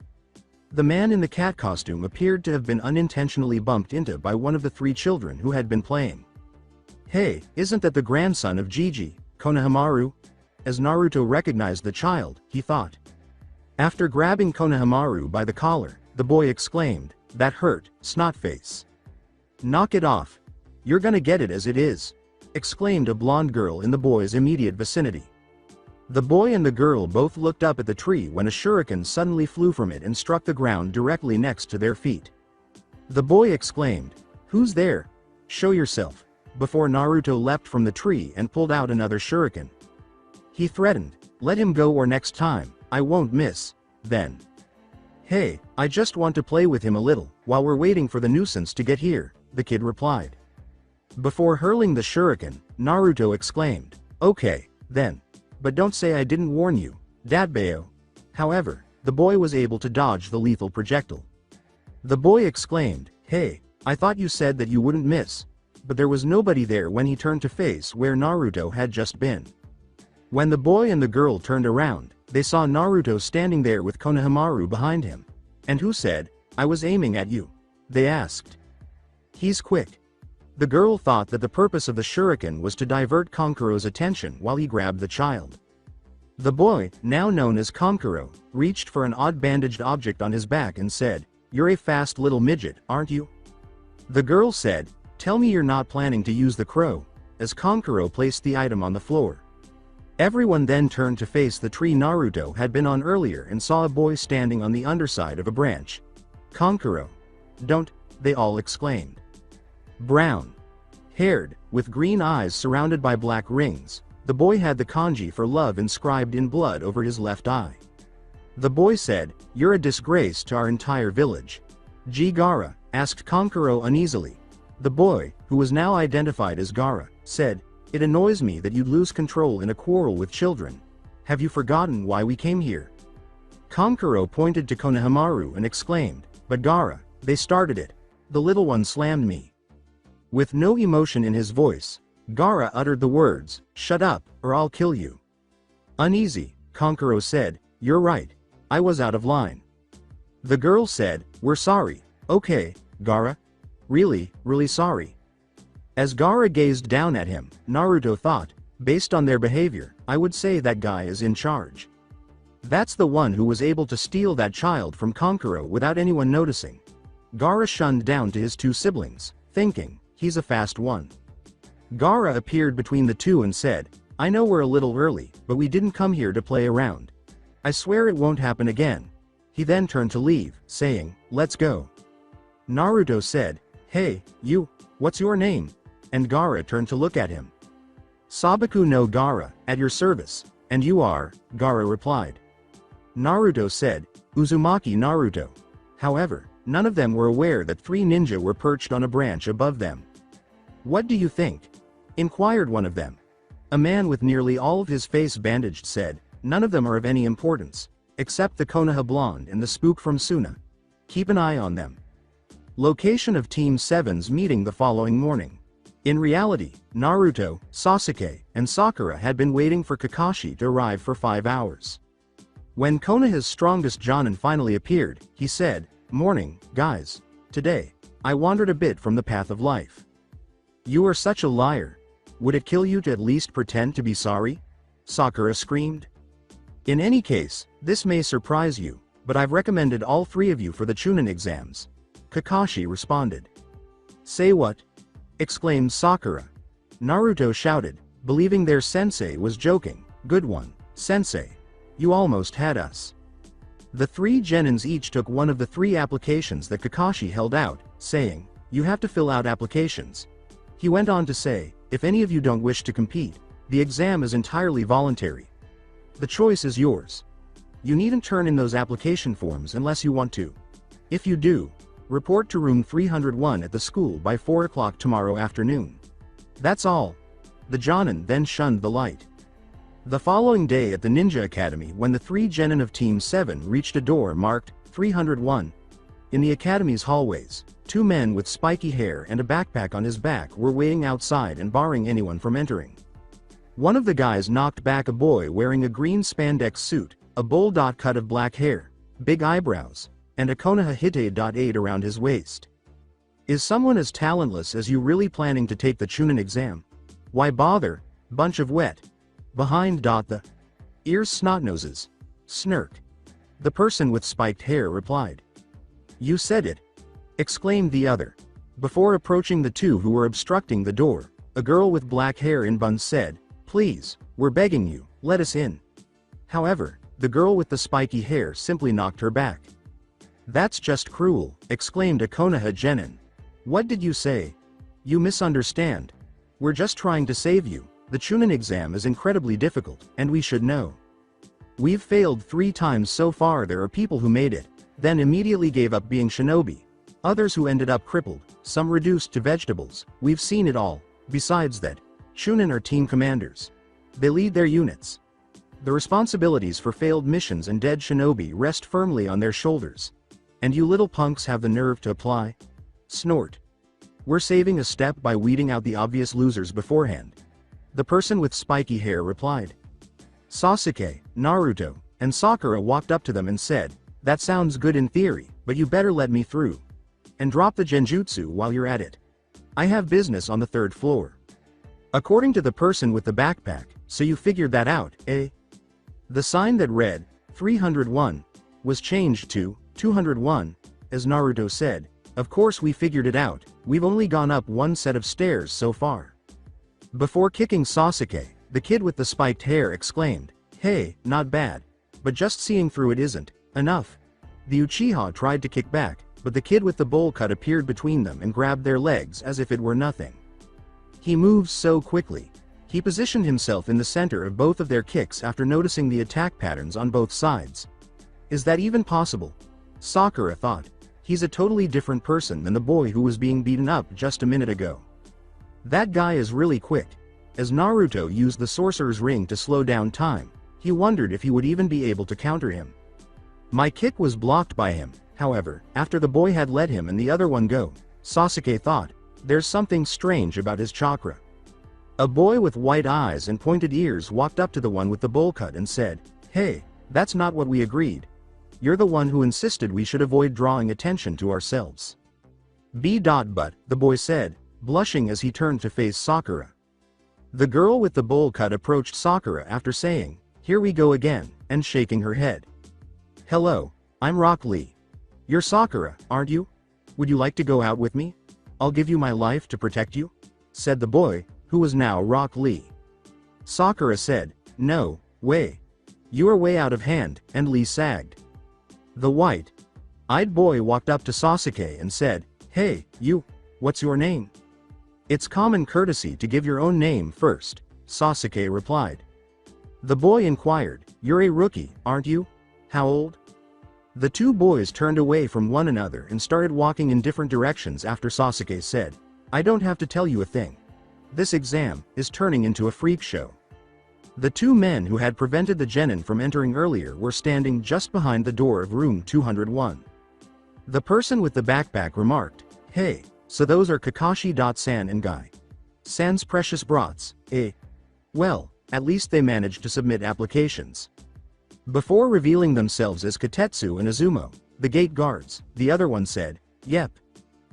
The man in the cat costume appeared to have been unintentionally bumped into by one of the 3 children who had been playing. Hey, isn't that the grandson of Jiji, Konohamaru? As Naruto recognized the child, he thought. After grabbing Konohamaru by the collar, the boy exclaimed, "That hurt, snotface. Knock it off. You're gonna get it as it is," exclaimed a blonde girl in the boy's immediate vicinity. The boy and the girl both looked up at the tree when a shuriken suddenly flew from it and struck the ground directly next to their feet. The boy exclaimed, "Who's there? Show yourself," before Naruto leapt from the tree and pulled out another shuriken. He threatened, "Let him go or next time, I won't miss." Then, "Hey, I just want to play with him a little, while we're waiting for the nuisance to get here," the kid replied. Before hurling the shuriken, Naruto exclaimed, "Okay, then. But don't say I didn't warn you, Dadbeo." However, the boy was able to dodge the lethal projectile. The boy exclaimed, "Hey, I thought you said that you wouldn't miss." But there was nobody there when he turned to face where Naruto had just been. When the boy and the girl turned around, they saw Naruto standing there with Konohamaru behind him. "And who said, I was aiming at you?" they asked. "He's quick." The girl thought that the purpose of the shuriken was to divert Konkuro's attention while he grabbed the child. The boy, now known as Konkuro, reached for an odd bandaged object on his back and said, "You're a fast little midget, aren't you?" The girl said, "Tell me you're not planning to use the crow," as Konkuro placed the item on the floor. Everyone then turned to face the tree Naruto had been on earlier and saw a boy standing on the underside of a branch. "Konkuro. Don't," they all exclaimed. Brown haired, with green eyes surrounded by black rings, the boy had the kanji for love inscribed in blood over his left eye. The boy said, "You're a disgrace to our entire village." "G Gaara?" asked Konkuro uneasily. The boy, who was now identified as Gaara, said, "It annoys me that you'd lose control in a quarrel with children. Have you forgotten why we came here?" Konkuro pointed to Konohamaru and exclaimed, "But Gaara, they started it. The little one slammed me." With no emotion in his voice, Gaara uttered the words, "Shut up, or I'll kill you." Uneasy, Konkuro said, "You're right. I was out of line." The girl said, "We're sorry." "Okay, Gaara. Really sorry." As Gaara gazed down at him, Naruto thought, based on their behavior, I would say that guy is in charge. That's the one who was able to steal that child from Konkuro without anyone noticing. Gaara shunned down to his 2 siblings, thinking, he's a fast one. Gaara appeared between the two and said, "I know we're a little early, but we didn't come here to play around. I swear it won't happen again." He then turned to leave, saying, "Let's go." Naruto said, "Hey, you, what's your name?" And Gaara turned to look at him. "Sabaku no Gaara, at your service." "And you are?" Gaara replied. Naruto said, "Uzumaki Naruto." However, none of them were aware that 3 ninja were perched on a branch above them. "What do you think?" inquired one of them. A man with nearly all of his face bandaged said, "None of them are of any importance, except the Konoha blonde and the spook from Suna. Keep an eye on them." Location of Team 7's meeting the following morning. In reality, Naruto, Sasuke, and Sakura had been waiting for Kakashi to arrive for 5 hours. When Konoha's strongest Jonin finally appeared, he said, Morning, guys. Today, I wandered a bit from the path of life. You are such a liar. Would it kill you to at least pretend to be sorry? Sakura screamed. In any case, this may surprise you, but I've recommended all three of you for the Chunin exams. Kakashi responded. Say what? Exclaimed Sakura. Naruto shouted, believing their sensei was joking. Good one, sensei. You almost had us. The three genins each took one of the three applications that Kakashi held out, saying, you have to fill out applications. He went on to say, if any of you don't wish to compete, the exam is entirely voluntary. The choice is yours. You needn't turn in those application forms unless you want to. If you do, report to room 301 at the school by 4 o'clock tomorrow afternoon. That's all. The Jonin then shunned the light. The following day at the Ninja Academy, when the three genin of Team 7 reached a door marked 301, in the academy's hallways, two men with spiky hair and a backpack on his back were waiting outside and barring anyone from entering. One of the guys knocked back a boy wearing a green spandex suit, a bowl cut of black hair, big eyebrows, and a Konoha Hite.8 around his waist. Is someone as talentless as you really planning to take the Chunin exam? Why bother, bunch of wet behind the ears snotnoses. Snirk. The person with spiked hair replied. You said it, exclaimed the other. Before approaching the two who were obstructing the door, a girl with black hair in buns said, please, we're begging you, let us in. However, the girl with the spiky hair simply knocked her back. That's just cruel, exclaimed a Konoha genin. What did you say? You misunderstand. We're just trying to save you. The Chunin exam is incredibly difficult, and we should know. We've failed 3 times so far. There are people who made it, then immediately gave up being shinobi. Others who ended up crippled, some reduced to vegetables. We've seen it all. Besides that, Chunin are team commanders. They lead their units. The responsibilities for failed missions and dead shinobi rest firmly on their shoulders. And you little punks have the nerve to apply? Snort. We're saving a step by weeding out the obvious losers beforehand. The person with spiky hair replied. Sasuke, Naruto, and Sakura walked up to them and said, that sounds good in theory, but you better let me through. And drop the genjutsu while you're at it. I have business on the 3rd floor. According to the person with the backpack, so you figured that out, eh? The sign that read, 301, was changed to 201, as Naruto said, of course we figured it out, we've only gone up one set of stairs so far. Before kicking Sasuke, the kid with the spiked hair exclaimed, hey, not bad. But just seeing through it isn't enough. The Uchiha tried to kick back, but the kid with the bowl cut appeared between them and grabbed their legs as if it were nothing. He moves so quickly. He positioned himself in the center of both of their kicks after noticing the attack patterns on both sides. Is that even possible? Sakura thought. He's a totally different person than the boy who was being beaten up just a minute ago. That guy is really quick. As Naruto used the sorcerer's ring to slow down time, he wondered if he would even be able to counter him. My kick was blocked by him, however, after the boy had let him and the other one go. Sasuke thought, there's something strange about his chakra. A boy with white eyes and pointed ears walked up to the one with the bowl cut and said, hey, that's not what we agreed. You're the one who insisted we should avoid drawing attention to ourselves. But, the boy said, blushing as he turned to face Sakura. The girl with the bowl cut approached Sakura after saying, here we go again, and shaking her head. Hello, I'm Rock Lee. You're Sakura, aren't you? Would you like to go out with me? I'll give you my life to protect you, said the boy, who was now Rock Lee. Sakura said, no way. You are way out of hand, and Lee sagged. The white-eyed boy walked up to Sasuke and said, hey, you, what's your name? It's common courtesy to give your own name first, Sasuke replied. The boy inquired, you're a rookie, aren't you? How old? The two boys turned away from one another and started walking in different directions after Sasuke said, I don't have to tell you a thing. This exam is turning into a freak show. The two men who had prevented the genin from entering earlier were standing just behind the door of room 201. The person with the backpack remarked, hey, so those are Kakashi-san and Guy San's precious brats, eh? Well, at least they managed to submit applications. Before revealing themselves as Katetsu and Izumo, The gate guards, the other one said. Yep.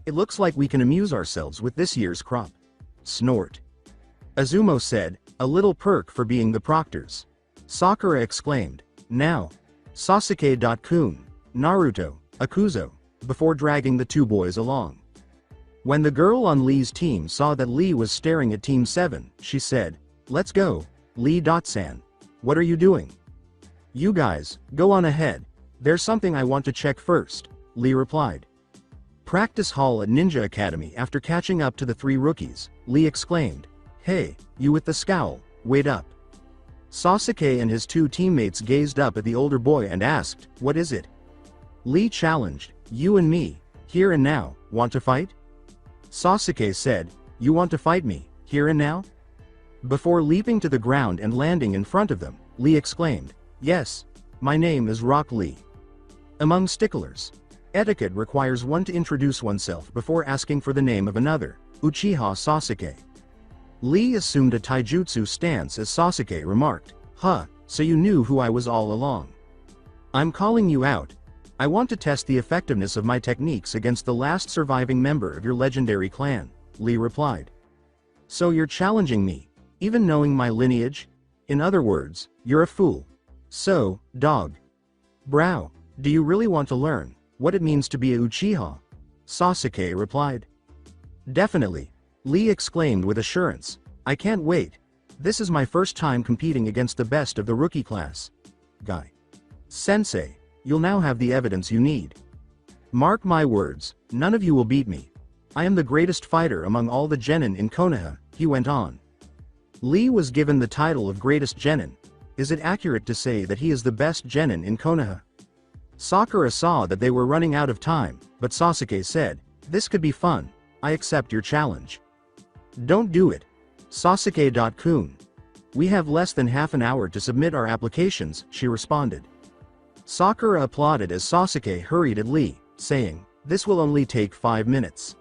It looks like we can amuse ourselves with this year's crop. Snort. Azumo said, a little perk for being the proctors. Sakura exclaimed, now. Sasuke.kun, Naruto, Akuzo, before dragging the two boys along. When the girl on Lee's team saw that Lee was staring at Team 7, she said, let's go, Lee.san. What are you doing? You guys, go on ahead. There's something I want to check first, Lee replied. Practice hall at Ninja Academy. After catching up to the three rookies, Lee exclaimed, hey, you with the scowl, wait up. Sasuke and his two teammates gazed up at the older boy and asked, what is it? Lee challenged, you and me, here and now, want to fight? Sasuke said, you want to fight me, here and now? Before leaping to the ground and landing in front of them, Lee exclaimed, yes, my name is Rock Lee. Among sticklers, etiquette requires one to introduce oneself before asking for the name of another, Uchiha Sasuke. Lee assumed a taijutsu stance as Sasuke remarked, huh, so you knew who I was all along. I'm calling you out. I want to test the effectiveness of my techniques against the last surviving member of your legendary clan, Lee replied. So you're challenging me, even knowing my lineage? In other words, you're a fool. So, dog. Brow, do you really want to learn what it means to be a Uchiha? Sasuke replied. Definitely, Lee exclaimed with assurance. I can't wait. This is my first time competing against the best of the rookie class. Guy. Sensei, you'll now have the evidence you need. Mark my words, none of you will beat me. I am the greatest fighter among all the genin in Konoha, he went on. Lee was given the title of greatest genin. Is it accurate to say that he is the best genin in Konoha? Sakura saw that they were running out of time, but Sasuke said, this could be fun, I accept your challenge. Don't do it. Sasuke.kun. We have less than half an hour to submit our applications, she responded. Sakura applauded as Sasuke hurried at Lee, saying, this will only take 5 minutes.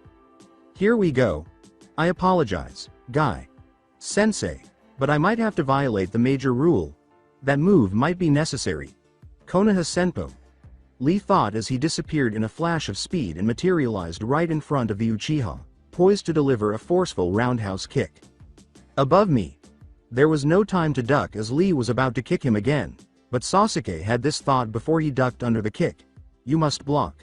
Here we go. I apologize, Guy. Sensei, but I might have to violate the major rule. That move might be necessary. Konoha Senpo. Lee thought as he disappeared in a flash of speed and materialized right in front of the Uchiha, poised to deliver a forceful roundhouse kick. Above me. There was no time to duck as Lee was about to kick him again, but Sasuke had this thought before he ducked under the kick. You must block.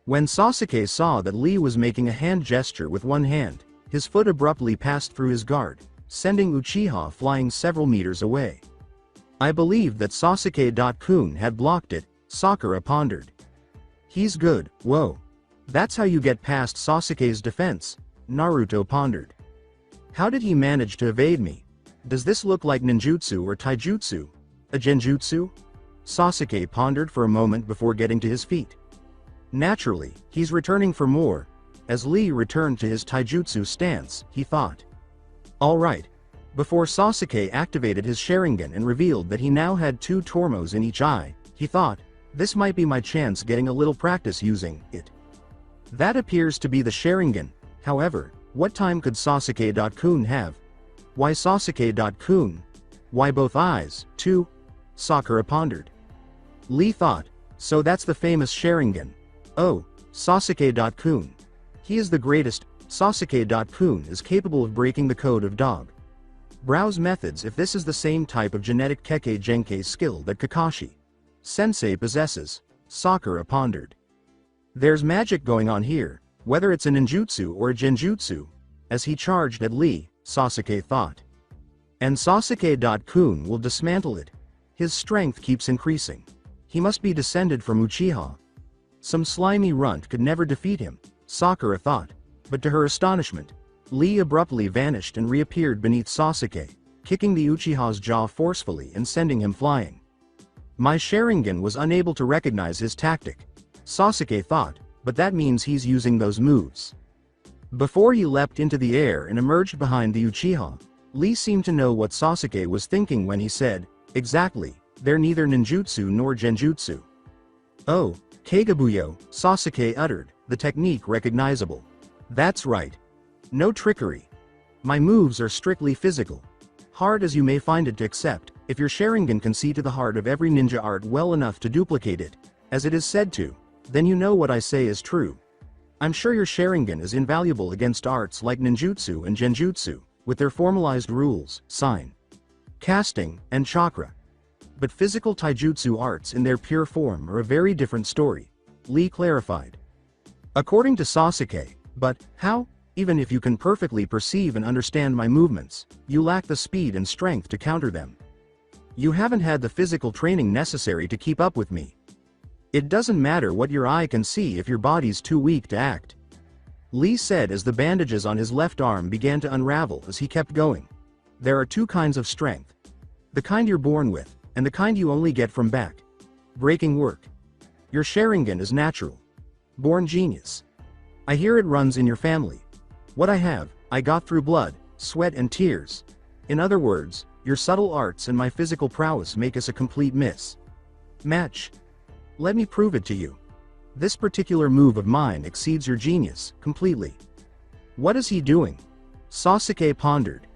When Sasuke saw that Lee was making a hand gesture with one hand, his foot abruptly passed through his guard, sending Uchiha flying several meters away. I believed that Sasuke.kun had blocked it, Sakura pondered. He's good, whoa. That's how you get past Sasuke's defense, Naruto pondered. How did he manage to evade me? Does this look like ninjutsu or taijutsu? A genjutsu? Sasuke pondered for a moment before getting to his feet. Naturally, he's returning for more. As Lee returned to his taijutsu stance, he thought. Alright. Before Sasuke activated his Sharingan and revealed that he now had 2 tormos in each eye, he thought, this might be my chance getting a little practice using it. That appears to be the Sharingan. However, what time could Sasuke.kun have? Why Sasuke.kun? Why both eyes, too? Sakura pondered. Lee thought, so that's the famous Sharingan. Oh, Sasuke.kun. He is the greatest. Sasuke.kun is capable of breaking the code of dog. Browse methods if this is the same type of genetic Kekkei Genkei skill that Kakashi Sensei possesses, Sakura pondered. There's magic going on here, whether it's a ninjutsu or a genjutsu. As he charged at Lee, Sasuke thought. And Sasuke.kun will dismantle it. His strength keeps increasing. He must be descended from Uchiha. Some slimy runt could never defeat him, Sakura thought, but to her astonishment, Lee abruptly vanished and reappeared beneath Sasuke, kicking the Uchiha's jaw forcefully and sending him flying. My Sharingan was unable to recognize his tactic, Sasuke thought, but that means he's using those moves. Before he leapt into the air and emerged behind the Uchiha, Lee seemed to know what Sasuke was thinking when he said, exactly, they're neither ninjutsu nor genjutsu. Oh, Kagabuyo, Sasuke uttered, the technique recognizable. That's right. No trickery. My moves are strictly physical. Hard as you may find it to accept, if your Sharingan can see to the heart of every ninja art well enough to duplicate it, as it is said to, Then you know what I say is true. I'm sure your Sharingan is invaluable against arts like ninjutsu and genjutsu, with their formalized rules, sign, casting, and chakra. But physical taijutsu arts in their pure form are a very different story, Lee clarified. According to Sasuke, but how? Even if you can perfectly perceive and understand my movements, you lack the speed and strength to counter them. You haven't had the physical training necessary to keep up with me. It doesn't matter what your eye can see if your body's too weak to act. Lee said as the bandages on his left arm began to unravel as he kept going. There are two kinds of strength. The kind you're born with, and the kind you only get from back breaking work. Your Sharingan is natural. Born genius. I hear it runs in your family. What I have, I got through blood, sweat and tears. In other words, your subtle arts and my physical prowess make us a complete match. Let me prove it to you. This particular move of mine exceeds your genius, completely. What is he doing? Sasuke pondered.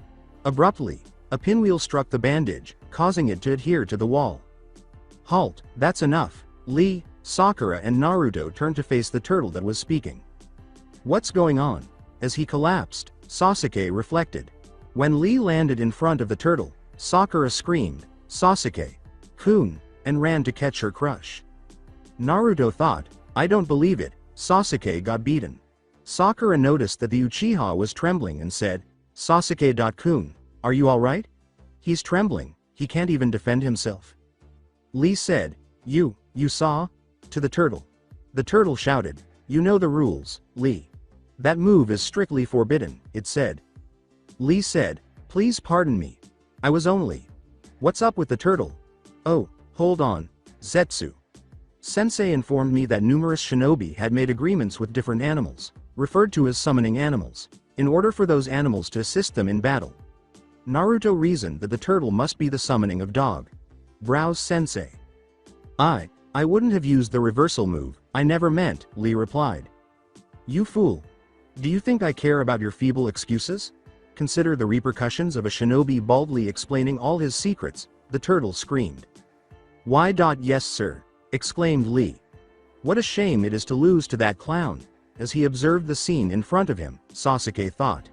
Abruptly, a pinwheel struck the bandage, causing it to adhere to the wall. Halt, that's enough. Lee, Sakura and Naruto turned to face the turtle that was speaking. What's going on? As he collapsed, Sasuke reflected. When Lee landed in front of the turtle, Sakura screamed, Sasuke-kun, and ran to catch her crush. Naruto thought, I don't believe it, Sasuke got beaten. Sakura noticed that the Uchiha was trembling and said, Sasuke-kun, are you alright? He's trembling, he can't even defend himself. Lee said, You saw? To the turtle. The turtle shouted, You know the rules, Lee. That move is strictly forbidden, it said. Lee said, Please pardon me. I was only. What's up with the turtle? Oh, hold on, Zetsu. Sensei informed me that numerous shinobi had made agreements with different animals, referred to as summoning animals, in order for those animals to assist them in battle. Naruto reasoned that the turtle must be the summoning of dog. Browse Sensei. I wouldn't have used the reversal move, I never meant, Lee replied. You fool. Do you think I care about your feeble excuses? Consider the repercussions of a shinobi baldly explaining all his secrets, the turtle screamed. Why? Yes sir, exclaimed Lee. What a shame it is to lose to that clown. As he observed the scene in front of him, Sasuke thought.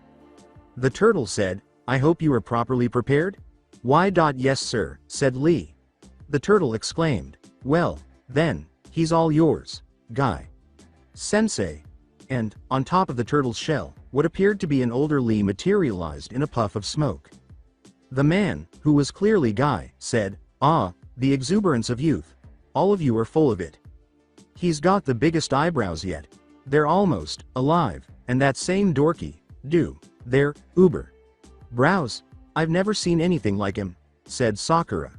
The turtle said, I hope you are properly prepared? Why? Yes sir, said Lee. The turtle exclaimed, Well, then, he's all yours, Guy. Sensei. And, on top of the turtle's shell, what appeared to be an older Lee materialized in a puff of smoke. The man, who was clearly Guy, said, Ah, the exuberance of youth. All of you are full of it. He's got the biggest eyebrows yet. They're almost alive, and that same dorky, they're uber brows. I've never seen anything like him, said Sakura.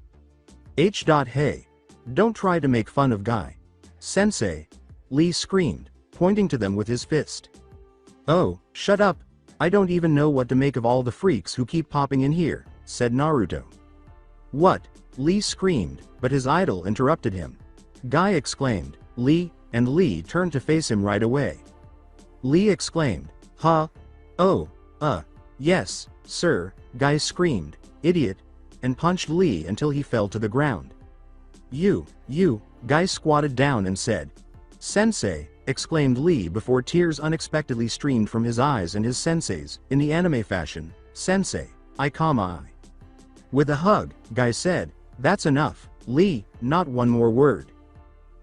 Hey, don't try to make fun of Guy. Sensei, Lee screamed, pointing to them with his fist. Oh, shut up. I don't even know what to make of all the freaks who keep popping in here, said Naruto. What? Lee screamed, but his idol interrupted him. Guy exclaimed, Lee, and Lee turned to face him right away. Lee exclaimed, Huh? Oh, yes, sir, Guy screamed, idiot, and punched Lee until he fell to the ground. You, Guy squatted down and said, Sensei, exclaimed Lee before tears unexpectedly streamed from his eyes and his sensei's, in the anime fashion, Sensei, I. With a hug, Guy said, That's enough, Lee, not one more word.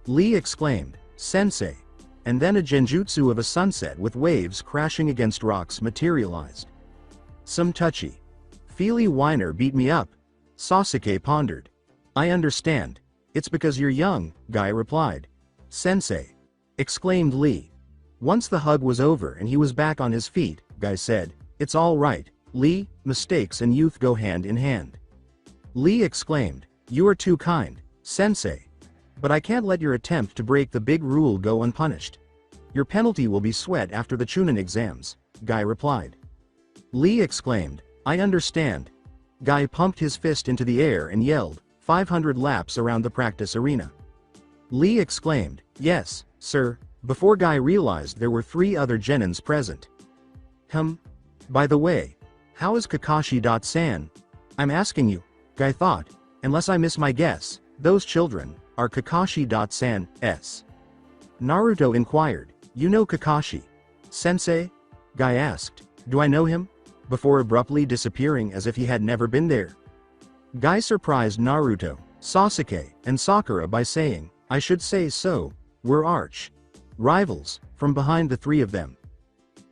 Lee exclaimed, Sensei. And then a genjutsu of a sunset with waves crashing against rocks materialized. Some touchy feely whiner beat me up, Sasuke pondered. I understand. It's because you're young, Guy replied. Sensei, exclaimed Lee. Once the hug was over and he was back on his feet, Guy said, It's all right, Lee, mistakes and youth go hand in hand. Lee exclaimed, You are too kind, Sensei. But I can't let your attempt to break the big rule go unpunished. Your penalty will be sweat after the Chunin exams, Guy replied. Lee exclaimed, I understand. Guy pumped his fist into the air and yelled, 500 laps around the practice arena. Lee exclaimed, Yes, sir, before Guy realized there were 3 other genins present. By the way, how is Kakashi-san? I'm asking you, Guy thought, unless I miss my guess, those children are Kakashi-san's Naruto inquired, "You know Kakashi Sensei?" Guy asked, "Do I know him?" before abruptly disappearing as if he had never been there. Guy surprised Naruto, Sasuke, and Sakura by saying, "I should say so, we're arch rivals," from behind the three of them.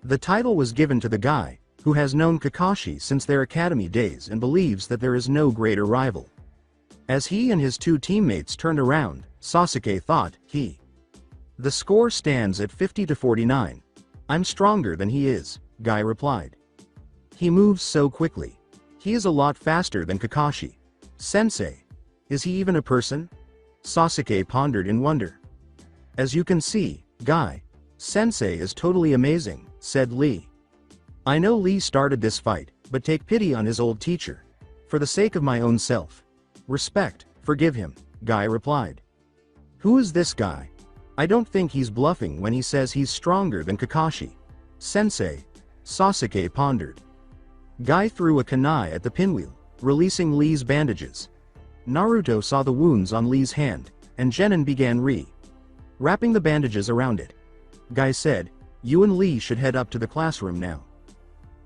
The title was given to the guy, who has known Kakashi since their academy days and believes that there is no greater rival. As he and his two teammates turned around, Sasuke thought, The score stands at 50-49. I'm stronger than he is, Guy replied. He moves so quickly. He is a lot faster than Kakashi. Sensei. Is he even a person? Sasuke pondered in wonder. As you can see, Guy, Sensei is totally amazing, said Lee. I know Lee started this fight, but take pity on his old teacher. For the sake of my own self. Respect, forgive him, Guy replied. Who is this guy? I don't think he's bluffing when he says he's stronger than Kakashi. Sensei. Sasuke pondered. Guy threw a kunai at the pinwheel, releasing Lee's bandages. Naruto saw the wounds on Lee's hand, and Genin began wrapping the bandages around it. Guy said, You and Lee should head up to the classroom now.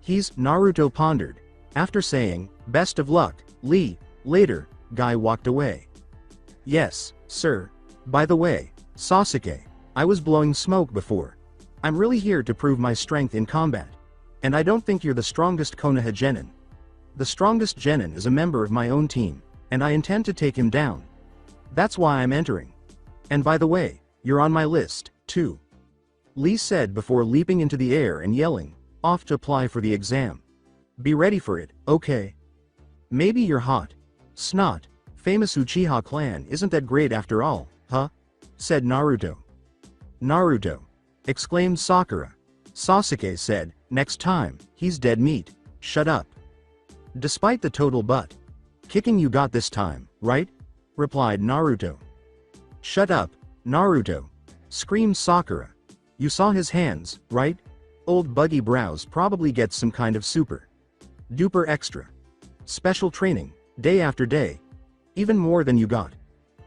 Naruto pondered. After saying, Best of luck, Lee, later, Guy walked away. Yes, sir. By the way, Sasuke, I was blowing smoke before. I'm really here to prove my strength in combat. And I don't think you're the strongest Konoha Genin. The strongest Genin is a member of my own team, and I intend to take him down. That's why I'm entering. And by the way, you're on my list, too. Lee said before leaping into the air and yelling, Off to apply for the exam. Be ready for it, okay? Maybe you're hot. Snot. Famous Uchiha clan isn't that great after all, huh? Said Naruto. Naruto. Exclaimed Sakura. Sasuke said, Next time, he's dead meat. Shut up. Despite the total butt kicking you got this time, right? Replied Naruto. Shut up, Naruto. Screamed Sakura. You saw his hands, right? Old buggy brows probably gets some kind of super duper extra special training, day after day. Even more than you got.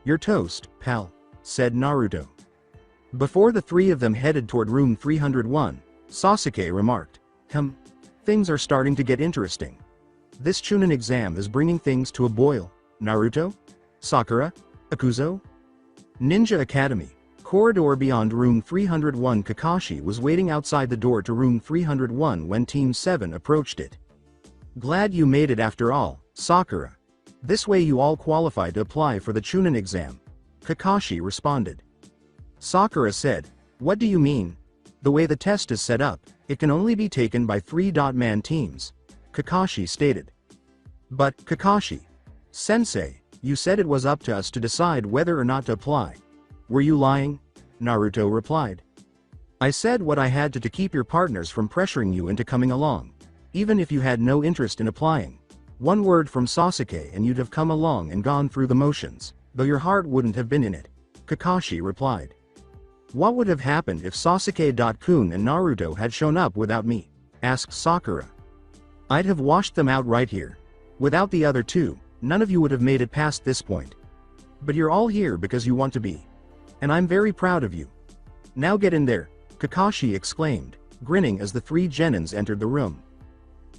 You're toast, pal, said Naruto. Before the three of them headed toward room 301, Sasuke remarked, Things are starting to get interesting. This Chunin exam is bringing things to a boil. Naruto? Sakura? Akuzo? Ninja Academy. Corridor beyond room 301. Kakashi was waiting outside the door to room 301 when Team 7 approached it. Glad you made it after all, Sakura. This way you all qualify to apply for the Chunin exam. Kakashi responded. Sakura said, What do you mean? The way the test is set up, it can only be taken by 3-man teams. Kakashi stated. But, Kakashi. Sensei, you said it was up to us to decide whether or not to apply. Were you lying? Naruto replied. I said what I had to keep your partners from pressuring you into coming along. Even if you had no interest in applying. One word from Sasuke and you'd have come along and gone through the motions, though your heart wouldn't have been in it. Kakashi replied. What would have happened if Sasuke-kun and Naruto had shown up without me? Asked Sakura. I'd have washed them out right here. Without the other two, none of you would have made it past this point. But you're all here because you want to be. And I'm very proud of you. Now get in there, Kakashi exclaimed, grinning as the three Genins entered the room.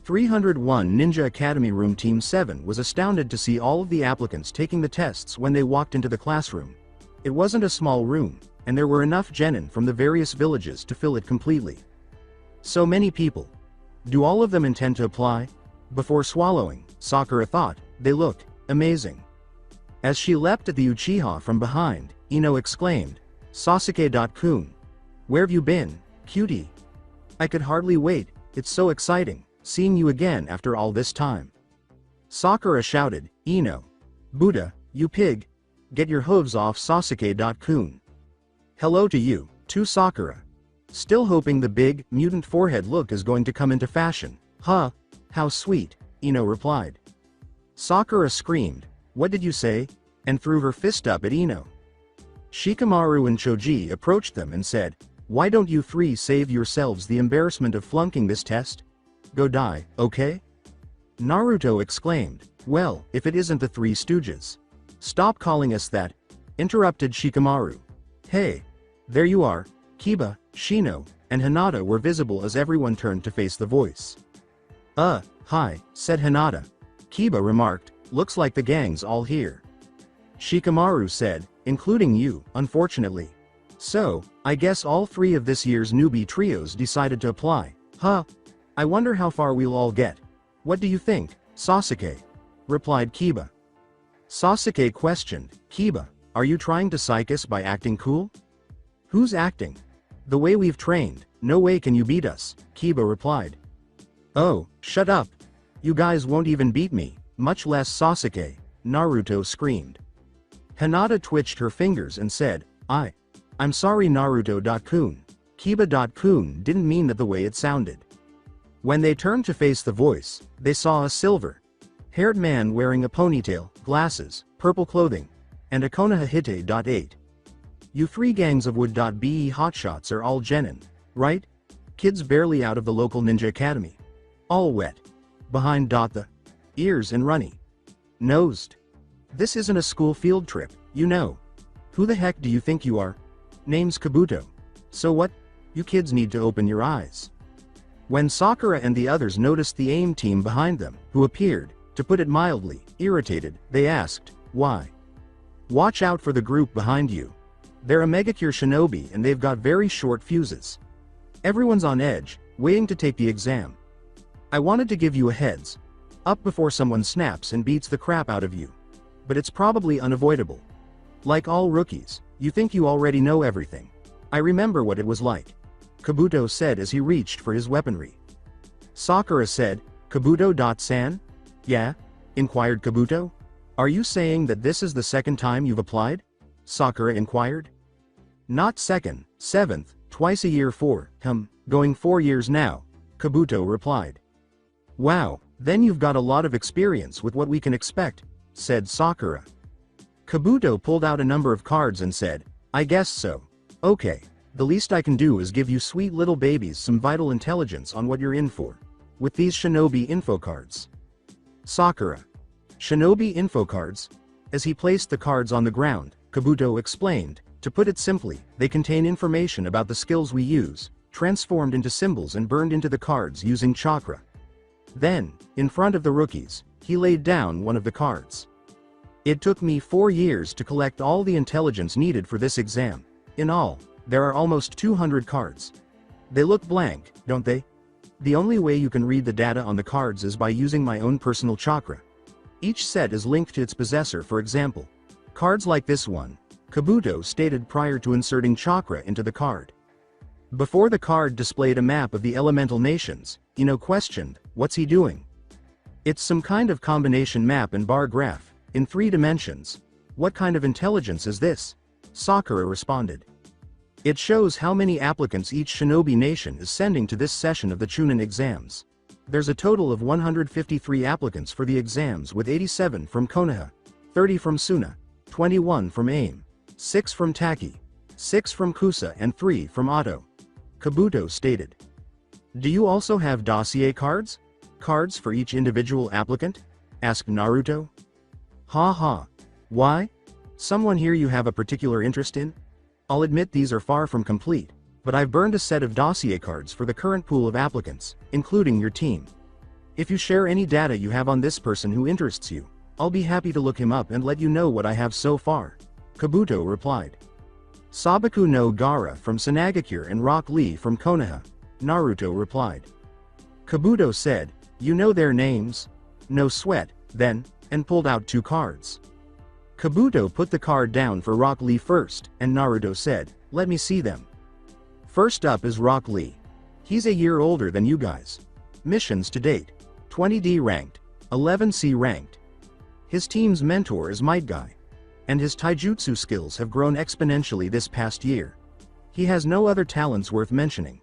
301 Ninja Academy Room Team 7 was astounded to see all of the applicants taking the tests when they walked into the classroom. It wasn't a small room, and there were enough Genin from the various villages to fill it completely. So many people. Do all of them intend to apply? Before swallowing, Sakura thought, they look amazing. As she leapt at the Uchiha from behind, Ino exclaimed, Sasuke-kun. Where have you been, cutie? I could hardly wait, it's so exciting, seeing you again after all this time. Sakura shouted, Ino. Buddha, you pig. Get your hooves off Sasuke-kun. Hello to you, too Sakura. Still hoping the big, mutant forehead look is going to come into fashion. Huh? How sweet, Ino replied. Sakura screamed, What did you say? And threw her fist up at Ino. Shikamaru and Choji approached them and said, Why don't you three save yourselves the embarrassment of flunking this test? Go die, okay? Naruto exclaimed, Well, if it isn't the Three Stooges. Stop calling us that, interrupted Shikamaru. Hey, There you are. Kiba, Shino, and Hinata were visible as everyone turned to face the voice. Hi, said Hinata. Kiba remarked, looks like the gang's all here. Shikamaru said, including you, unfortunately. So, I guess all 3 of this year's newbie trios decided to apply. Huh. I wonder how far we'll all get. What do you think, Sasuke? Replied Kiba. Sasuke questioned, Kiba, are you trying to psych us by acting cool? Who's acting? The way we've trained, no way can you beat us, Kiba replied. Oh, shut up. You guys won't even beat me, much less Sasuke, Naruto screamed. Hinata twitched her fingers and said, I'm sorry Naruto-kun. Kiba-kun didn't mean that the way it sounded. When they turned to face the voice, they saw a silver-haired man wearing a ponytail, glasses, purple clothing, and a Konoha Hite. 8. You 3 gangs of Wood.be hotshots are all genin, right? Kids barely out of the local ninja academy. All wet. Behind the ears and runny nosed. This isn't a school field trip, you know. Who the heck do you think you are? Name's Kabuto. So what? You kids need to open your eyes. When Sakura and the others noticed the AIM team behind them, who appeared, to put it mildly, irritated, they asked, why? Watch out for the group behind you. They're a Megacure shinobi and they've got very short fuses. Everyone's on edge, waiting to take the exam. I wanted to give you a heads up before someone snaps and beats the crap out of you. But it's probably unavoidable. Like all rookies, you think you already know everything. I remember what it was like, Kabuto said as he reached for his weaponry. Sakura said, Kabuto-san? Yeah? Inquired Kabuto. Are you saying that this is the second time you've applied? Sakura inquired. Not second, 7th, twice a year going 4 years now, Kabuto replied. Wow, then you've got a lot of experience with what we can expect, said Sakura. Kabuto pulled out a number of cards and said, I guess so. Okay, the least I can do is give you sweet little babies some vital intelligence on what you're in for. With these shinobi info cards. Sakura. Shinobi info cards? As he placed the cards on the ground, Kabuto explained, to put it simply, they contain information about the skills we use, transformed into symbols and burned into the cards using chakra. Then, in front of the rookies, he laid down one of the cards. It took me 4 years to collect all the intelligence needed for this exam. In all, there are almost 200 cards. They look blank, don't they? The only way you can read the data on the cards is by using my own personal chakra. Each set is linked to its possessor. For example, cards like this one, Kabuto stated prior to inserting chakra into the card. Before the card displayed a map of the elemental nations, Ino questioned, what's he doing? It's some kind of combination map and bar graph, in 3 dimensions. What kind of intelligence is this? Sakura responded. It shows how many applicants each shinobi nation is sending to this session of the Chunin exams. There's a total of 153 applicants for the exams, with 87 from Konoha, 30 from Suna, 21 from AIM, 6 from Taki, 6 from Kusa and 3 from Otto. Kabuto stated. Do you also have dossier cards? Cards for each individual applicant? Asked Naruto. Ha ha. Why? Someone here you have a particular interest in? I'll admit these are far from complete, but I've burned a set of dossier cards for the current pool of applicants, including your team. If you share any data you have on this person who interests you, I'll be happy to look him up and let you know what I have so far, Kabuto replied. Sabaku no Gaara from Sanagakure and Rock Lee from Konoha, Naruto replied. Kabuto said, you know their names? No sweat, then, and pulled out 2 cards. Kabuto put the card down for Rock Lee first, and Naruto said, let me see them. First up is Rock Lee. He's a year older than you guys. Missions to date, 20D ranked, 11C ranked. His team's mentor is Might Guy. And his taijutsu skills have grown exponentially this past year. He has no other talents worth mentioning.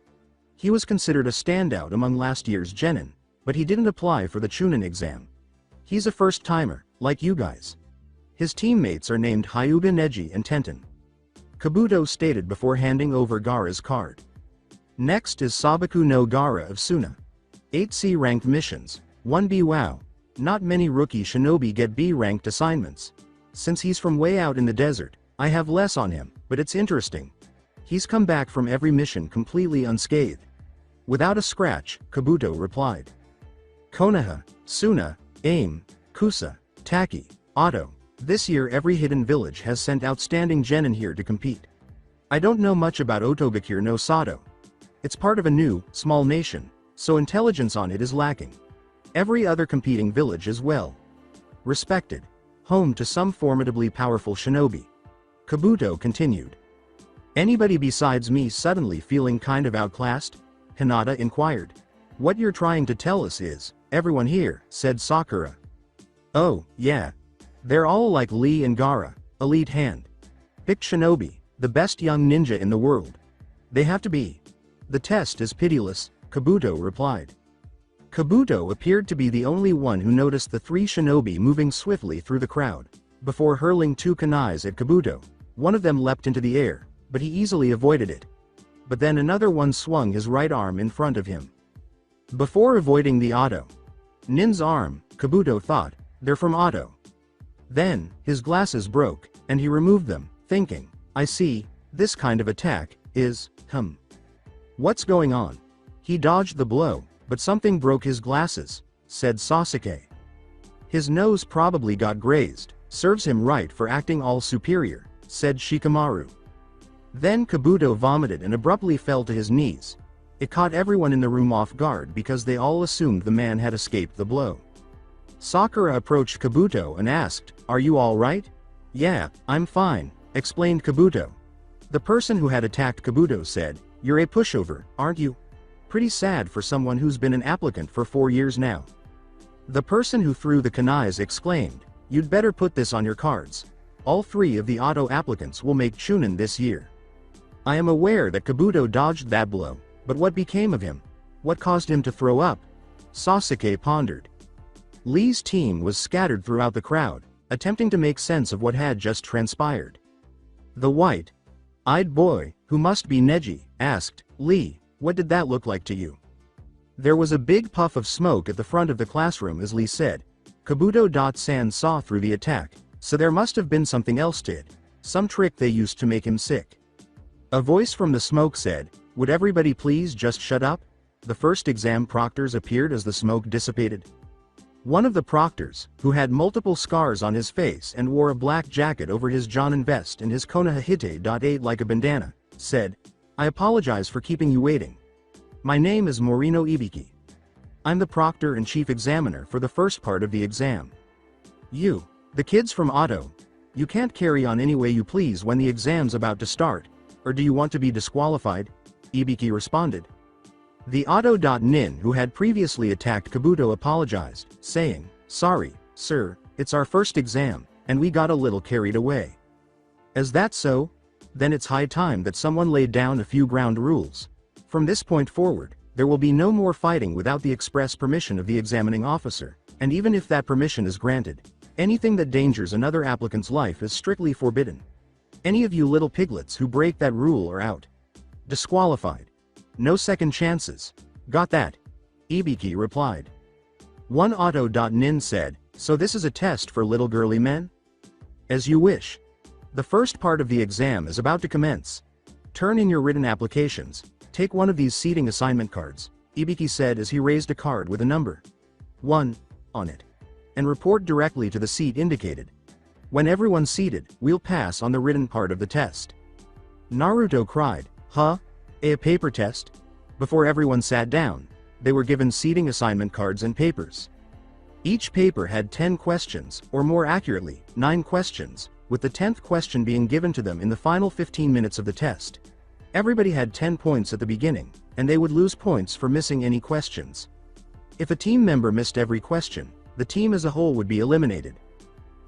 He was considered a standout among last year's genin, but he didn't apply for the Chunin exam. He's a first-timer, like you guys. His teammates are named Hyuga Neji and Tenten. Kabuto stated before handing over Gaara's card. Next is Sabaku no Gaara of Suna. 8C ranked missions, 1B. Wow, not many rookie shinobi get B ranked assignments. Since he's from way out in the desert, I have less on him, but it's interesting. He's come back from every mission completely unscathed. Without a scratch, Kabuto replied. Konoha, Suna, Aim, Kusa, Taki, Otto. This year every hidden village has sent outstanding genin here to compete. I don't know much about Otogakure no Sato. It's part of a new, small nation, so intelligence on it is lacking. Every other competing village is well respected, home to some formidably powerful shinobi. Kabuto continued. Anybody besides me suddenly feeling kind of outclassed? Hinata inquired. What you're trying to tell us is, everyone here, said Sakura. Oh, yeah. They're all like Lee and Gaara, elite hand. Picked shinobi, the best young ninja in the world. They have to be. The test is pitiless, Kabuto replied. Kabuto appeared to be the only one who noticed the three shinobi moving swiftly through the crowd. Before hurling two kunais at Kabuto, one of them leapt into the air, but he easily avoided it. But then another one swung his right arm in front of him. Before avoiding the Nin's arm, Kabuto thought, they're from Otto. Then, his glasses broke, and he removed them, thinking, I see, this kind of attack is, What's going on? He dodged the blow, but something broke his glasses, said Sasuke. His nose probably got grazed, serves him right for acting all superior, said Shikamaru. Then Kabuto vomited and abruptly fell to his knees. It caught everyone in the room off guard because they all assumed the man had escaped the blow. Sakura approached Kabuto and asked, Are you all right? Yeah, I'm fine, explained Kabuto. The person who had attacked Kabuto said, You're a pushover, aren't you? Pretty sad for someone who's been an applicant for 4 years now. The person who threw the kunais exclaimed, You'd better put this on your cards. All 3 of the auto applicants will make Chunin this year. I am aware that Kabuto dodged that blow, but what became of him? What caused him to throw up? Sasuke pondered. Lee's team was scattered throughout the crowd, attempting to make sense of what had just transpired. The white-eyed boy, who must be Neji, asked, Lee, what did that look like to you? There was a big puff of smoke at the front of the classroom as Lee said. Kabuto-san saw through the attack, so there must have been something else to it, some trick they used to make him sick. A voice from the smoke said, Would everybody please just shut up? The first exam proctors appeared as the smoke dissipated. One of the proctors, who had multiple scars on his face and wore a black jacket over his Jonin vest and his Konoha Hite like a bandana, said, I apologize for keeping you waiting. My name is Morino Ibiki. I'm the proctor and chief examiner for the first part of the exam. You, the kids from Otto, you can't carry on any way you please when the exam's about to start, or do you want to be disqualified? Ibiki responded. The Otto.nin who had previously attacked Kabuto apologized, saying, Sorry, sir, it's our first exam, and we got a little carried away. Is that so? Then it's high time that someone laid down a few ground rules. From this point forward, there will be no more fighting without the express permission of the examining officer, and even if that permission is granted, anything that dangers another applicant's life is strictly forbidden. Any of you little piglets who break that rule are out. Disqualified. No second chances. Got that? Ibiki replied. One Otto.nin said, So this is a test for little girly men? As you wish. The first part of the exam is about to commence. Turn in your written applications. Take one of these seating assignment cards, Ibiki said as he raised a card with a number 1 on it. And report directly to the seat indicated. When everyone's seated, we'll pass on the written part of the test. Naruto cried, Huh? A paper test? Before everyone sat down, they were given seating assignment cards and papers. Each paper had 10 questions, or more accurately, 9 questions, with the 10th question being given to them in the final 15 minutes of the test. Everybody had 10 points at the beginning, and they would lose points for missing any questions. If a team member missed every question, the team as a whole would be eliminated.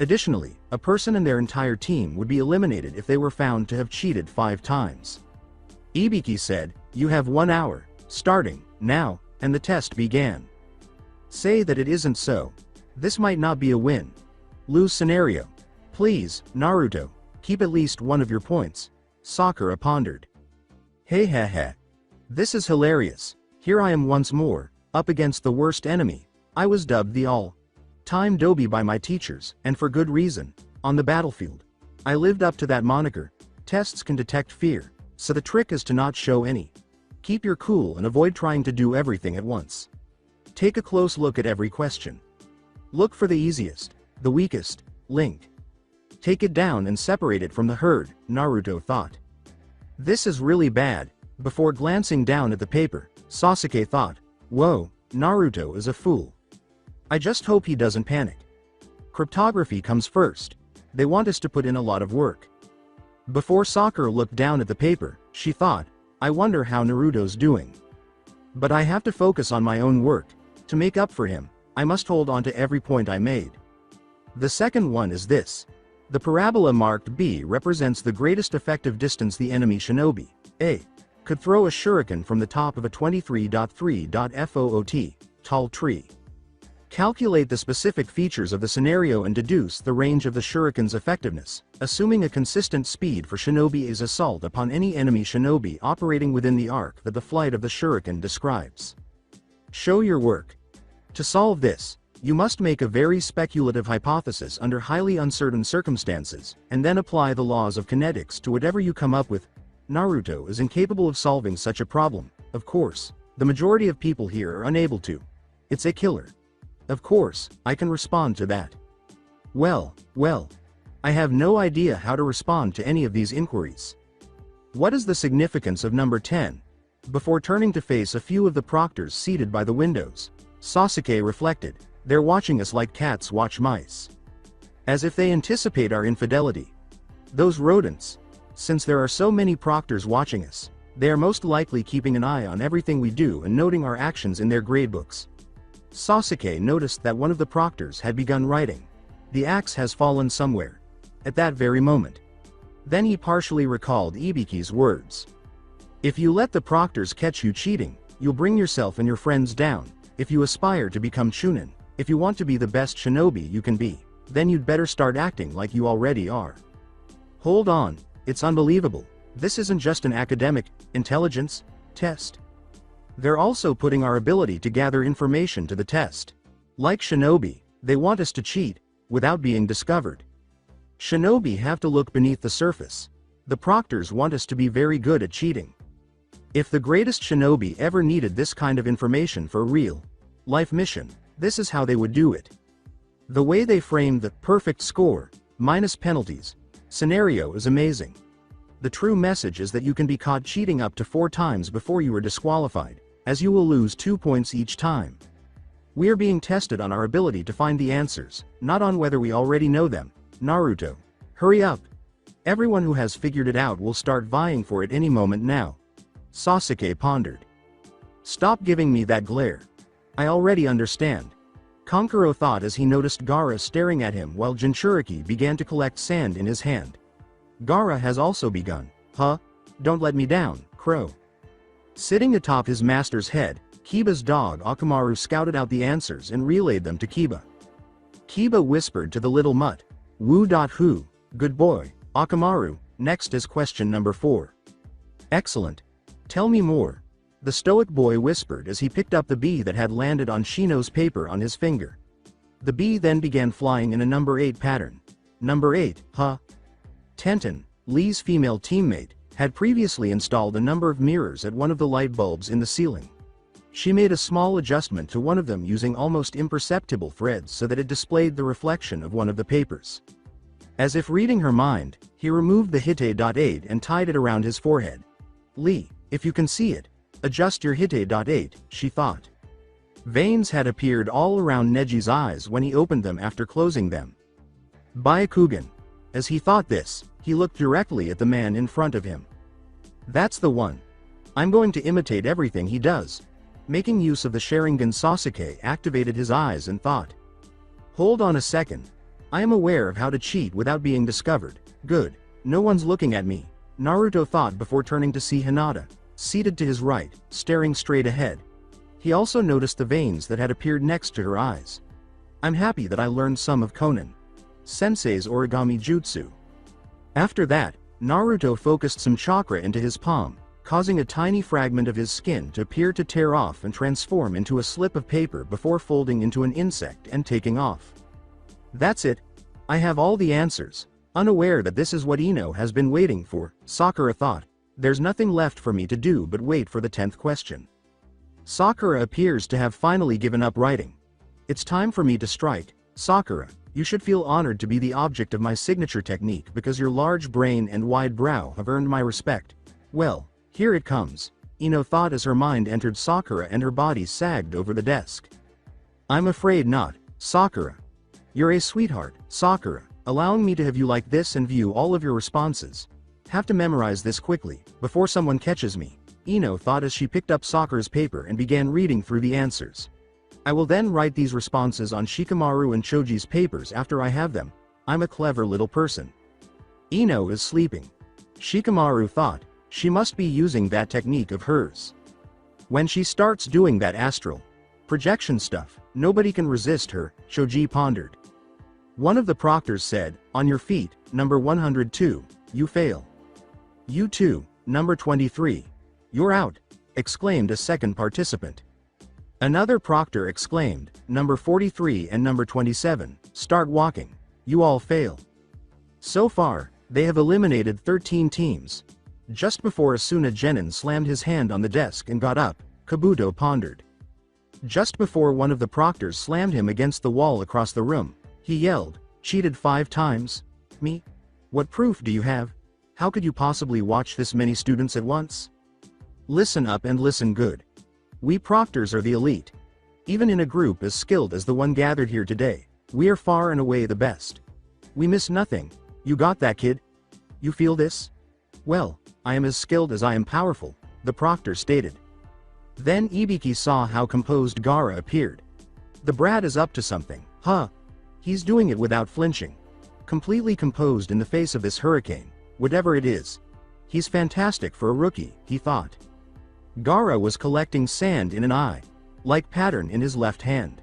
Additionally, a person and their entire team would be eliminated if they were found to have cheated 5 times. Ibiki said, You have 1 hour, starting, now, and the test began. Say that it isn't so. This might not be a win. Lose scenario. Please, Naruto, keep at least one of your points. Sakura pondered. Hey ha ha. This is hilarious. Here I am once more, up against the worst enemy. I was dubbed the all-time Dobi by my teachers, and for good reason. On the battlefield, I lived up to that moniker. Tests can detect fear, so the trick is to not show any. Keep your cool and avoid trying to do everything at once. Take a close look at every question. Look for the easiest, the weakest, link. Take it down and separate it from the herd, Naruto thought. This is really bad. Before glancing down at the paper, Sasuke thought, whoa, Naruto is a fool. I just hope he doesn't panic. Cryptography comes first. They want us to put in a lot of work. Before Sakura looked down at the paper, she thought, I wonder how Naruto's doing. But I have to focus on my own work. To make up for him, I must hold on to every point I made. The second one is this. The parabola marked B represents the greatest effective distance the enemy shinobi, A, could throw a shuriken from the top of a 23.3.foot tall tree. Calculate the specific features of the scenario and deduce the range of the shuriken's effectiveness, assuming a consistent speed for shinobi's assault upon any enemy shinobi operating within the arc that the flight of the shuriken describes. Show your work. To solve this, you must make a very speculative hypothesis under highly uncertain circumstances, and then apply the laws of kinetics to whatever you come up with. Naruto is incapable of solving such a problem, of course. The majority of people here are unable to. It's a killer. Of course, I can respond to that. Well, I have no idea how to respond to any of these inquiries. What is the significance of number 10? Before turning to face a few of the proctors seated by the windows, Sasuke reflected, they're watching us like cats watch mice. As if they anticipate our infidelity. Those rodents. Since there are so many proctors watching us, they are most likely keeping an eye on everything we do and noting our actions in their gradebooks. Sasuke noticed that one of the proctors had begun writing. The axe has fallen somewhere. At that very moment. Then he partially recalled Ibiki's words. If you let the proctors catch you cheating, you'll bring yourself and your friends down. If you aspire to become Chunin, if you want to be the best shinobi you can be, then you'd better start acting like you already are. Hold on, it's unbelievable. This isn't just an academic intelligence test. They're also putting our ability to gather information to the test. Like shinobi, they want us to cheat, without being discovered. Shinobi have to look beneath the surface. The proctors want us to be very good at cheating. If the greatest shinobi ever needed this kind of information for a real life mission, this is how they would do it. The way they framed the perfect score, minus penalties, scenario is amazing. The true message is that you can be caught cheating up to 4 times before you are disqualified, as you will lose 2 points each time. We are being tested on our ability to find the answers, not on whether we already know them. Naruto, hurry up. Everyone who has figured it out will start vying for it any moment now. Sasuke pondered. Stop giving me that glare. I already understand. Kankuro thought as he noticed Gaara staring at him while Jinchuriki began to collect sand in his hand. Gaara has also begun. Huh? Don't let me down, Crow. Sitting atop his master's head, Kiba's dog Akamaru scouted out the answers and relayed them to Kiba. Kiba whispered to the little mutt. Woo.who, good boy, Akamaru, next is question number 4. Excellent. Tell me more. The stoic boy whispered as he picked up the bee that had landed on Shino's paper on his finger. The bee then began flying in a number 8 pattern. Number 8, huh? Tenten, Lee's female teammate, had previously installed a number of mirrors at one of the light bulbs in the ceiling. She made a small adjustment to one of them using almost imperceptible threads so that it displayed the reflection of one of the papers. As if reading her mind, he removed the Hite.8 and tied it around his forehead. Lee, if you can see it, adjust your Hite.8, she thought. Veins had appeared all around Neji's eyes when he opened them after closing them. Byakugan. As he thought this, he looked directly at the man in front of him. That's the one. I'm going to imitate everything he does. Making use of the Sharingan, Sasuke activated his eyes and thought. Hold on a second. I am aware of how to cheat without being discovered. Good. No one's looking at me, Naruto thought before turning to see Hinata, seated to his right, staring straight ahead. He also noticed the veins that had appeared next to her eyes. I'm happy that I learned some of Konan Sensei's origami jutsu. After that, Naruto focused some chakra into his palm, causing a tiny fragment of his skin to appear to tear off and transform into a slip of paper before folding into an insect and taking off. That's it. I have all the answers. Unaware that this is what Ino has been waiting for, Sakura thought. There's nothing left for me to do but wait for the 10th question. Sakura appears to have finally given up writing. It's time for me to strike. Sakura, you should feel honored to be the object of my signature technique because your large brain and wide brow have earned my respect. Well, here it comes. Ino thought as her mind entered Sakura and her body sagged over the desk. I'm afraid not, Sakura. You're a sweetheart, Sakura, allowing me to have you like this and view all of your responses. Have to memorize this quickly, before someone catches me, Ino thought as she picked up Sakura's paper and began reading through the answers. I will then write these responses on Shikamaru and Choji's papers after I have them. I'm a clever little person. Ino is sleeping. Shikamaru thought, she must be using that technique of hers. When she starts doing that astral projection stuff, nobody can resist her, Choji pondered. One of the proctors said, on your feet, number 102, you fail. You too, number 23. You're out, exclaimed a second participant. Another proctor exclaimed, number 43 and number 27, start walking. You all fail. So far, they have eliminated 13 teams. Just before Asuna Genin slammed his hand on the desk and got up, Kabuto pondered. Just before one of the proctors slammed him against the wall across the room, he yelled, cheated 5 times? Me? What proof do you have? How could you possibly watch this many students at once? Listen up and listen good. We proctors are the elite. Even in a group as skilled as the one gathered here today, we are far and away the best. We miss nothing. You got that, kid? You feel this? Well, I am as skilled as I am powerful, the proctor stated. Then Ibiki saw how composed Gaara appeared. The brat is up to something, huh? He's doing it without flinching. Completely composed in the face of this hurricane, whatever it is. He's fantastic for a rookie, he thought. Gaara was collecting sand in an eye-like pattern in his left hand.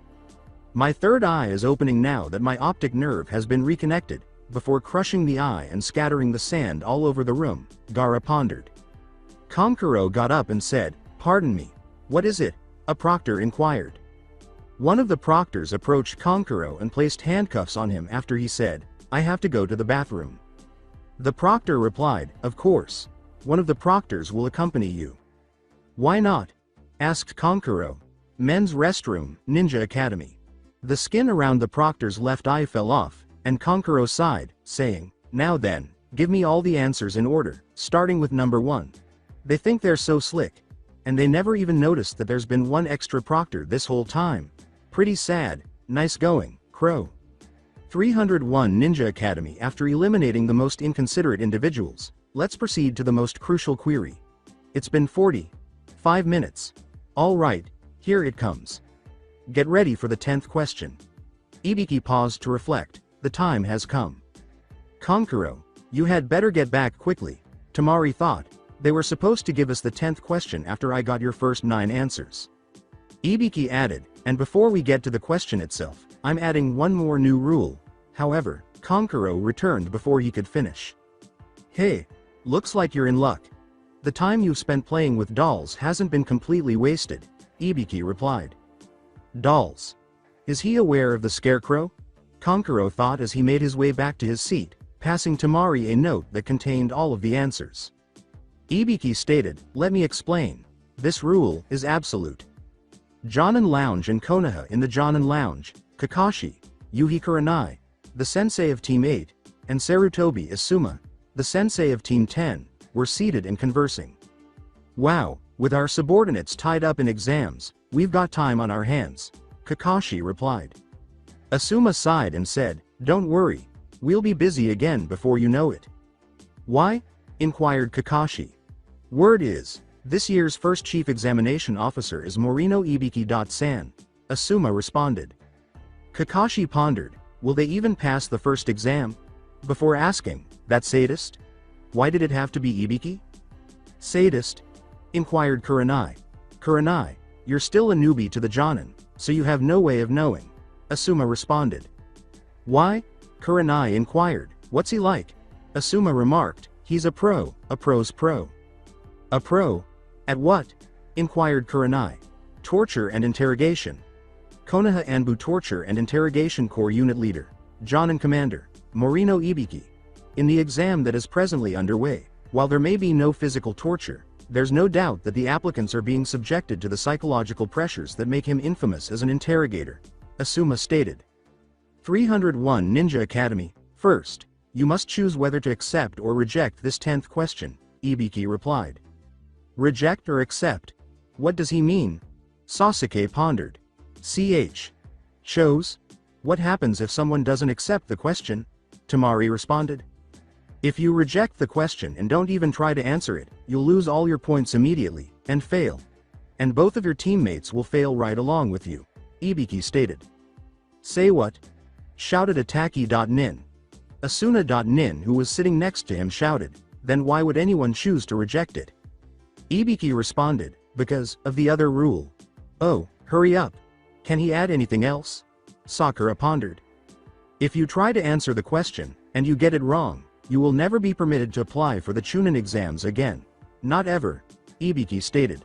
My third eye is opening now that my optic nerve has been reconnected, before crushing the eye and scattering the sand all over the room, Gaara pondered. Kankuro got up and said, pardon me, what is it? A proctor inquired. One of the proctors approached Kankuro and placed handcuffs on him after he said, I have to go to the bathroom. The proctor replied, of course. One of the proctors will accompany you. Why not? Asked Kankuro. Men's restroom, Ninja Academy. The skin around the proctor's left eye fell off, and Kankuro sighed, saying, now then, give me all the answers in order, starting with number 1. They think they're so slick. And they never even noticed that there's been one extra proctor this whole time. Pretty sad. Nice going, Crow. 301 Ninja Academy. After eliminating the most inconsiderate individuals, let's proceed to the most crucial query. It's been 45 minutes. All right, here it comes. Get ready for the 10th question. Ibiki paused to reflect. The time has come. Kankuro, you had better get back quickly. Tamari thought. They were supposed to give us the 10th question after I got your first 9 answers. Ibiki added, and before we get to the question itself, I'm adding one more new rule. However, Kankuro returned before he could finish. Hey, looks like you're in luck. The time you've spent playing with dolls hasn't been completely wasted, Ibiki replied. Dolls. Is he aware of the scarecrow? Kankuro thought as he made his way back to his seat, passing Tamari a note that contained all of the answers. Ibiki stated, let me explain. This rule is absolute. Jonin Lounge and Konoha in the Jonin Lounge, Kakashi, Yuhi Kurenai, the sensei of Team 8, and Sarutobi Asuma, the sensei of Team 10, were seated and conversing. Wow, with our subordinates tied up in exams, we've got time on our hands, Kakashi replied. Asuma sighed and said, don't worry, we'll be busy again before you know it. Why? Inquired Kakashi. Word is, this year's first chief examination officer is Morino Ibiki.san, Asuma responded. Kakashi pondered, will they even pass the first exam? Before asking, that sadist? Why did it have to be Ibiki? Sadist? Inquired Kurenai. Kurenai, you're still a newbie to the Jonin, so you have no way of knowing, Asuma responded. Why? Kurenai inquired, what's he like? Asuma remarked, he's a pro's pro. A pro? At what? Inquired Kurenai. Torture and interrogation. Konoha Anbu Torture and Interrogation Corps Unit Leader, Jonin Commander, Morino Ibiki. In the exam that is presently underway, While there may be no physical torture, there's no doubt that the applicants are being subjected to the psychological pressures that make him infamous as an interrogator, Asuma stated. 301 Ninja Academy. First, you must choose whether to accept or reject this 10th question, Ibiki replied. Reject or accept? What does he mean? Sasuke pondered. Chose? What happens if someone doesn't accept the question? Temari responded. If you reject the question and don't even try to answer it, you'll lose all your points immediately, and fail. And both of your teammates will fail right along with you, Ibiki stated. Say what? Shouted Ataki.nin. Asuna.nin, who was sitting next to him, shouted, then why would anyone choose to reject it? Ibiki responded, because of the other rule. Oh, hurry up. Can he add anything else? Sakura pondered. If you try to answer the question, and you get it wrong, you will never be permitted to apply for the Chunin exams again. Not ever, Ibiki stated.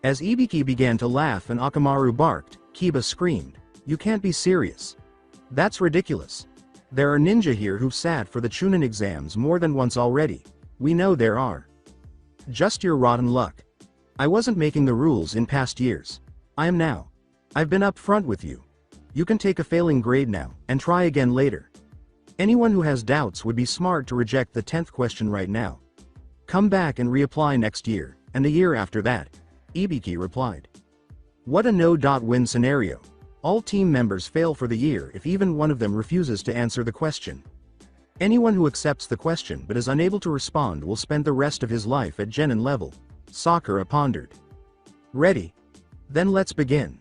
As Ibiki began to laugh and Akamaru barked, Kiba screamed, you can't be serious. That's ridiculous. There are ninja here who've sat for the Chunin exams more than once already. We know there are. Just your rotten luck. I wasn't making the rules in past years. I am now. I've been up front with you. You can take a failing grade now, and try again later. Anyone who has doubts would be smart to reject the 10th question right now. Come back and reapply next year, and the year after that, Ibiki replied. What a no-win scenario. All team members fail for the year if even one of them refuses to answer the question. Anyone who accepts the question but is unable to respond will spend the rest of his life at Genin level, Sakura pondered. Ready? Then let's begin.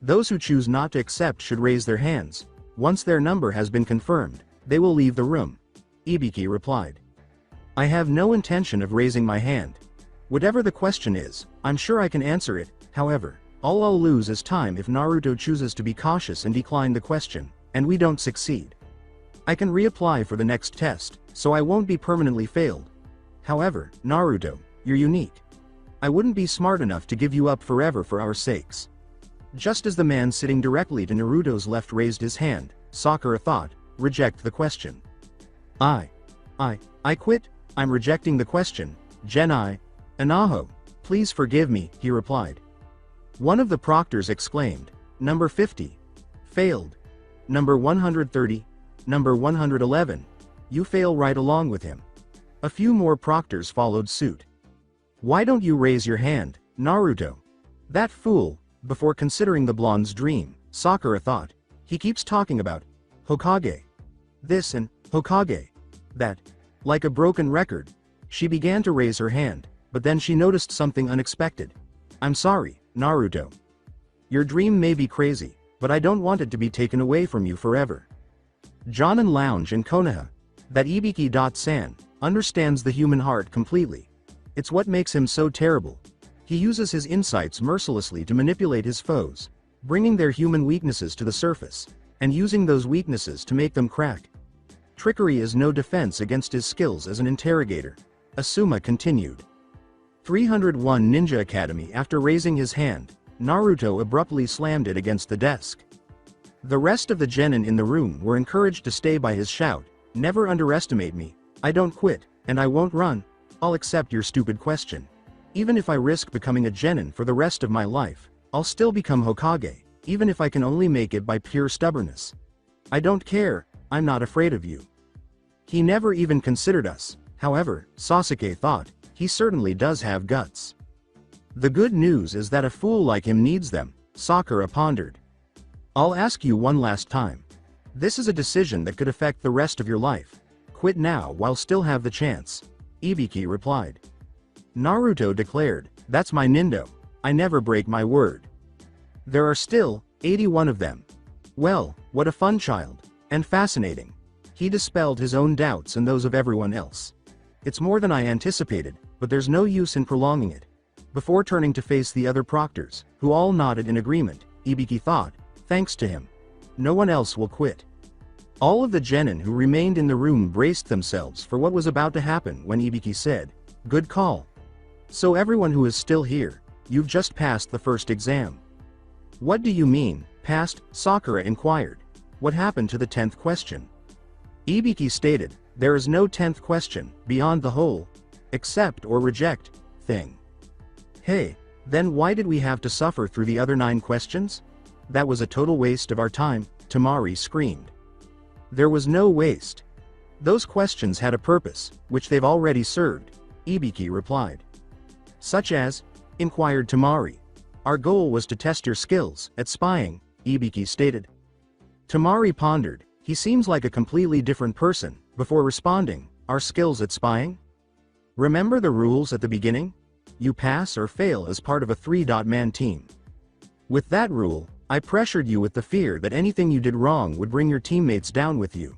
Those who choose not to accept should raise their hands. Once their number has been confirmed, they will leave the room, Ibiki replied. I have no intention of raising my hand. Whatever the question is, I'm sure I can answer it. However, all I'll lose is time if Naruto chooses to be cautious and decline the question, and we don't succeed. I can reapply for the next test, so I won't be permanently failed. However, Naruto, you're unique. I wouldn't be smart enough to give you up forever for our sakes. Just as the man sitting directly to Naruto's left raised his hand, Sakura thought, reject the question. I quit, I'm rejecting the question, Genai. Anaho, please forgive me, he replied. One of the proctors exclaimed, number 50. Failed. Number 130. Number 111. You fail right along with him. A few more proctors followed suit. Why don't you raise your hand, Naruto? That fool, before considering the blonde's dream, Sakura thought, he keeps talking about Hokage. This and Hokage. That. Like a broken record. She began to raise her hand, but then she noticed something unexpected. I'm sorry, Naruto. Your dream may be crazy, but I don't want it to be taken away from you forever. Jonin Lounge and Konoha. That Ibiki.san understands the human heart completely. It's what makes him so terrible. He uses his insights mercilessly to manipulate his foes, bringing their human weaknesses to the surface, and using those weaknesses to make them crack. Trickery is no defense against his skills as an interrogator, Asuma continued. 301 Ninja Academy. After raising his hand, Naruto abruptly slammed it against the desk. The rest of the genin in the room were encouraged to stay by his shout, never underestimate me, I don't quit, and I won't run, I'll accept your stupid question. Even if I risk becoming a genin for the rest of my life, I'll still become Hokage, even if I can only make it by pure stubbornness. I don't care, I'm not afraid of you. He never even considered us, however, Sasuke thought, he certainly does have guts. The good news is that a fool like him needs them, Sakura pondered. I'll ask you one last time. This is a decision that could affect the rest of your life. Quit now while still have the chance, Ibiki replied. Naruto declared, that's my nindo, I never break my word. There are still 81 of them. Well, what a fun child, and fascinating. He dispelled his own doubts and those of everyone else. It's more than I anticipated, but there's no use in prolonging it. Before turning to face the other proctors, who all nodded in agreement, Ibiki thought, thanks to him, no one else will quit. All of the genin who remained in the room braced themselves for what was about to happen when Ibiki said, good call. So everyone who is still here, you've just passed the first exam. What do you mean, passed? Sakura inquired. What happened to the 10th question? Ibiki stated, there is no 10th question, beyond the hole. accept or reject thing. Hey, then why did we have to suffer through the other 9 questions? That was a total waste of our time, Tamari screamed. There was no waste. Those questions had a purpose, which they've already served, Ibiki replied. Such as? Inquired Tamari. Our goal was to test your skills at spying, Ibiki stated. Tamari pondered. He seems like a completely different person, before responding, our skills at spying? Remember the rules at the beginning? You pass or fail as part of a 3-man team. With that rule, I pressured you with the fear that anything you did wrong would bring your teammates down with you.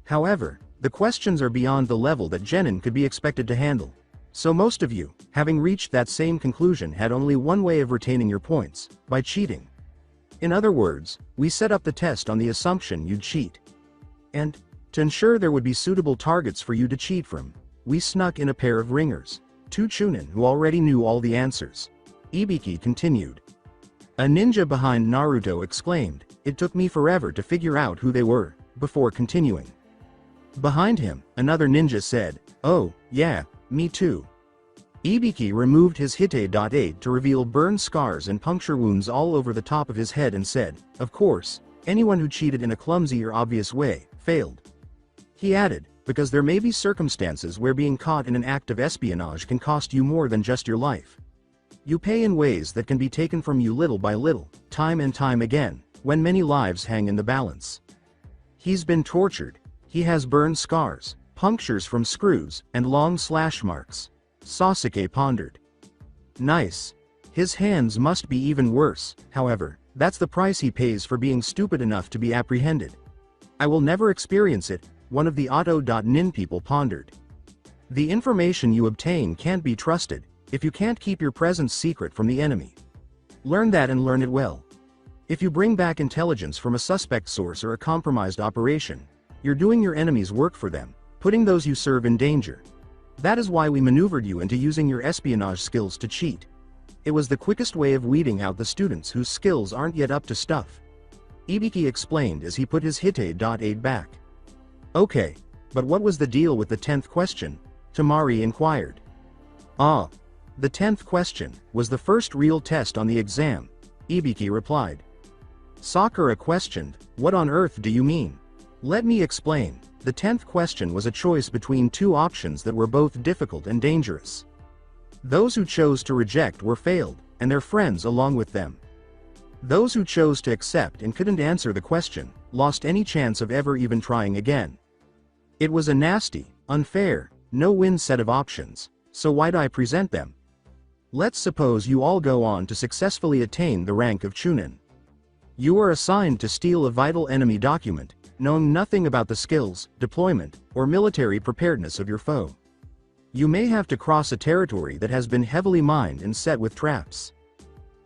However, the questions are beyond the level that genin could be expected to handle. So most of you, having reached that same conclusion, had only one way of retaining your points, by cheating. In other words, we set up the test on the assumption you'd cheat. And, to ensure there would be suitable targets for you to cheat from, we snuck in a pair of ringers, 2 chunin who already knew all the answers. Ibiki continued. A ninja behind Naruto exclaimed, it took me forever to figure out who they were, before continuing. Behind him, another ninja said, oh, yeah, me too. Ibiki removed his hite.8 to reveal burn scars and puncture wounds all over the top of his head and said, of course, anyone who cheated in a clumsy or obvious way, failed. He added, because there may be circumstances where being caught in an act of espionage can cost you more than just your life. You pay in ways that can be taken from you little by little, time and time again, when many lives hang in the balance. He's been tortured. He has burn scars, punctures from screws, and long slash marks. Sasuke pondered. Nice. His hands must be even worse, however, that's the price he pays for being stupid enough to be apprehended. I will never experience it, one of the Auto.nin people pondered. The information you obtain can't be trusted, if you can't keep your presence secret from the enemy. Learn that and learn it well. If you bring back intelligence from a suspect source or a compromised operation, you're doing your enemy's work for them, putting those you serve in danger. That is why we maneuvered you into using your espionage skills to cheat. It was the quickest way of weeding out the students whose skills aren't yet up to stuff. Ibiki explained as he put his hite.8 back. Okay, but what was the deal with the 10th question? Tamari inquired. Ah. The 10th question was the first real test on the exam, Ibiki replied. Sakura questioned, what on earth do you mean? Let me explain. The 10th question was a choice between 2 options that were both difficult and dangerous. Those who chose to reject were failed, and their friends along with them. Those who chose to accept and couldn't answer the question, lost any chance of ever even trying again. It was a nasty, unfair, no-win set of options, so why'd I present them? Let's suppose you all go on to successfully attain the rank of Chunin. You are assigned to steal a vital enemy document, knowing nothing about the skills, deployment, or military preparedness of your foe. You may have to cross a territory that has been heavily mined and set with traps.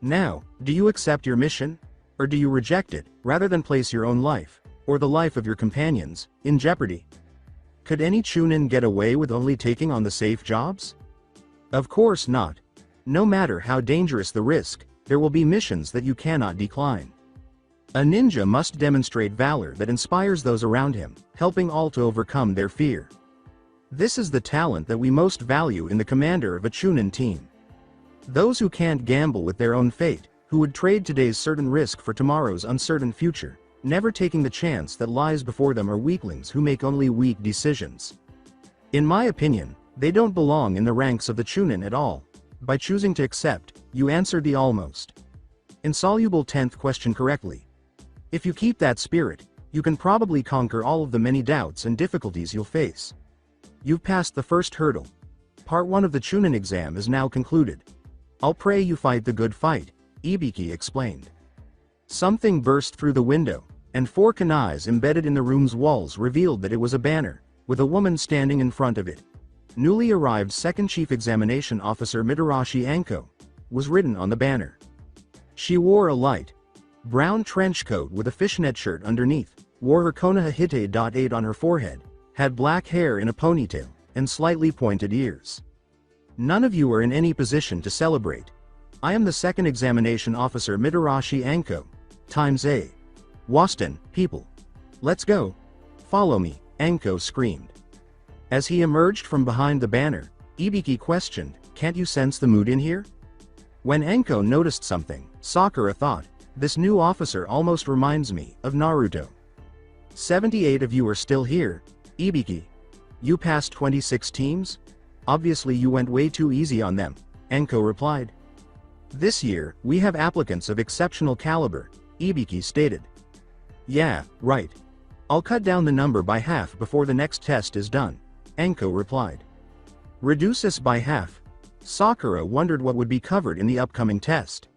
Now, do you accept your mission? Or do you reject it, rather than place your own life, or the life of your companions, in jeopardy? Could any Chunin get away with only taking on the safe jobs? Of course not. No matter how dangerous the risk, there will be missions that you cannot decline. A ninja must demonstrate valor that inspires those around him, helping all to overcome their fear. This is the talent that we most value in the commander of a Chunin team. Those who can't gamble with their own fate, who would trade today's certain risk for tomorrow's uncertain future, never taking the chance that lies before them, are weaklings who make only weak decisions. In my opinion, they don't belong in the ranks of the Chunin at all. By choosing to accept, you answered the almost insoluble 10th question correctly. If you keep that spirit, you can probably conquer all of the many doubts and difficulties you'll face. You've passed the first hurdle. Part 1 of the Chunin exam is now concluded. I'll pray you fight the good fight, Ibiki explained. Something burst through the window, and 4 kunais embedded in the room's walls revealed that it was a banner, with a woman standing in front of it. Newly arrived Second Chief Examination Officer Mitarashi Anko was written on the banner. She wore a light brown trench coat with a fishnet shirt underneath, wore her Konoha Hite.8 on her forehead, had black hair in a ponytail, and slightly pointed ears. None of you are in any position to celebrate. I am the Second Examination Officer Mitarashi Anko, times A. Waston, people. Let's go. Follow me, Anko screamed. As he emerged from behind the banner, Ibiki questioned, can't you sense the mood in here? When Enko noticed something, Sakura thought, this new officer almost reminds me of Naruto. 78 of you are still here, Ibiki. You passed 26 teams? Obviously you went way too easy on them, Enko replied. This year, we have applicants of exceptional caliber, Ibiki stated. Yeah, right. I'll cut down the number by half before the next test is done, Enko replied. Reduce us by half. Sakura wondered what would be covered in the upcoming test.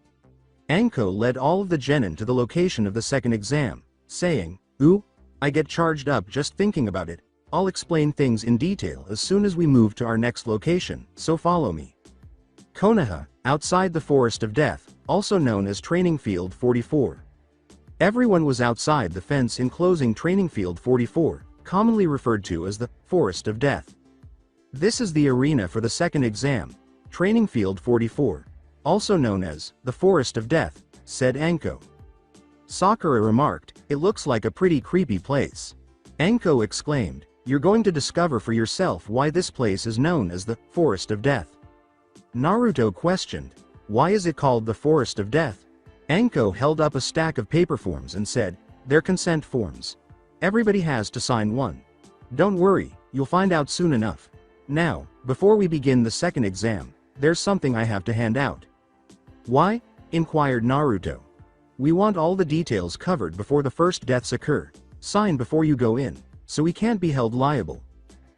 Enko led all of the genin to the location of the second exam, saying, Ooh, I get charged up just thinking about it. I'll explain things in detail as soon as we move to our next location, so follow me. Konoha, outside the Forest of Death, also known as Training Field 44. Everyone was outside the fence enclosing Training Field 44, commonly referred to as the Forest of Death. This is the arena for the second exam, Training Field 44, also known as the Forest of Death, said Enko. Sakura remarked, it looks like a pretty creepy place. Enko exclaimed, you're going to discover for yourself why this place is known as the Forest of Death. Naruto questioned, why is it called the Forest of Death? Enko held up a stack of paper forms and said, they're consent forms. Everybody has to sign one. Don't worry, you'll find out soon enough. Now, before we begin the second exam, there's something I have to hand out. Why? Inquired Naruto. We want all the details covered before the first deaths occur. Sign before you go in, so we can't be held liable.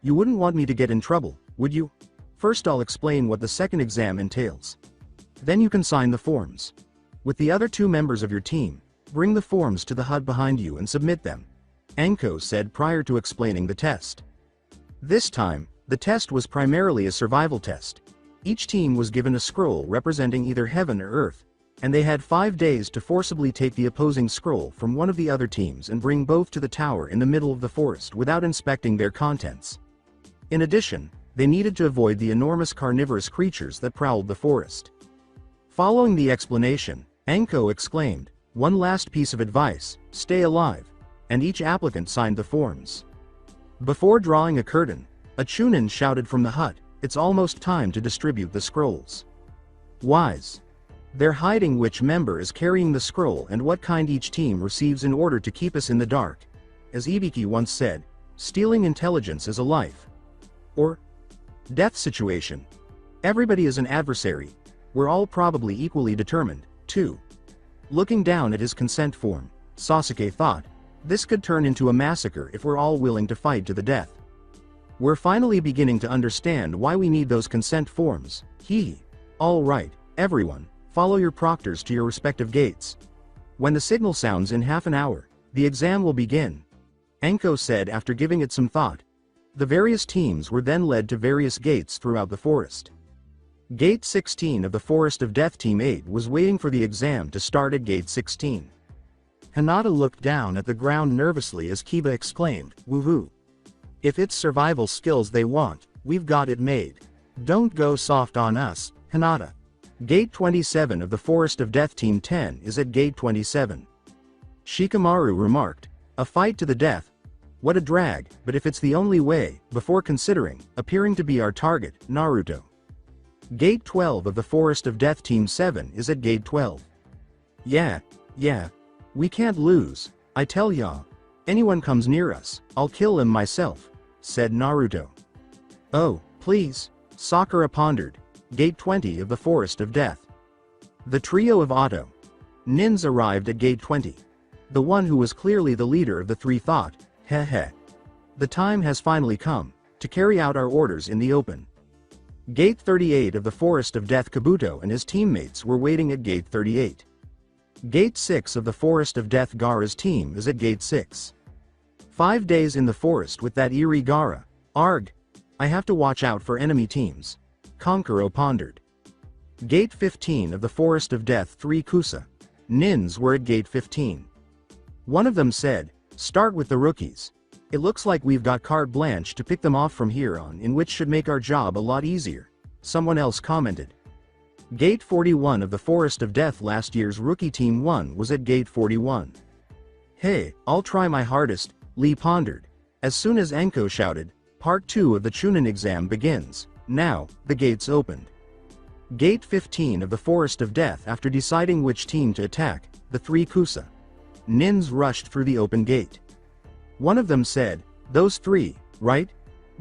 You wouldn't want me to get in trouble, would you? First I'll explain what the second exam entails. Then you can sign the forms. With the other 2 members of your team, bring the forms to the hut behind you and submit them, Enko said prior to explaining the test. This time, the test was primarily a survival test. Each team was given a scroll representing either heaven or earth, and they had 5 days to forcibly take the opposing scroll from one of the other teams and bring both to the tower in the middle of the forest without inspecting their contents. In addition, they needed to avoid the enormous carnivorous creatures that prowled the forest. Following the explanation, Enko exclaimed, one last piece of advice, stay alive, and each applicant signed the forms. Before drawing a curtain, a chunin shouted from the hut, it's almost time to distribute the scrolls. Wise. They're hiding which member is carrying the scroll and what kind each team receives in order to keep us in the dark. As Ibiki once said, stealing intelligence is a life or death situation. Everybody is an adversary. We're all probably equally determined, too. Looking down at his consent form, Sasuke thought, this could turn into a massacre if we're all willing to fight to the death. We're finally beginning to understand why we need those consent forms, hee. All right, everyone, follow your proctors to your respective gates. When the signal sounds in half an hour, the exam will begin, Enko said after giving it some thought. The various teams were then led to various gates throughout the forest. Gate 16 of the Forest of Death Team 8 was waiting for the exam to start at Gate 16. Hinata looked down at the ground nervously as Kiba exclaimed, woohoo. If it's survival skills they want, we've got it made. Don't go soft on us, Hinata. Gate 27 of the Forest of Death Team 10 is at Gate 27. Shikamaru remarked, a fight to the death. What a drag, but if it's the only way, before considering, appearing to be our target, Naruto. Gate 12 of the Forest of Death Team 7 is at Gate 12. Yeah. We can't lose, I tell ya. Anyone comes near us, I'll kill him myself, said Naruto. Oh, please, Sakura pondered. Gate 20 of the Forest of Death. The trio of Otto Nins arrived at Gate 20. The one who was clearly the leader of the 3 thought, heh. The time has finally come to carry out our orders in the open. Gate 38 of the Forest of Death. Kabuto and his teammates were waiting at Gate 38. Gate 6 of the Forest of Death. Gaara's team is at Gate 6. 5 days in the forest with that eerie Gaara. Arg. I have to watch out for enemy teams. Kankuro pondered. Gate 15 of the Forest of Death. 3 Kusa Nins were at Gate 15. One of them said, start with the rookies. It looks like we've got carte blanche to pick them off from here on, in which should make our job a lot easier. Someone else commented. Gate 41 of the Forest of Death. Last year's rookie team 1 was at Gate 41. Hey, I'll try my hardest, Lee pondered. As soon as Enko shouted, Part 2 of the Chunin exam begins, Now, the gates opened. Gate 15 of the Forest of Death. After deciding which team to attack, the three Kusa Nins rushed through the open gate. One of them said, "Those three, right?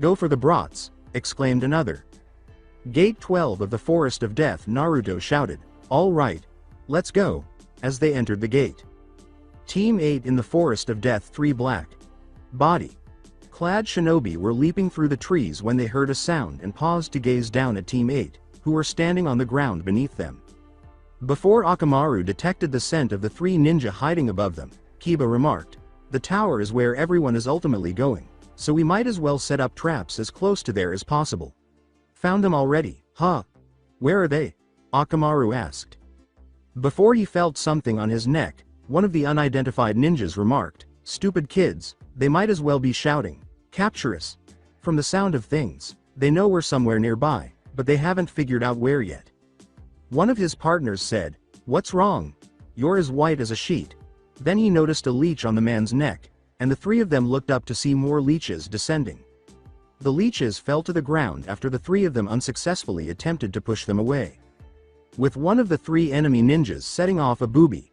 Go for the brats," exclaimed another. Gate 12 of the Forest of Death. Naruto shouted, "All right, let's go," as they entered the gate. Team 8 in the Forest of Death. 3 black body clad shinobi were leaping through the trees when they heard a sound and paused to gaze down at Team 8, who were standing on the ground beneath them. Before Akamaru detected the scent of the 3 ninja hiding above them, Kiba remarked, "The tower is where everyone is ultimately going, so we might as well set up traps as close to there as possible." "Found them already, huh? Where are they?" Akamaru asked. Before he felt something on his neck, one of the unidentified ninjas remarked, "Stupid kids, they might as well be shouting, 'Capture us!' From the sound of things, they know we're somewhere nearby, but they haven't figured out where yet." One of his partners said, "What's wrong? You're as white as a sheet." Then he noticed a leech on the man's neck, and the 3 of them looked up to see more leeches descending. The leeches fell to the ground after the 3 of them unsuccessfully attempted to push them away. With one of the 3 enemy ninjas setting off a booby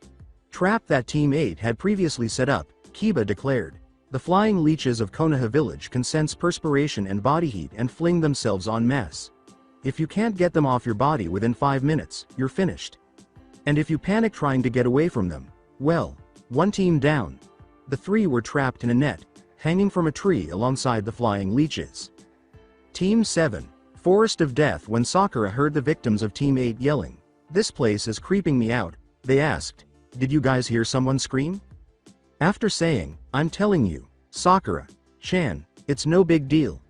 trap that Team 8 had previously set up, Kiba declared, "The flying leeches of Konoha village can sense perspiration and body heat and fling themselves en masse. If you can't get them off your body within 5 minutes, you're finished. And if you panic trying to get away from them, well, one team down." The 3 were trapped in a net, hanging from a tree alongside the flying leeches. Team 7, Forest of Death. When Sakura heard the victims of Team 8 yelling, "This place is creeping me out," they asked, "Did you guys hear someone scream?" After saying, "I'm telling you, Sakura-chan, it's no big deal.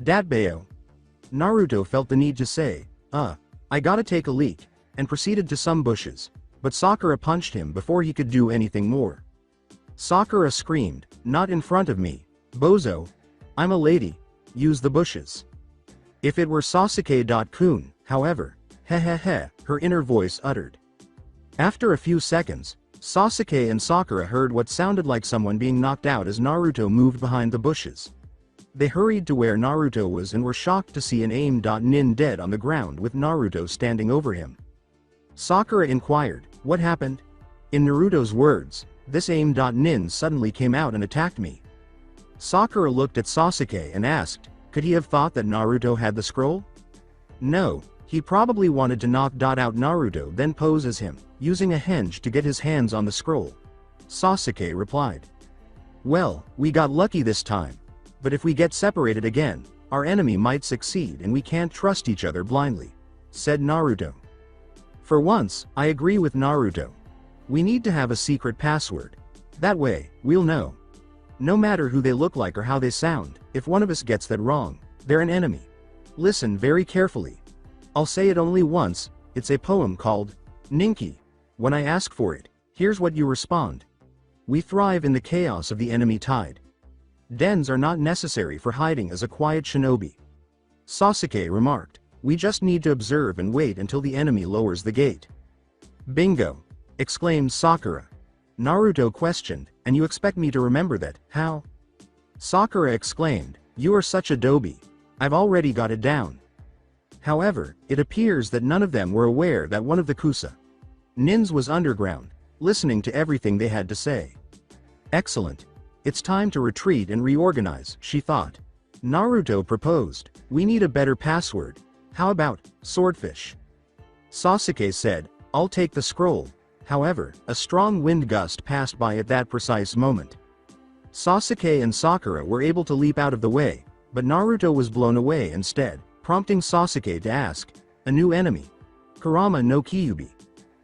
Datbayo," Naruto felt the need to say, I gotta take a leak," and proceeded to some bushes, but Sakura punched him before he could do anything more. Sakura screamed, "Not in front of me, bozo. I'm a lady. Use the bushes." If it were Sasuke-kun, however, hehehe, her inner voice uttered. After a few seconds, Sasuke and Sakura heard what sounded like someone being knocked out as Naruto moved behind the bushes. They hurried to where Naruto was and were shocked to see an aim.nin dead on the ground with Naruto standing over him. Sakura inquired, "What happened?" In Naruto's words, "This aim.nin suddenly came out and attacked me." Sakura looked at Sasuke and asked, "Could he have thought that Naruto had the scroll?" "No, he probably wanted to knock out Naruto then pose as him, using a henge to get his hands on the scroll," Sasuke replied. "Well, we got lucky this time. But if we get separated again, our enemy might succeed and we can't trust each other blindly," said Naruto. "For once, I agree with Naruto. We need to have a secret password. That way, we'll know. No matter who they look like or how they sound, if one of us gets that wrong, they're an enemy. Listen very carefully. I'll say it only once. It's a poem called Ninki. When I ask for it, here's what you respond. We thrive in the chaos of the enemy tide. Dens are not necessary for hiding as a quiet shinobi." Sasuke remarked, "We just need to observe and wait until the enemy lowers the gate." "Bingo!" exclaimed Sakura. Naruto questioned, "And you expect me to remember that, how?" Sakura exclaimed, "You are such a doby. I've already got it down." However, it appears that none of them were aware that one of the Kusa Nins was underground, listening to everything they had to say. "Excellent. It's time to retreat and reorganize," she thought. Naruto proposed, "We need a better password. How about swordfish?" Sasuke said, "I'll take the scroll." However, a strong wind gust passed by at that precise moment. Sasuke and Sakura were able to leap out of the way, but Naruto was blown away instead, prompting Sasuke to ask, "A new enemy? Kurama no Kyuubi."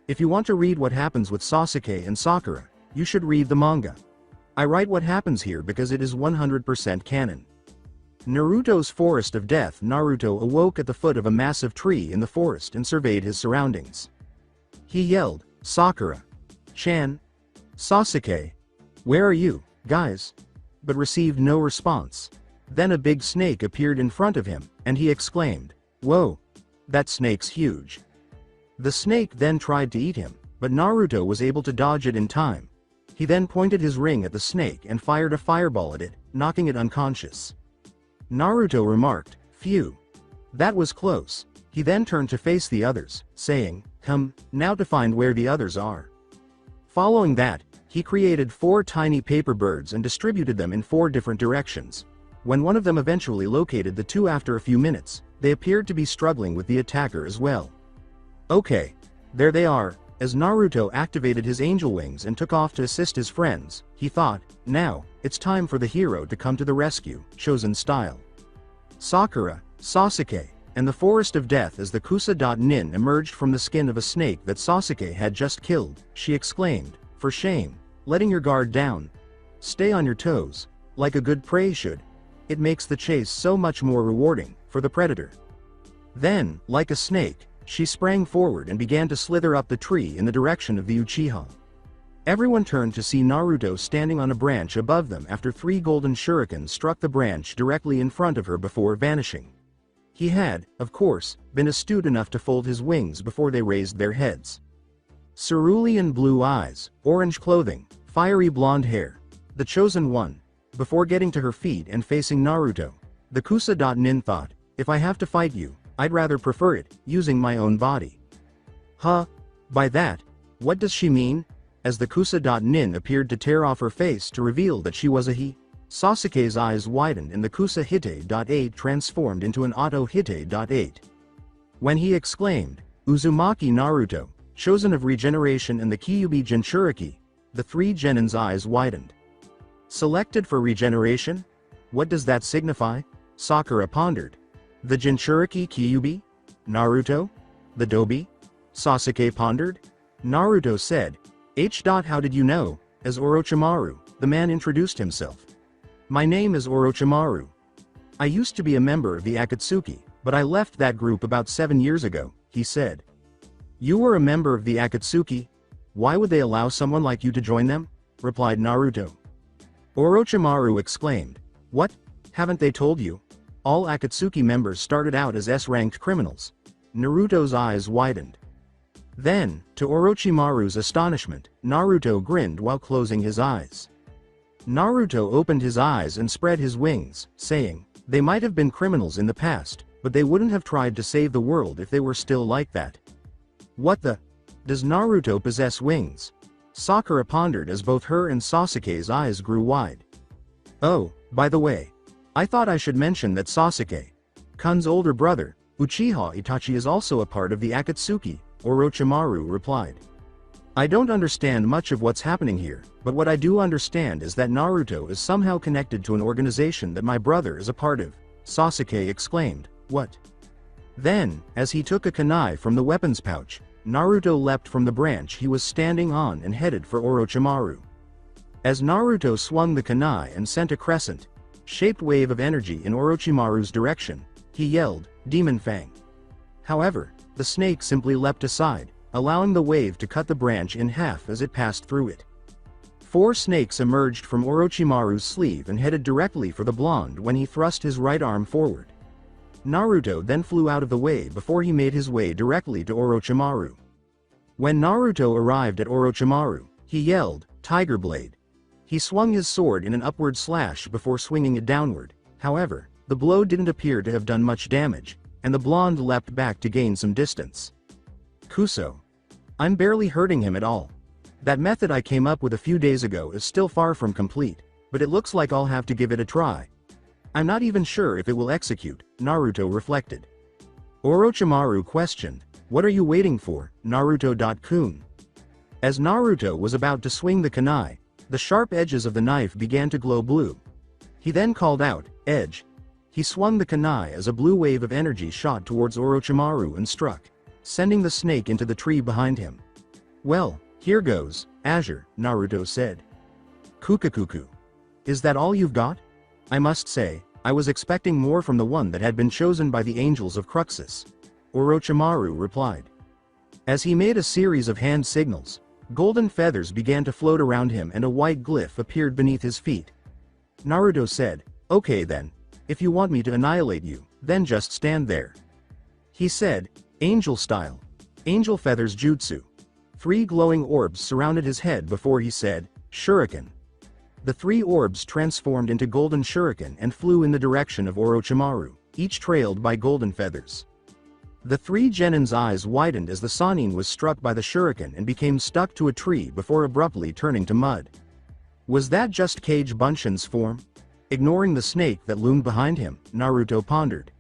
If you want to read what happens with Sasuke and Sakura, you should read the manga. I write what happens here because it is 100% canon. Naruto's Forest of Death. Naruto awoke at the foot of a massive tree in the forest and surveyed his surroundings. He yelled, "Sakura-chan? Sasuke? Where are you, guys?" but received no response. Then a big snake appeared in front of him, and he exclaimed, "Whoa! That snake's huge." The snake then tried to eat him, but Naruto was able to dodge it in time. He then pointed his ring at the snake and fired a fireball at it, knocking it unconscious. Naruto remarked, "Phew. That was close. He then turned to face the others, saying, "Come, now to find where the others are." Following that, he created 4 tiny paper birds and distributed them in 4 different directions. When one of them eventually located the 2 after a few minutes, they appeared to be struggling with the attacker as well. Okay. There they are. As Naruto activated his angel wings and took off to assist his friends, he thought, now, it's time for the hero to come to the rescue, chosen style. Sakura, Sasuke, and the Forest of Death as the Kusa.Nin emerged from the skin of a snake that Sasuke had just killed, she exclaimed, "For shame, letting your guard down. Stay on your toes, like a good prey should. It makes the chase so much more rewarding, for the predator." Then, like a snake, she sprang forward and began to slither up the tree in the direction of the Uchiha. Everyone turned to see Naruto standing on a branch above them after 3 golden shurikens struck the branch directly in front of her before vanishing. He had, of course, been astute enough to fold his wings before they raised their heads. Cerulean blue eyes, orange clothing, fiery blonde hair. The chosen one. Before getting to her feet and facing Naruto, the Kusa.Nin thought, "If I have to fight you, I'd rather prefer it, using my own body." Huh? By that, what does she mean? As the Kusa.Nin appeared to tear off her face to reveal that she was a he, Sasuke's eyes widened and the Kusa Hite.8 transformed into an Auto Hite.8. When he exclaimed, "Uzumaki Naruto, chosen of regeneration and the Kyuubi Jinchuriki," the 3 Genin's eyes widened. Selected for regeneration? What does that signify? Sakura pondered. The Jinchuriki Kyuubi? Naruto? The Dobi? Sasuke pondered. Naruto said, How did you know?" As Orochimaru, the man introduced himself. "My name is Orochimaru. I used to be a member of the Akatsuki, but I left that group about 7 years ago," he said. "You were a member of the Akatsuki? Why would they allow someone like you to join them?" replied Naruto. Orochimaru exclaimed, "What? Haven't they told you? All Akatsuki members started out as S-ranked criminals." Naruto's eyes widened. Then, to Orochimaru's astonishment, Naruto grinned while closing his eyes. Naruto opened his eyes and spread his wings, saying, "They might have been criminals in the past, but they wouldn't have tried to save the world if they were still like that." What the? Does Naruto possess wings? Sakura pondered as both her and Sasuke's eyes grew wide. Oh, by the way, I thought I should mention that Sasuke, Kun's older brother, Uchiha Itachi, is also a part of the Akatsuki, Orochimaru replied. "I don't understand much of what's happening here, but what I do understand is that Naruto is somehow connected to an organization that my brother is a part of," Sasuke exclaimed. "What?" Then, as he took a kunai from the weapons pouch, Naruto leapt from the branch he was standing on and headed for Orochimaru. As Naruto swung the kunai and sent a crescent-shaped wave of energy in Orochimaru's direction, he yelled, "Demon Fang!" However, the snake simply leapt aside, allowing the wave to cut the branch in half as it passed through it. 4 snakes emerged from Orochimaru's sleeve and headed directly for the blonde when he thrust his right arm forward. Naruto then flew out of the way before he made his way directly to Orochimaru. When Naruto arrived at Orochimaru, he yelled, "Tiger Blade!" He swung his sword in an upward slash before swinging it downward. However, the blow didn't appear to have done much damage, and the blonde leapt back to gain some distance. "Kuso. I'm barely hurting him at all. That method I came up with a few days ago is still far from complete, but it looks like I'll have to give it a try. I'm not even sure if it will execute," Naruto reflected. Orochimaru questioned, "What are you waiting for, Naruto-kun?" As Naruto was about to swing the kunai, the sharp edges of the knife began to glow blue. He then called out, "Edge." He swung the kunai as a blue wave of energy shot towards Orochimaru and struck, sending the snake into the tree behind him. "Well, here goes, Azure," Naruto said. "Kukakuku. Is that all you've got? I must say, I was expecting more from the one that had been chosen by the Angels of Cruxus," Orochimaru replied. As he made a series of hand signals, golden feathers began to float around him and a white glyph appeared beneath his feet. Naruto said, "Okay then, if you want me to annihilate you, then just stand there." He said, "Angel style. Angel feathers jutsu." 3 glowing orbs surrounded his head before he said, "Shuriken." The 3 orbs transformed into golden shuriken and flew in the direction of Orochimaru. each trailed by golden feathers. The three genins' eyes widened as the Sannin was struck by the shuriken and became stuck to a tree before abruptly turning to mud. Was that just Kage Bunshin's form? Ignoring the snake that loomed behind him, Naruto pondered.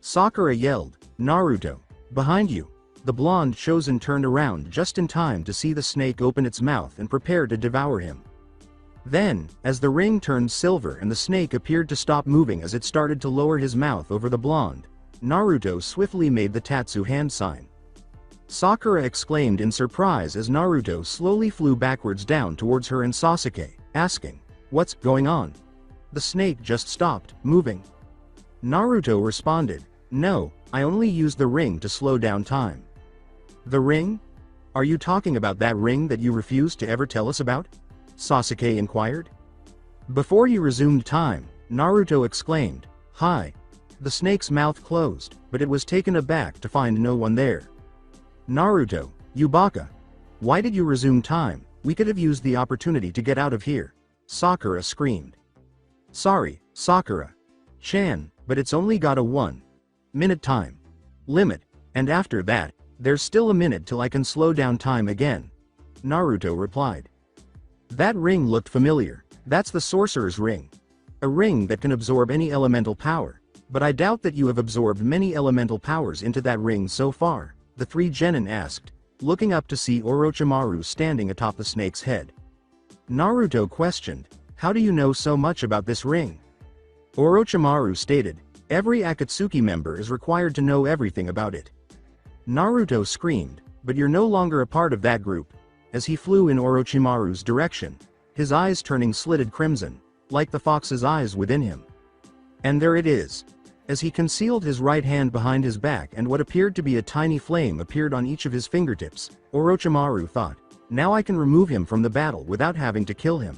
Sakura yelled, "Naruto! Behind you!" The blonde chosen turned around just in time to see the snake open its mouth and prepare to devour him. Then, as the ring turned silver and the snake appeared to stop moving as it started to lower his mouth over the blonde, Naruto swiftly made the Tatsu hand sign. Sakura exclaimed in surprise as Naruto slowly flew backwards down towards her and Sasuke, asking, "What's going on?" The snake just stopped moving. Naruto responded, "No, I only used the ring to slow down time." "The ring? Are you talking about that ring that you refused to ever tell us about?" Sasuke inquired. Before he resumed time, Naruto exclaimed, "Hi." The snake's mouth closed, but it was taken aback to find no one there. "Naruto, you baka. Why did you resume time? We could have used the opportunity to get out of here," Sakura screamed. "Sorry, Sakura-chan, but it's only got a 1-minute time limit, and after that, there's still a minute till I can slow down time again," Naruto replied. That ring looked familiar. That's the sorcerer's ring. A ring that can absorb any elemental power. But I doubt that you have absorbed many elemental powers into that ring so far, the three genin asked, looking up to see Orochimaru standing atop the snake's head. Naruto questioned, "How do you know so much about this ring?" Orochimaru stated, "Every Akatsuki member is required to know everything about it." Naruto screamed, "But you're no longer a part of that group," as he flew in Orochimaru's direction, his eyes turning slitted crimson, like the fox's eyes within him. And there it is. As he concealed his right hand behind his back and what appeared to be a tiny flame appeared on each of his fingertips, Orochimaru thought, "Now I can remove him from the battle without having to kill him."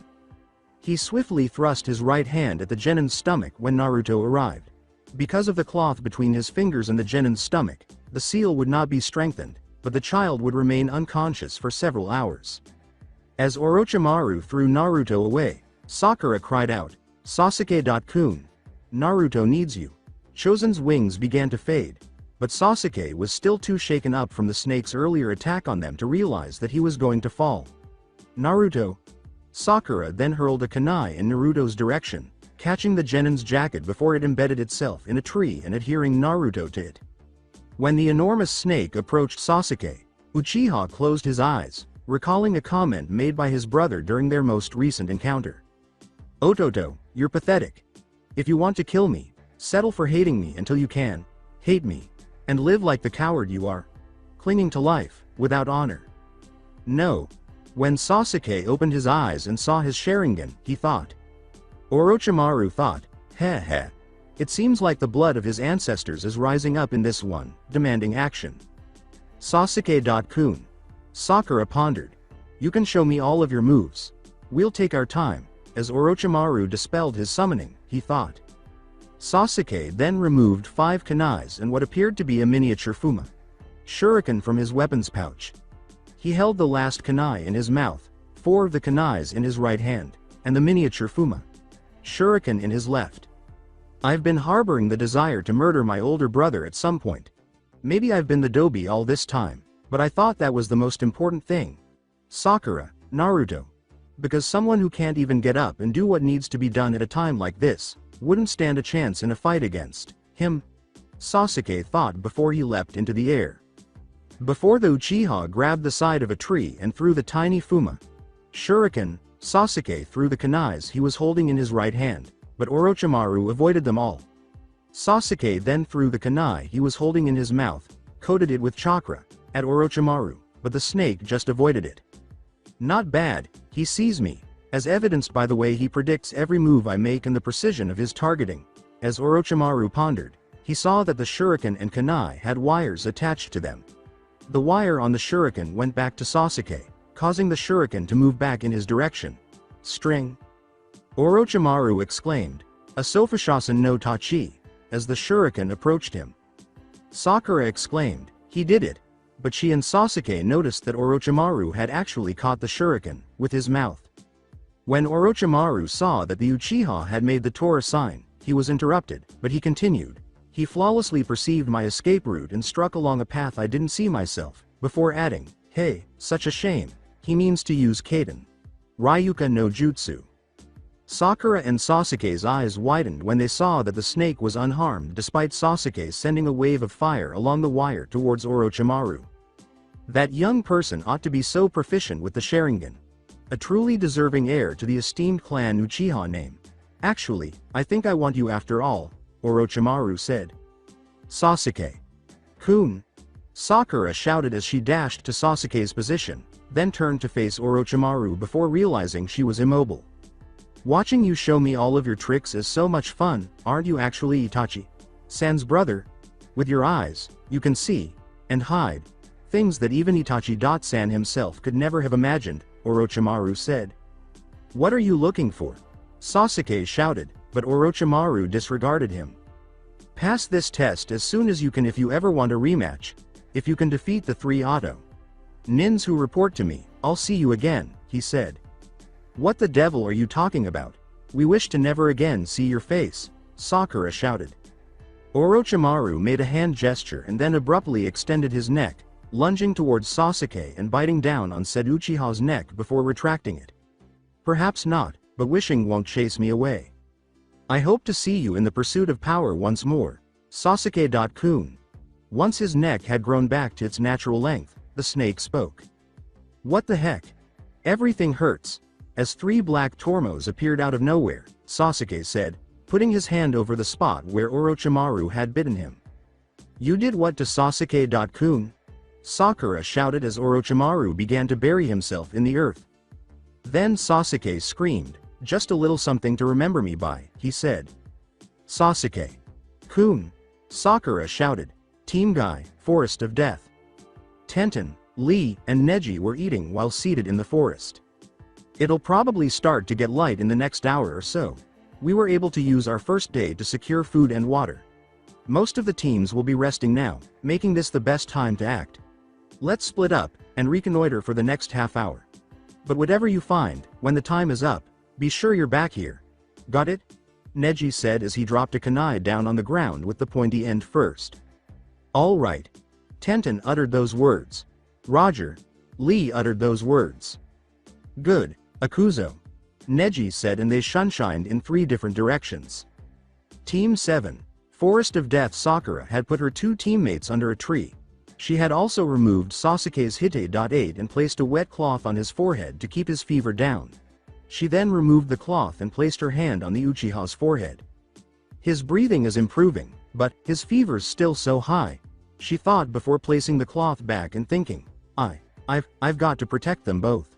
He swiftly thrust his right hand at the genin's stomach when Naruto arrived. Because of the cloth between his fingers and the genin's stomach, the seal would not be strengthened, but the child would remain unconscious for several hours. As Orochimaru threw Naruto away, Sakura cried out, "Sasuke-kun! Naruto needs you." Chosen's wings began to fade, but Sasuke was still too shaken up from the snake's earlier attack on them to realize that he was going to fall. "Naruto!" Sakura then hurled a kunai in Naruto's direction, catching the genin's jacket before it embedded itself in a tree and adhering Naruto to it. When the enormous snake approached Sasuke, Uchiha closed his eyes, recalling a comment made by his brother during their most recent encounter. "Ototo, you're pathetic. If you want to kill me, settle for hating me until you can hate me, and live like the coward you are, clinging to life, without honor." No. When Sasuke opened his eyes and saw his Sharingan, he thought. Orochimaru thought, "Heh heh. It seems like the blood of his ancestors is rising up in this one, demanding action." "Sasuke-kun." Sakura pondered. "You can show me all of your moves. We'll take our time." As Orochimaru dispelled his summoning, he thought. Sasuke then removed 5 kunais and what appeared to be a miniature Fuma shuriken from his weapons pouch. He held the last kunai in his mouth, 4 of the kunais in his right hand, and the miniature Fuma shuriken in his left. "I've been harboring the desire to murder my older brother at some point. Maybe I've been the Dobi all this time, but I thought that was the most important thing. Sakura, Naruto. Because someone who can't even get up and do what needs to be done at a time like this, wouldn't stand a chance in a fight against him," Sasuke thought before he leapt into the air. Before the Uchiha grabbed the side of a tree and threw the tiny Fuma shuriken, Sasuke threw the kunais he was holding in his right hand, but Orochimaru avoided them all. Sasuke then threw the kunai he was holding in his mouth, coated it with chakra, at Orochimaru, but the snake just avoided it. "Not bad, he sees me, as evidenced by the way he predicts every move I make and the precision of his targeting." As Orochimaru pondered, he saw that the shuriken and kunai had wires attached to them. The wire on the shuriken went back to Sasuke, causing the shuriken to move back in his direction. "String!" Orochimaru exclaimed, "A Sofashasan no Tachi," as the shuriken approached him. Sakura exclaimed, "He did it," but she and Sasuke noticed that Orochimaru had actually caught the shuriken with his mouth. When Orochimaru saw that the Uchiha had made the Tora sign, he was interrupted, but he continued, He flawlessly perceived my escape route and struck along a path I didn't see myself, before adding, "Hey, such a shame. He means to use Kaden Ryuka no Jutsu." Sakura and Sasuke's eyes widened when they saw that the snake was unharmed despite Sasuke sending a wave of fire along the wire towards Orochimaru. That young person ought to be so proficient with the Sharingan. A truly deserving heir to the esteemed clan Uchiha name. "Actually, I think I want you after all," Orochimaru said. "Sasuke-kun," Sakura shouted as she dashed to Sasuke's position, then turned to face Orochimaru before realizing she was immobile. "Watching you show me all of your tricks is so much fun, aren't you actually Itachi-san's brother? With your eyes, you can see and hide things that even Itachi-san himself could never have imagined," Orochimaru said. "What are you looking for?" Sasuke shouted, but Orochimaru disregarded him. "Pass this test as soon as you can if you ever want a rematch. If you can defeat the 3 nins who report to me, I'll see you again," he said. "What the devil are you talking about? We wish to never again see your face," Sakura shouted. Orochimaru made a hand gesture and then abruptly extended his neck, lunging towards Sasuke and biting down on said Uchiha's neck before retracting it. "Perhaps not, but wishing won't chase me away. I hope to see you in the pursuit of power once more, Sasuke-kun." Once his neck had grown back to its natural length, the snake spoke. "What the heck? Everything hurts." As 3 black tormos appeared out of nowhere, Sasuke said, putting his hand over the spot where Orochimaru had bitten him. "You did what to Sasuke-kun?" Sakura shouted as Orochimaru began to bury himself in the earth. Then Sasuke screamed, "Just a little something to remember me by," he said. "Sasuke-kun," Sakura shouted. Team Guy, Forest of Death. Tenten, Lee, and Neji were eating while seated in the forest. "It'll probably start to get light in the next hour or so. We were able to use our first day to secure food and water. Most of the teams will be resting now, making this the best time to act. Let's split up and reconnoiter for the next half hour. But whatever you find, when the time is up, be sure you're back here. Got it?" Neji said as he dropped a kunai down on the ground with the pointy end first. "All right." Tenten uttered those words. "Roger." Lee uttered those words. "Good, Akuzo," Neji said, and they shunshined in 3 different directions. Team 7. Forest of Death. Sakura had put her 2 teammates under a tree. She had also removed Sasuke's Hite.8 and placed a wet cloth on his forehead to keep his fever down. She then removed the cloth and placed her hand on the Uchiha's forehead. "His breathing is improving, but his fever's still so high," she thought before placing the cloth back and thinking, I've got to protect them both."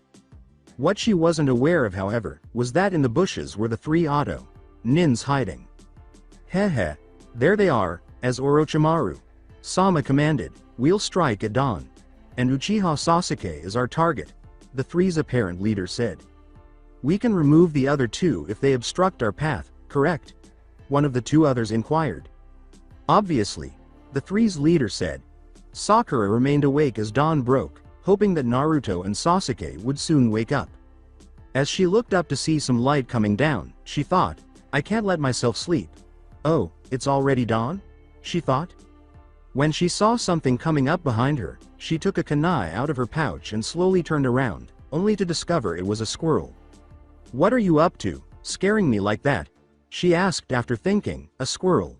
What she wasn't aware of, however, was that in the bushes were the 3 nins hiding. "Heh, there they are," as Orochimaru-sama commanded, "We'll strike at dawn. And Uchiha Sasuke is our target," the 3's apparent leader said. "We can remove the other 2 if they obstruct our path, correct?" one of the 2 others inquired. "Obviously," the 3's leader said. Sakura remained awake as dawn broke, hoping that Naruto and Sasuke would soon wake up. As she looked up to see some light coming down, she thought, "I can't let myself sleep. Oh, it's already dawn?" she thought. When she saw something coming up behind her, she took a kunai out of her pouch and slowly turned around, only to discover it was a squirrel. "What are you up to, scaring me like that?" she asked after thinking, a squirrel.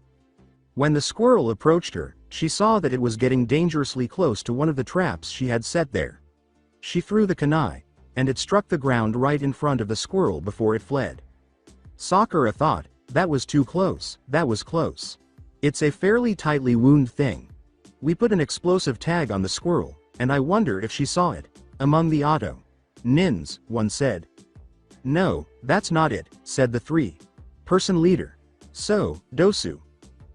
When the squirrel approached her, she saw that it was getting dangerously close to one of the traps she had set there. She threw the kunai, and it struck the ground right in front of the squirrel before it fled. Sakura thought, "That was too close, that was close. It's a fairly tightly wound thing. We put an explosive tag on the squirrel, and I wonder if she saw it." "Among the nins," one said. "No, that's not it," said the 3-person leader. "So, Dosu.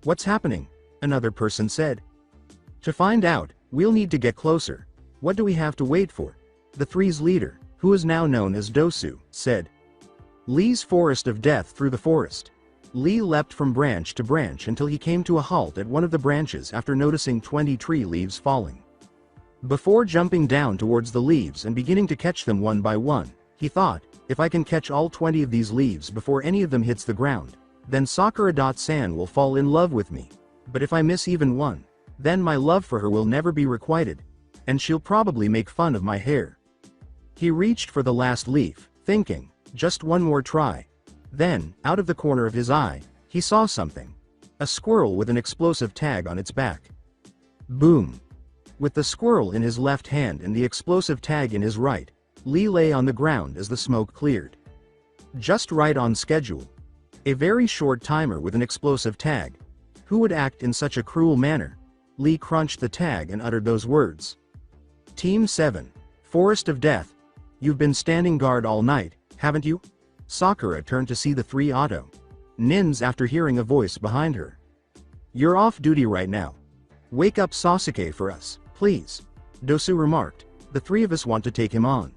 What's happening?" another person said. "To find out, we'll need to get closer. What do we have to wait for?" the 3's leader, who is now known as Dosu, said. Lee's Forest of Death. Through the forest, Lee leapt from branch to branch until he came to a halt at one of the branches after noticing 20 tree leaves falling. Before jumping down towards the leaves and beginning to catch them one by one, he thought, "If I can catch all 20 of these leaves before any of them hits the ground, then Sakura-san will fall in love with me." But if I miss even one, then my love for her will never be requited, and she'll probably make fun of my hair. He reached for the last leaf, thinking, just one more try. Then, out of the corner of his eye, he saw something. A squirrel with an explosive tag on its back. Boom! With the squirrel in his left hand and the explosive tag in his right, Lee lay on the ground as the smoke cleared. Just right on schedule. A very short timer with an explosive tag. Who would act in such a cruel manner? Lee crunched the tag and uttered those words. Team 7. Forest of Death. You've been standing guard all night, haven't you? Sakura turned to see the three Auto Nins after hearing a voice behind her. You're off duty right now. Wake up Sasuke for us, please. Dosu remarked. The three of us want to take him on.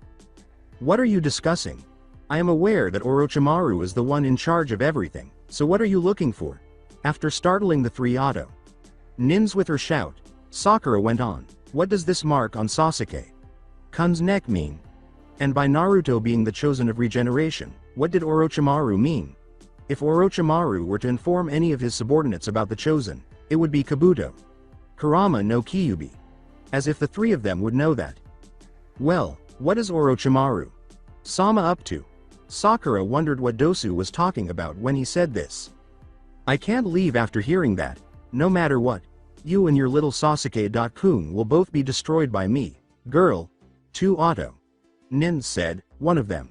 What are you discussing? I am aware that Orochimaru is the one in charge of everything, so what are you looking for? After startling the three Auto Nins with her shout, Sakura went on. What does this mark on Sasuke-kun's neck mean? And by Naruto being the chosen of regeneration, what did Orochimaru mean? If Orochimaru were to inform any of his subordinates about the chosen, it would be Kabuto, Kurama no Kyuubi. As if the three of them would know that. Well, what is Orochimaru Sama up to? Sakura wondered what Dosu was talking about when he said this. I can't leave after hearing that, no matter what. You and your little Sasuke-kun will both be destroyed by me, girl. Two Auto Nins said, one of them.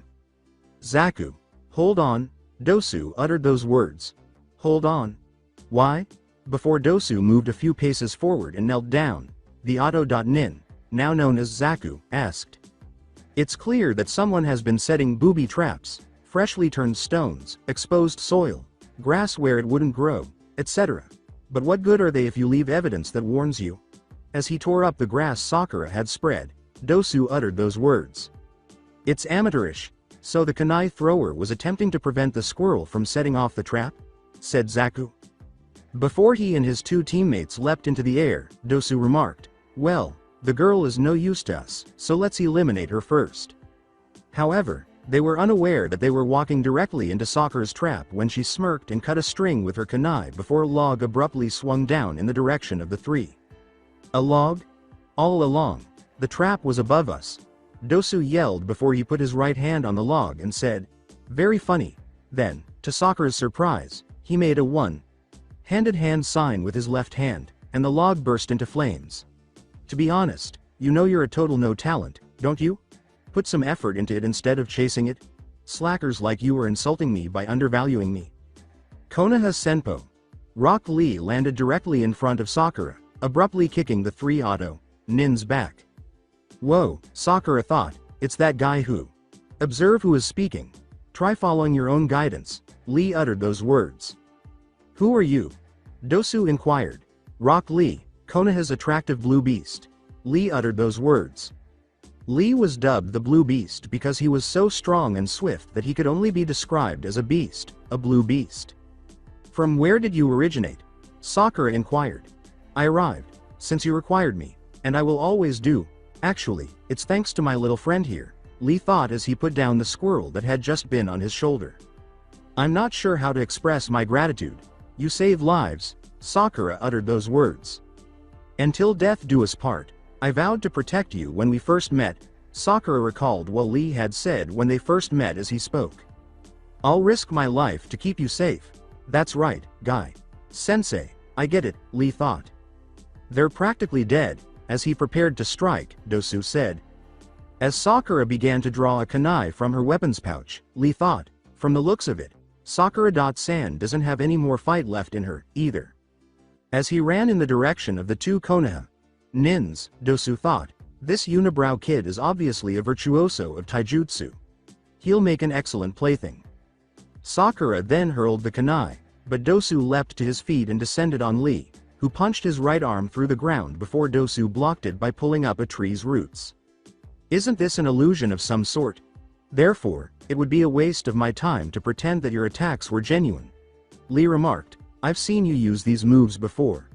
Zaku. Hold on. Dosu uttered those words. Hold on. Why? Before Dosu moved a few paces forward and knelt down, the Auto Nin, now known as Zaku, asked. It's clear that someone has been setting booby traps, freshly turned stones, exposed soil, grass where it wouldn't grow, etc. But what good are they if you leave evidence that warns you? As he tore up the grass Sakura had spread, Dosu uttered those words. It's amateurish. So the kunai thrower was attempting to prevent the squirrel from setting off the trap? Said Zaku. Before he and his two teammates leapt into the air, Dosu remarked, well, the girl is no use to us, so let's eliminate her first. However, they were unaware that they were walking directly into Sakura's trap when she smirked and cut a string with her kunai before a log abruptly swung down in the direction of the three. A log? All along, the trap was above us. Dosu yelled before he put his right hand on the log and said, very funny. Then, to Sakura's surprise, he made a one-handed hand sign with his left hand, and the log burst into flames. To be honest, you know you're a total no talent, don't you? Put some effort into it instead of chasing it. Slackers like you are insulting me by undervaluing me. Konoha Senpo. Rock Lee landed directly in front of Sakura, abruptly kicking the three Auto Nins back. Whoa, Sakura thought, it's that guy who. Observe who is speaking. Try following your own guidance. Lee uttered those words. Who are you? Dosu inquired. Rock Lee, Konoha's attractive blue beast. Lee uttered those words. Lee was dubbed the Blue Beast because he was so strong and swift that he could only be described as a beast, a blue beast. From where did you originate? Sakura inquired. I arrived, since you required me, and I will always do. Actually, it's thanks to my little friend here, Lee thought as he put down the squirrel that had just been on his shoulder. I'm not sure how to express my gratitude. You save lives. Sakura uttered those words. Until death do us part. I vowed to protect you when we first met. Sakura recalled what Lee had said when they first met as he spoke. I'll risk my life to keep you safe. That's right, guy. Sensei, I get it, Lee thought. They're practically dead. As he prepared to strike, Dosu said. As Sakura began to draw a kunai from her weapons pouch, Lee thought, from the looks of it, Sakura-san doesn't have any more fight left in her, either. As he ran in the direction of the two Konoha Nins, Dosu thought, this unibrow kid is obviously a virtuoso of taijutsu. He'll make an excellent plaything. Sakura then hurled the kunai, but Dosu leapt to his feet and descended on Lee, who punched his right arm through the ground before Dosu blocked it by pulling up a tree's roots. Isn't this an illusion of some sort? Therefore, it would be a waste of my time to pretend that your attacks were genuine. Lee remarked, I've seen you use these moves before.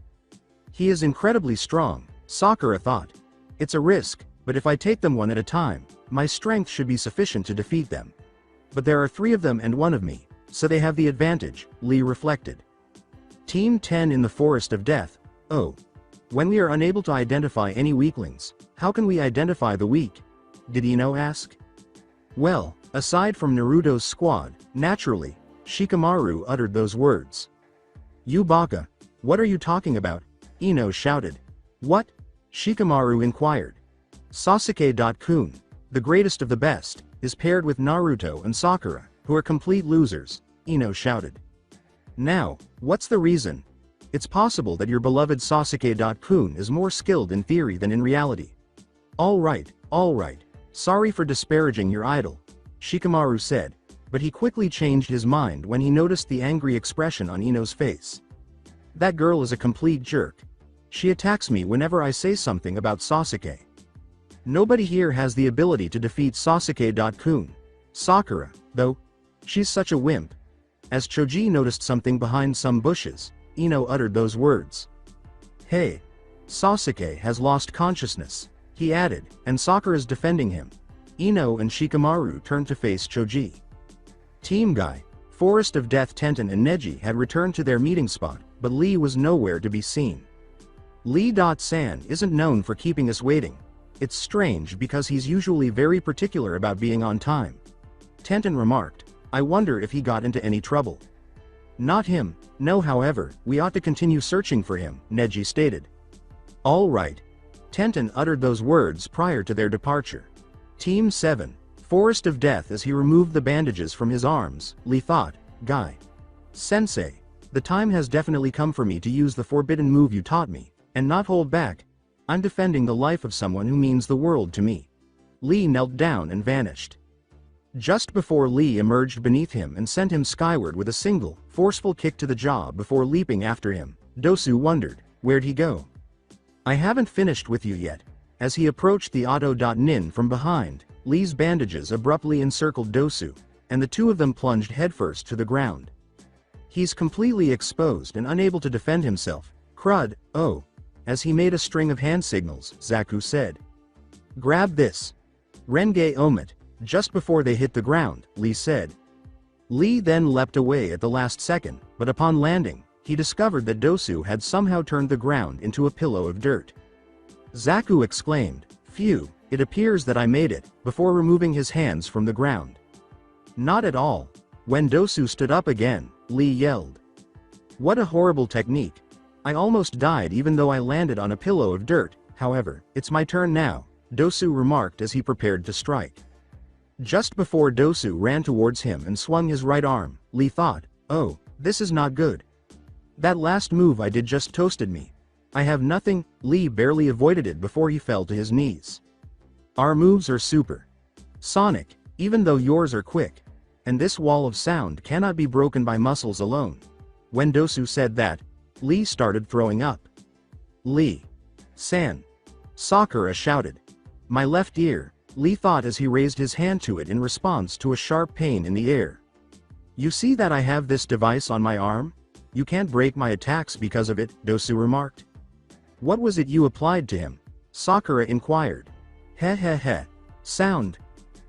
He is incredibly strong, Sakura thought. It's a risk, but if I take them one at a time, my strength should be sufficient to defeat them. But there are three of them and one of me, so they have the advantage, Lee reflected. Team 10 in the Forest of Death. Oh. When we are unable to identify any weaklings, how can we identify the weak? Did Ino ask. Well, aside from Naruto's squad, naturally, Shikamaru uttered those words. You baka, what are you talking about? Ino shouted. What? Shikamaru inquired. Sasuke-kun, the greatest of the best, is paired with Naruto and Sakura, who are complete losers, Ino shouted. Now, what's the reason? It's possible that your beloved Sasuke-kun is more skilled in theory than in reality. Alright, sorry for disparaging your idol, Shikamaru said, but he quickly changed his mind when he noticed the angry expression on Ino's face. That girl is a complete jerk. She attacks me whenever I say something about Sasuke. Nobody here has the ability to defeat Sasuke-kun. Sakura, though, she's such a wimp. As Choji noticed something behind some bushes, Ino uttered those words. Hey! Sasuke has lost consciousness, he added, and Sakura's defending him. Ino and Shikamaru turned to face Choji. Team Guy, Forest of Death Tenten and Neji had returned to their meeting spot, but Lee was nowhere to be seen. Lee.San isn't known for keeping us waiting. It's strange because he's usually very particular about being on time. Tenten remarked, I wonder if he got into any trouble. Not him, no however, we ought to continue searching for him, Neji stated. Alright. Tenten uttered those words prior to their departure. Team 7, Forest of Death. As he removed the bandages from his arms, Lee thought, Guy. Sensei, the time has definitely come for me to use the forbidden move you taught me, and not hold back. I'm defending the life of someone who means the world to me. Lee knelt down and vanished. Just before Lee emerged beneath him and sent him skyward with a single, forceful kick to the jaw before leaping after him, Dosu wondered, where'd he go? I haven't finished with you yet. As he approached the auto.nin from behind, Lee's bandages abruptly encircled Dosu, and the two of them plunged headfirst to the ground. He's completely exposed and unable to defend himself. Crud, oh. As he made a string of hand signals, Zaku said. Grab this. Renge Omet. Just before they hit the ground, Lee said. Lee then leapt away at the last second, but upon landing, he discovered that Dosu had somehow turned the ground into a pillow of dirt. Zaku exclaimed, Phew, it appears that I made it, before removing his hands from the ground. Not at all. When Dosu stood up again, Lee yelled. What a horrible technique. I almost died even though I landed on a pillow of dirt. However, it's my turn now, Dosu remarked as he prepared to strike. Just before Dosu ran towards him and swung his right arm, Lee thought, oh, this is not good. That last move I did just toasted me. I have nothing. Lee barely avoided it before he fell to his knees. Our moves are super sonic, even though yours are quick. And this wall of sound cannot be broken by muscles alone. When Dosu said that, Lee started throwing up. Lee-san. Sakura shouted. My left ear, Lee thought as he raised his hand to it in response to a sharp pain in the air. You see that I have this device on my arm? You can't break my attacks because of it, Dosu remarked. What was it you applied to him? Sakura inquired. Heh. Sound.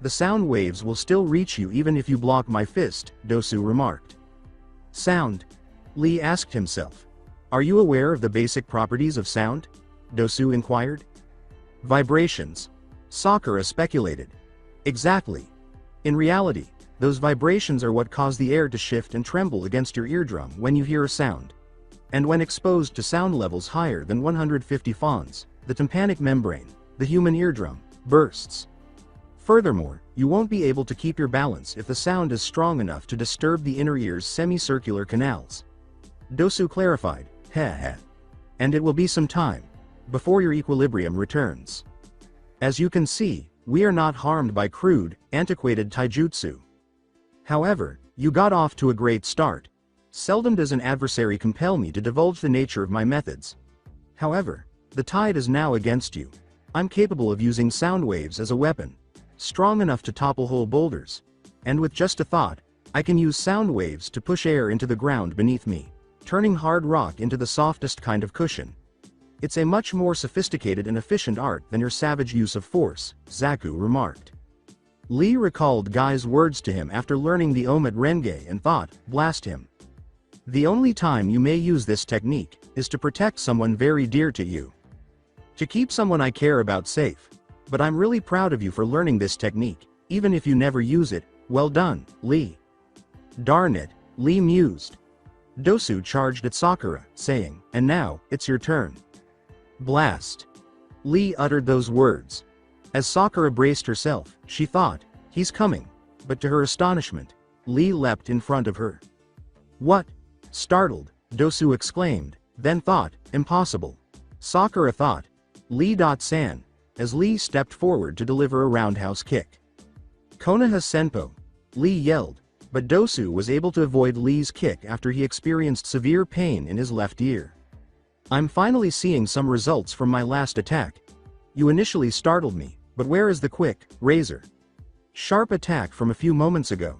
The sound waves will still reach you even if you block my fist, Dosu remarked. Sound? Lee asked himself. Are you aware of the basic properties of sound? Dosu inquired. Vibrations. Sakura speculated. Exactly. In reality, those vibrations are what cause the air to shift and tremble against your eardrum when you hear a sound. And when exposed to sound levels higher than 150 fons, the tympanic membrane, the human eardrum, bursts. Furthermore, you won't be able to keep your balance if the sound is strong enough to disturb the inner ear's semicircular canals. Dosu clarified, heh. And it will be some time before your equilibrium returns. As you can see, we are not harmed by crude, antiquated taijutsu. However, you got off to a great start. Seldom does an adversary compel me to divulge the nature of my methods. However, the tide is now against you. I'm capable of using sound waves as a weapon, strong enough to topple whole boulders. And with just a thought, I can use sound waves to push air into the ground beneath me, turning hard rock into the softest kind of cushion. It's a much more sophisticated and efficient art than your savage use of force, Zaku remarked. Lee recalled Guy's words to him after learning the Omet Renge and thought, blast him. The only time you may use this technique is to protect someone very dear to you. To keep someone I care about safe. But I'm really proud of you for learning this technique, even if you never use it. Well done, Lee. Darn it, Lee mused. Dosu charged at Sakura, saying, and now, it's your turn. Blast. Lee uttered those words. As Sakura braced herself, she thought, he's coming. But to her astonishment, Lee leapt in front of her. What? Startled, Dosu exclaimed, then thought, impossible. Sakura thought, Lee.san, as Lee stepped forward to deliver a roundhouse kick. Konoha Senpo, Lee yelled, but Dosu was able to avoid Lee's kick after he experienced severe pain in his left ear. I'm finally seeing some results from my last attack. You initially startled me, but where is the quick, razor sharp attack from a few moments ago?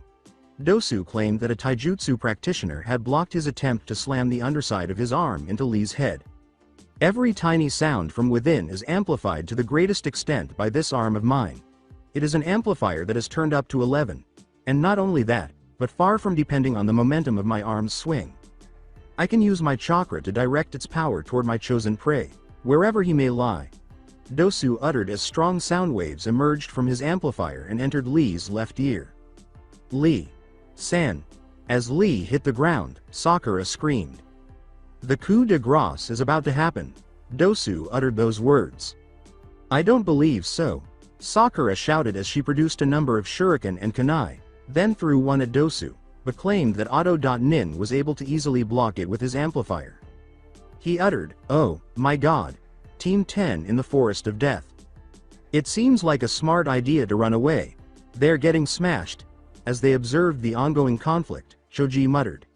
Dosu claimed that a taijutsu practitioner had blocked his attempt to slam the underside of his arm into Lee's head. Every tiny sound from within is amplified to the greatest extent by this arm of mine. It is an amplifier that is turned up to 11. And not only that, but far from depending on the momentum of my arm's swing. I can use my chakra to direct its power toward my chosen prey, wherever he may lie. Dosu uttered as strong sound waves emerged from his amplifier and entered Lee's left ear. Lee-san. As Lee hit the ground, Sakura screamed. The coup de grace is about to happen. Dosu uttered those words. I don't believe so. Sakura shouted as she produced a number of shuriken and kunai, then threw one at Dosu, but claimed that Otto.nin was able to easily block it with his amplifier. He uttered, oh, my god. Team 10 in the Forest of Death. It seems like a smart idea to run away. They're getting smashed. As they observed the ongoing conflict, Choji muttered.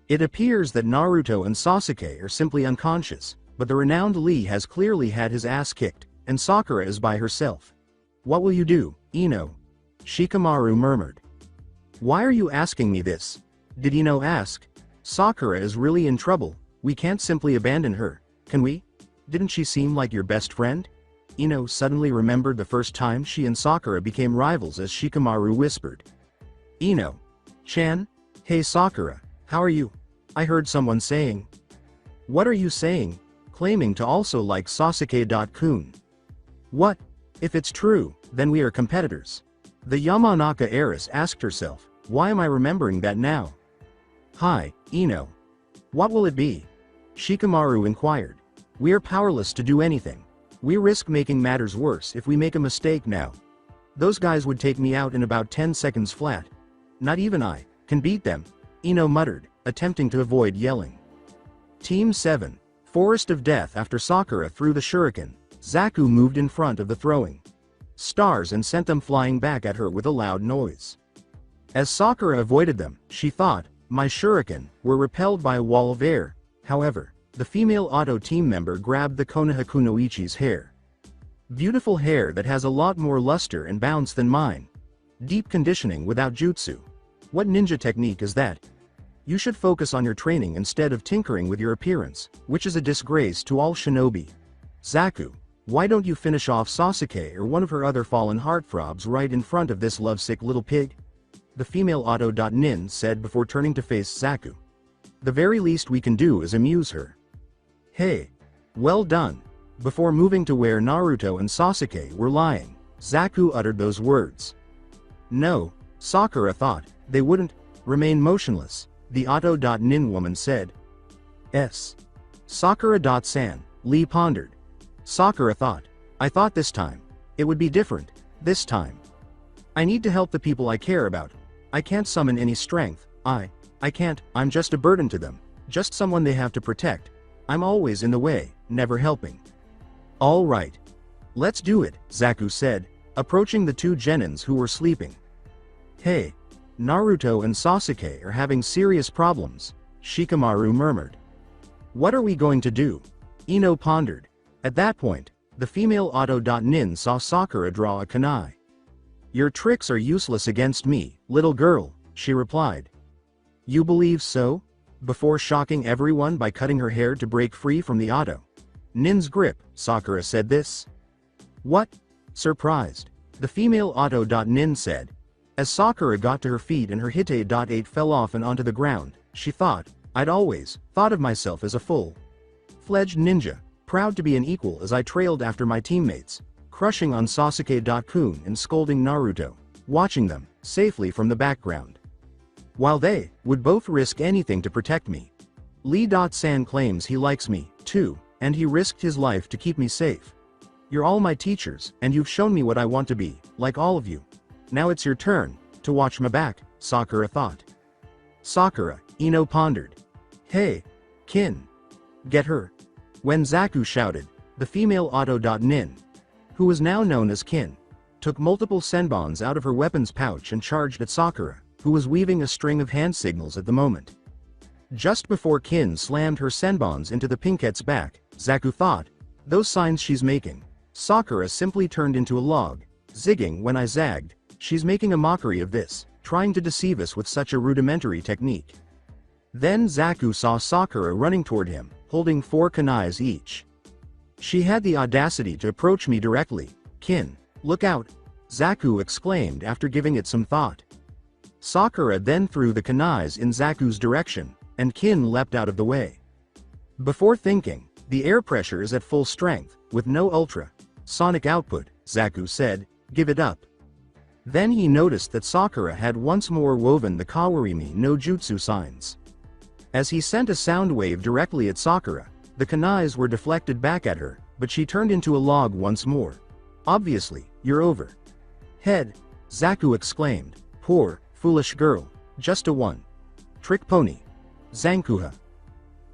It appears that Naruto and Sasuke are simply unconscious, but the renowned Lee has clearly had his ass kicked, and Sakura is by herself. What will you do, Ino? Shikamaru murmured. Why are you asking me this? Did Ino ask? Sakura is really in trouble, we can't simply abandon her, can we? Didn't she seem like your best friend? Ino suddenly remembered the first time she and Sakura became rivals as Shikamaru whispered. Ino-chan? Hey Sakura, how are you? I heard someone saying. What are you saying? Claiming to also like Sasuke.kun. What? If it's true, then we are competitors. The Yamanaka heiress asked herself, why am I remembering that now? Hi, Ino. What will it be? Shikamaru inquired. We are powerless to do anything. We risk making matters worse if we make a mistake now. Those guys would take me out in about 10 seconds flat. Not even I can beat them, Ino muttered, attempting to avoid yelling. Team 7, Forest of Death. After Sakura threw the shuriken, Zaku moved in front of the throwing stars and sent them flying back at her with a loud noise. As Sakura avoided them, she thought, my shuriken, were repelled by a wall of air. However, the female Auto team member grabbed the Konoha Kunoichi's hair. Beautiful hair that has a lot more luster and bounce than mine. Deep conditioning without jutsu. What ninja technique is that? You should focus on your training instead of tinkering with your appearance, which is a disgrace to all shinobi. Zaku, why don't you finish off Sasuke or one of her other fallen heartthrobs right in front of this lovesick little pig? The female Otto.nin said before turning to face Zaku. The very least we can do is amuse her. Hey. Well done. Before moving to where Naruto and Sasuke were lying, Zaku uttered those words. No, Sakura thought, they wouldn't remain motionless, the Otto.nin woman said. Sakura.san, Lee pondered. Sakura thought, I thought this time. It would be different, this time. I need to help the people I care about. I can't summon any strength, I can't, I'm just a burden to them, just someone they have to protect. I'm always in the way, never helping. All right. Let's do it, Zaku said, approaching the two genins who were sleeping. Hey. Naruto and Sasuke are having serious problems, Shikamaru murmured. What are we going to do? Ino pondered. At that point, the female Otto.nin saw Sakura draw a kunai. Your tricks are useless against me, little girl, she replied. You believe so? Before shocking everyone by cutting her hair to break free from the Otto.nin's grip, Sakura said this. What? Surprised, the female Otto.nin said. As Sakura got to her feet and her Hite.8 fell off and onto the ground, she thought, I'd always thought of myself as a full-fledged ninja, proud to be an equal as I trailed after my teammates, crushing on Sasuke-kun and scolding Naruto, watching them safely from the background. While they would both risk anything to protect me. Lee.San claims he likes me, too, and he risked his life to keep me safe. You're all my teachers, and you've shown me what I want to be, like all of you. Now it's your turn to watch my back, Sakura thought. Sakura, Ino pondered. Hey, Kin. Get her. When Zaku shouted, the female Auto.Nin, who was now known as Kin, took multiple senbons out of her weapons pouch and charged at Sakura, who was weaving a string of hand signals at the moment. Just before Kin slammed her senbons into the pinkette's back, Zaku thought, those signs she's making. Sakura simply turned into a log, zigging when I zagged. She's making a mockery of this, trying to deceive us with such a rudimentary technique. Then Zaku saw Sakura running toward him, holding 4 kunais each. She had the audacity to approach me directly. Kin, look out! Zaku exclaimed after giving it some thought. Sakura then threw the kunais in Zaku's direction, and Kin leapt out of the way. Before thinking, the air pressure is at full strength, with no ultra-sonic output, Zaku said, give it up. Then he noticed that Sakura had once more woven the Kawarimi no Jutsu signs. As he sent a sound wave directly at Sakura, the kunais were deflected back at her, but she turned into a log once more. Obviously, you're over. Head, Zaku exclaimed, poor, foolish girl, just a one-trick pony. Zankuha.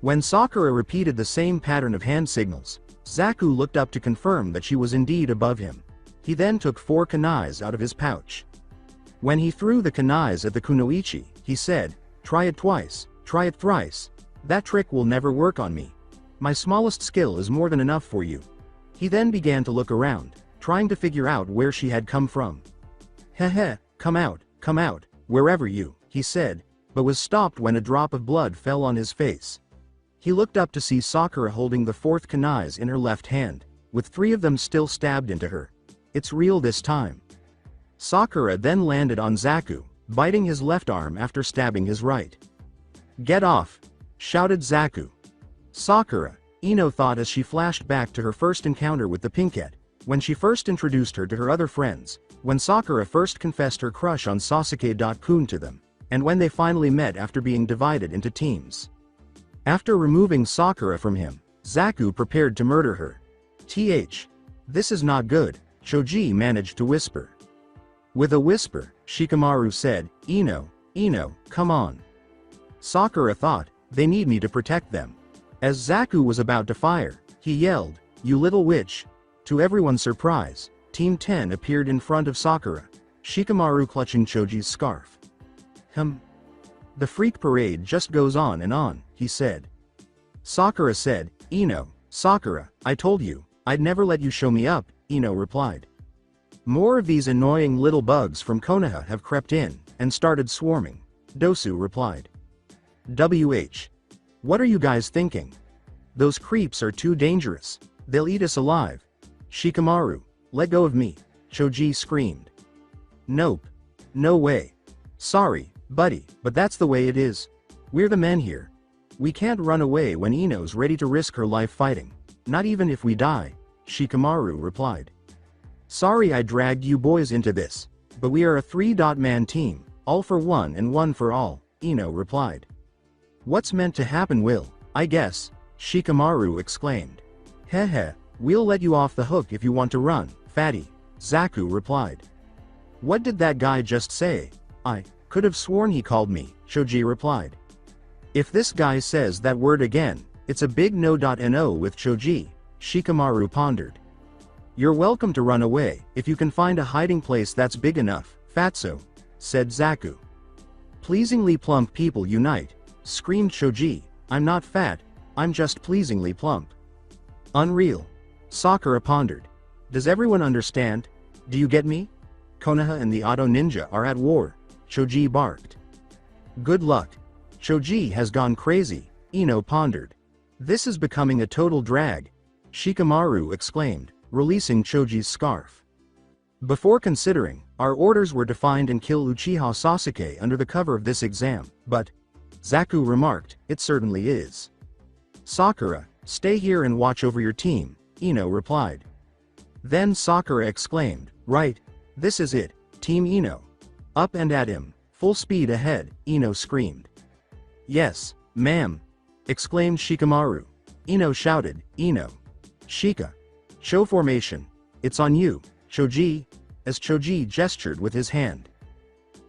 When Sakura repeated the same pattern of hand signals, Zaku looked up to confirm that she was indeed above him. He then took 4 kunais out of his pouch. When he threw the kunais at the kunoichi, he said, try it twice, try it thrice. That trick will never work on me. My smallest skill is more than enough for you. He then began to look around, trying to figure out where she had come from. Heh, come out, wherever you, he said, but was stopped when a drop of blood fell on his face. He looked up to see Sakura holding the 4th kunais in her left hand, with 3 of them still stabbed into her. It's real this time. Sakura then landed on Zaku, biting his left arm after stabbing his right. Get off! Shouted Zaku. Sakura, Ino thought as she flashed back to her first encounter with the pinkette, when she first introduced her to her other friends, when Sakura first confessed her crush on Sasuke-kun to them, and when they finally met after being divided into teams. After removing Sakura from him, Zaku prepared to murder her. This is not good, Choji managed to whisper. With a whisper, Shikamaru said, Ino, come on. Sakura thought, they need me to protect them. As Zaku was about to fire, he yelled, you little witch. To everyone's surprise, Team 10 appeared in front of Sakura, Shikamaru clutching Choji's scarf. The freak parade just goes on and on, he said. Sakura said, Ino, Sakura, I told you, I'd never let you show me up, Ino replied. More of these annoying little bugs from Konoha have crept in, and started swarming, Dosu replied. What are you guys thinking? Those creeps are too dangerous. They'll eat us alive. Shikamaru, let go of me, Choji screamed. Nope. No way. Sorry, buddy, but that's the way it is. We're the men here. We can't run away when Ino's ready to risk her life fighting. Not even if we die, Shikamaru replied. Sorry I dragged you boys into this, but we are a 3-man team, all for one and one for all, Ino replied. What's meant to happen will, I guess, Shikamaru exclaimed. Heh, we'll let you off the hook if you want to run, fatty, Zaku replied. What did that guy just say? I could have sworn he called me, Choji replied. If this guy says that word again, it's a big no.no with Choji, Shikamaru pondered. You're welcome to run away, if you can find a hiding place that's big enough, fatso, said Zaku. Pleasingly plump people unite, screamed Choji, I'm not fat, I'm just pleasingly plump. Unreal. Sakura pondered. Does everyone understand? Do you get me? Konoha and the Auto Ninja are at war, Choji barked. Good luck. Choji has gone crazy, Ino pondered. This is becoming a total drag, Shikamaru exclaimed, releasing Choji's scarf. Before considering, our orders were to find and kill Uchiha Sasuke under the cover of this exam, but Zaku remarked, it certainly is. Sakura, stay here and watch over your team, Ino replied. Then Sakura exclaimed, right, this is it, Team Ino. Up and at him, full speed ahead, Ino screamed. Yes, ma'am, exclaimed Shikamaru. Ino shouted, Ino. Shika. Show formation. It's on you, Choji, as Choji gestured with his hand.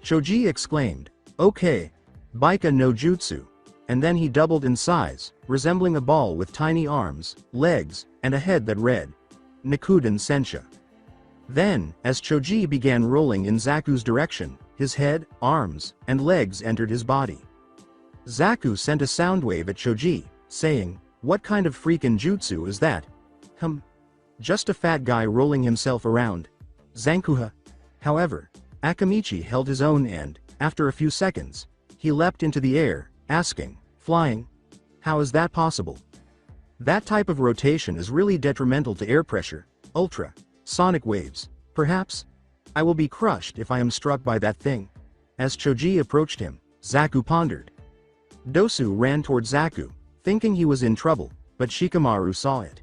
Choji exclaimed, okay, Baika no Jutsu, and then he doubled in size, resembling a ball with tiny arms, legs, and a head that read, Nikuden Sensha. Then, as Choji began rolling in Zaku's direction, his head, arms, and legs entered his body. Zaku sent a sound wave at Choji, saying, what kind of freakin' jutsu is that? Just a fat guy rolling himself around. Zankuha. However, Akamichi held his own and, after a few seconds, he leapt into the air, asking, flying? How is that possible? That type of rotation is really detrimental to air pressure, ultra, sonic waves, perhaps? I will be crushed if I am struck by that thing. As Choji approached him, Zaku pondered. Dosu ran toward Zaku, thinking he was in trouble, but Shikamaru saw it.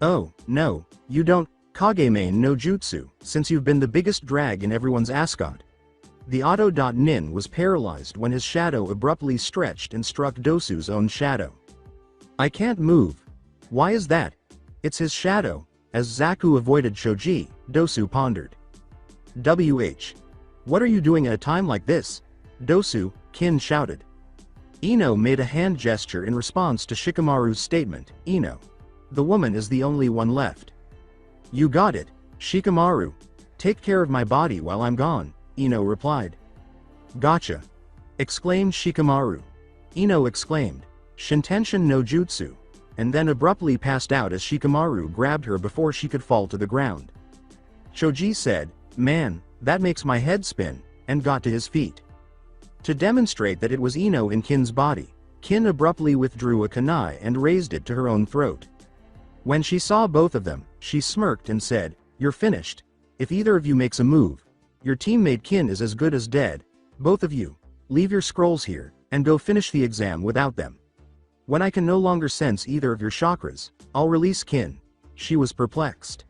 Oh, no, you don't, Kagemain no Jutsu, since you've been the biggest drag in everyone's ascot. The Auto.Nin was paralyzed when his shadow abruptly stretched and struck Dosu's own shadow. I can't move. Why is that? It's his shadow. As Zaku avoided Choji, Dosu pondered. What are you doing at a time like this? Dosu, Kin shouted. Ino made a hand gesture in response to Shikamaru's statement, Ino. The woman is the only one left. You got it, Shikamaru. Take care of my body while I'm gone, Ino replied. Gotcha! Exclaimed Shikamaru. Ino exclaimed, Shintenshin no Jutsu, and then abruptly passed out as Shikamaru grabbed her before she could fall to the ground. Choji said, man, that makes my head spin, and got to his feet. To demonstrate that it was Ino in Kin's body, Kin abruptly withdrew a kunai and raised it to her own throat. When she saw both of them, she smirked and said, you're finished. If either of you makes a move, your teammate Kin is as good as dead. Both of you, leave your scrolls here, and go finish the exam without them. When I can no longer sense either of your chakras, I'll release Kin. She was perplexed.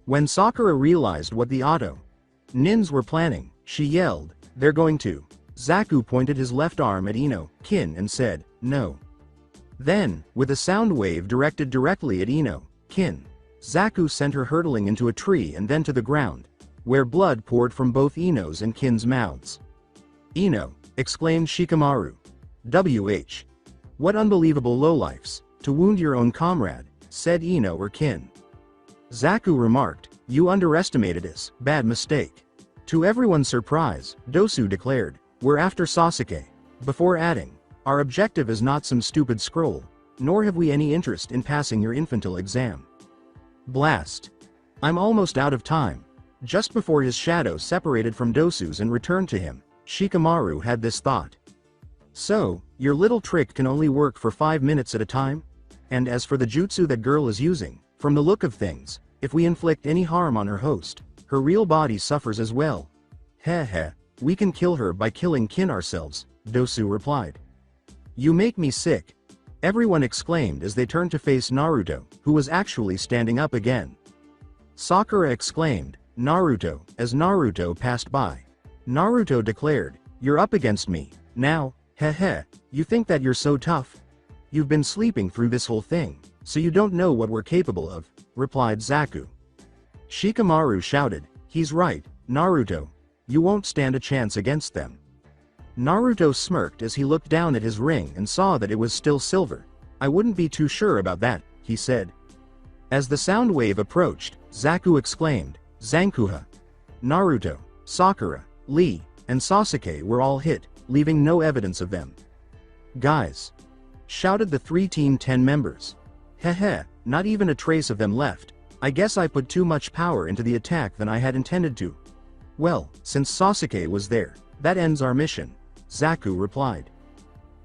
When Sakura realized what the Auto.Nins were planning, she yelled, they're going to. Zaku pointed his left arm at Ino, Kin and said, no. Then, with a sound wave directed directly at Ino, Kin, Zaku sent her hurtling into a tree and then to the ground, where blood poured from both Ino's and Kin's mouths. Ino, exclaimed Shikamaru. What unbelievable lowlifes, to wound your own comrade, said Ino or Kin. Zaku remarked, you underestimated us, bad mistake. To everyone's surprise, Dosu declared, we're after Sasuke, before adding, our objective is not some stupid scroll, nor have we any interest in passing your infantile exam. Blast. I'm almost out of time. Just before his shadow separated from Dosu's and returned to him, Shikamaru had this thought. So, your little trick can only work for 5 minutes at a time? And as for the jutsu that girl is using, from the look of things, if we inflict any harm on her host, her real body suffers as well. Heh, we can kill her by killing Kin ourselves, Dosu replied. You make me sick. Everyone exclaimed as they turned to face Naruto, who was actually standing up again. Sakura exclaimed, Naruto, as Naruto passed by. Naruto declared, you're up against me, now, you think that you're so tough? You've been sleeping through this whole thing, so you don't know what we're capable of, replied Zaku. Shikamaru shouted, he's right, Naruto. You won't stand a chance against them. Naruto smirked as he looked down at his ring and saw that it was still silver. I wouldn't be too sure about that, he said. As the sound wave approached, Zaku exclaimed, Zankuha. Naruto, Sakura, Lee, and Sasuke were all hit, leaving no evidence of them. Guys! Shouted the 3 Team 10 members. Not even a trace of them left. I guess I put too much power into the attack than I had intended to. Well, since Sasuke was there, that ends our mission, Zaku replied.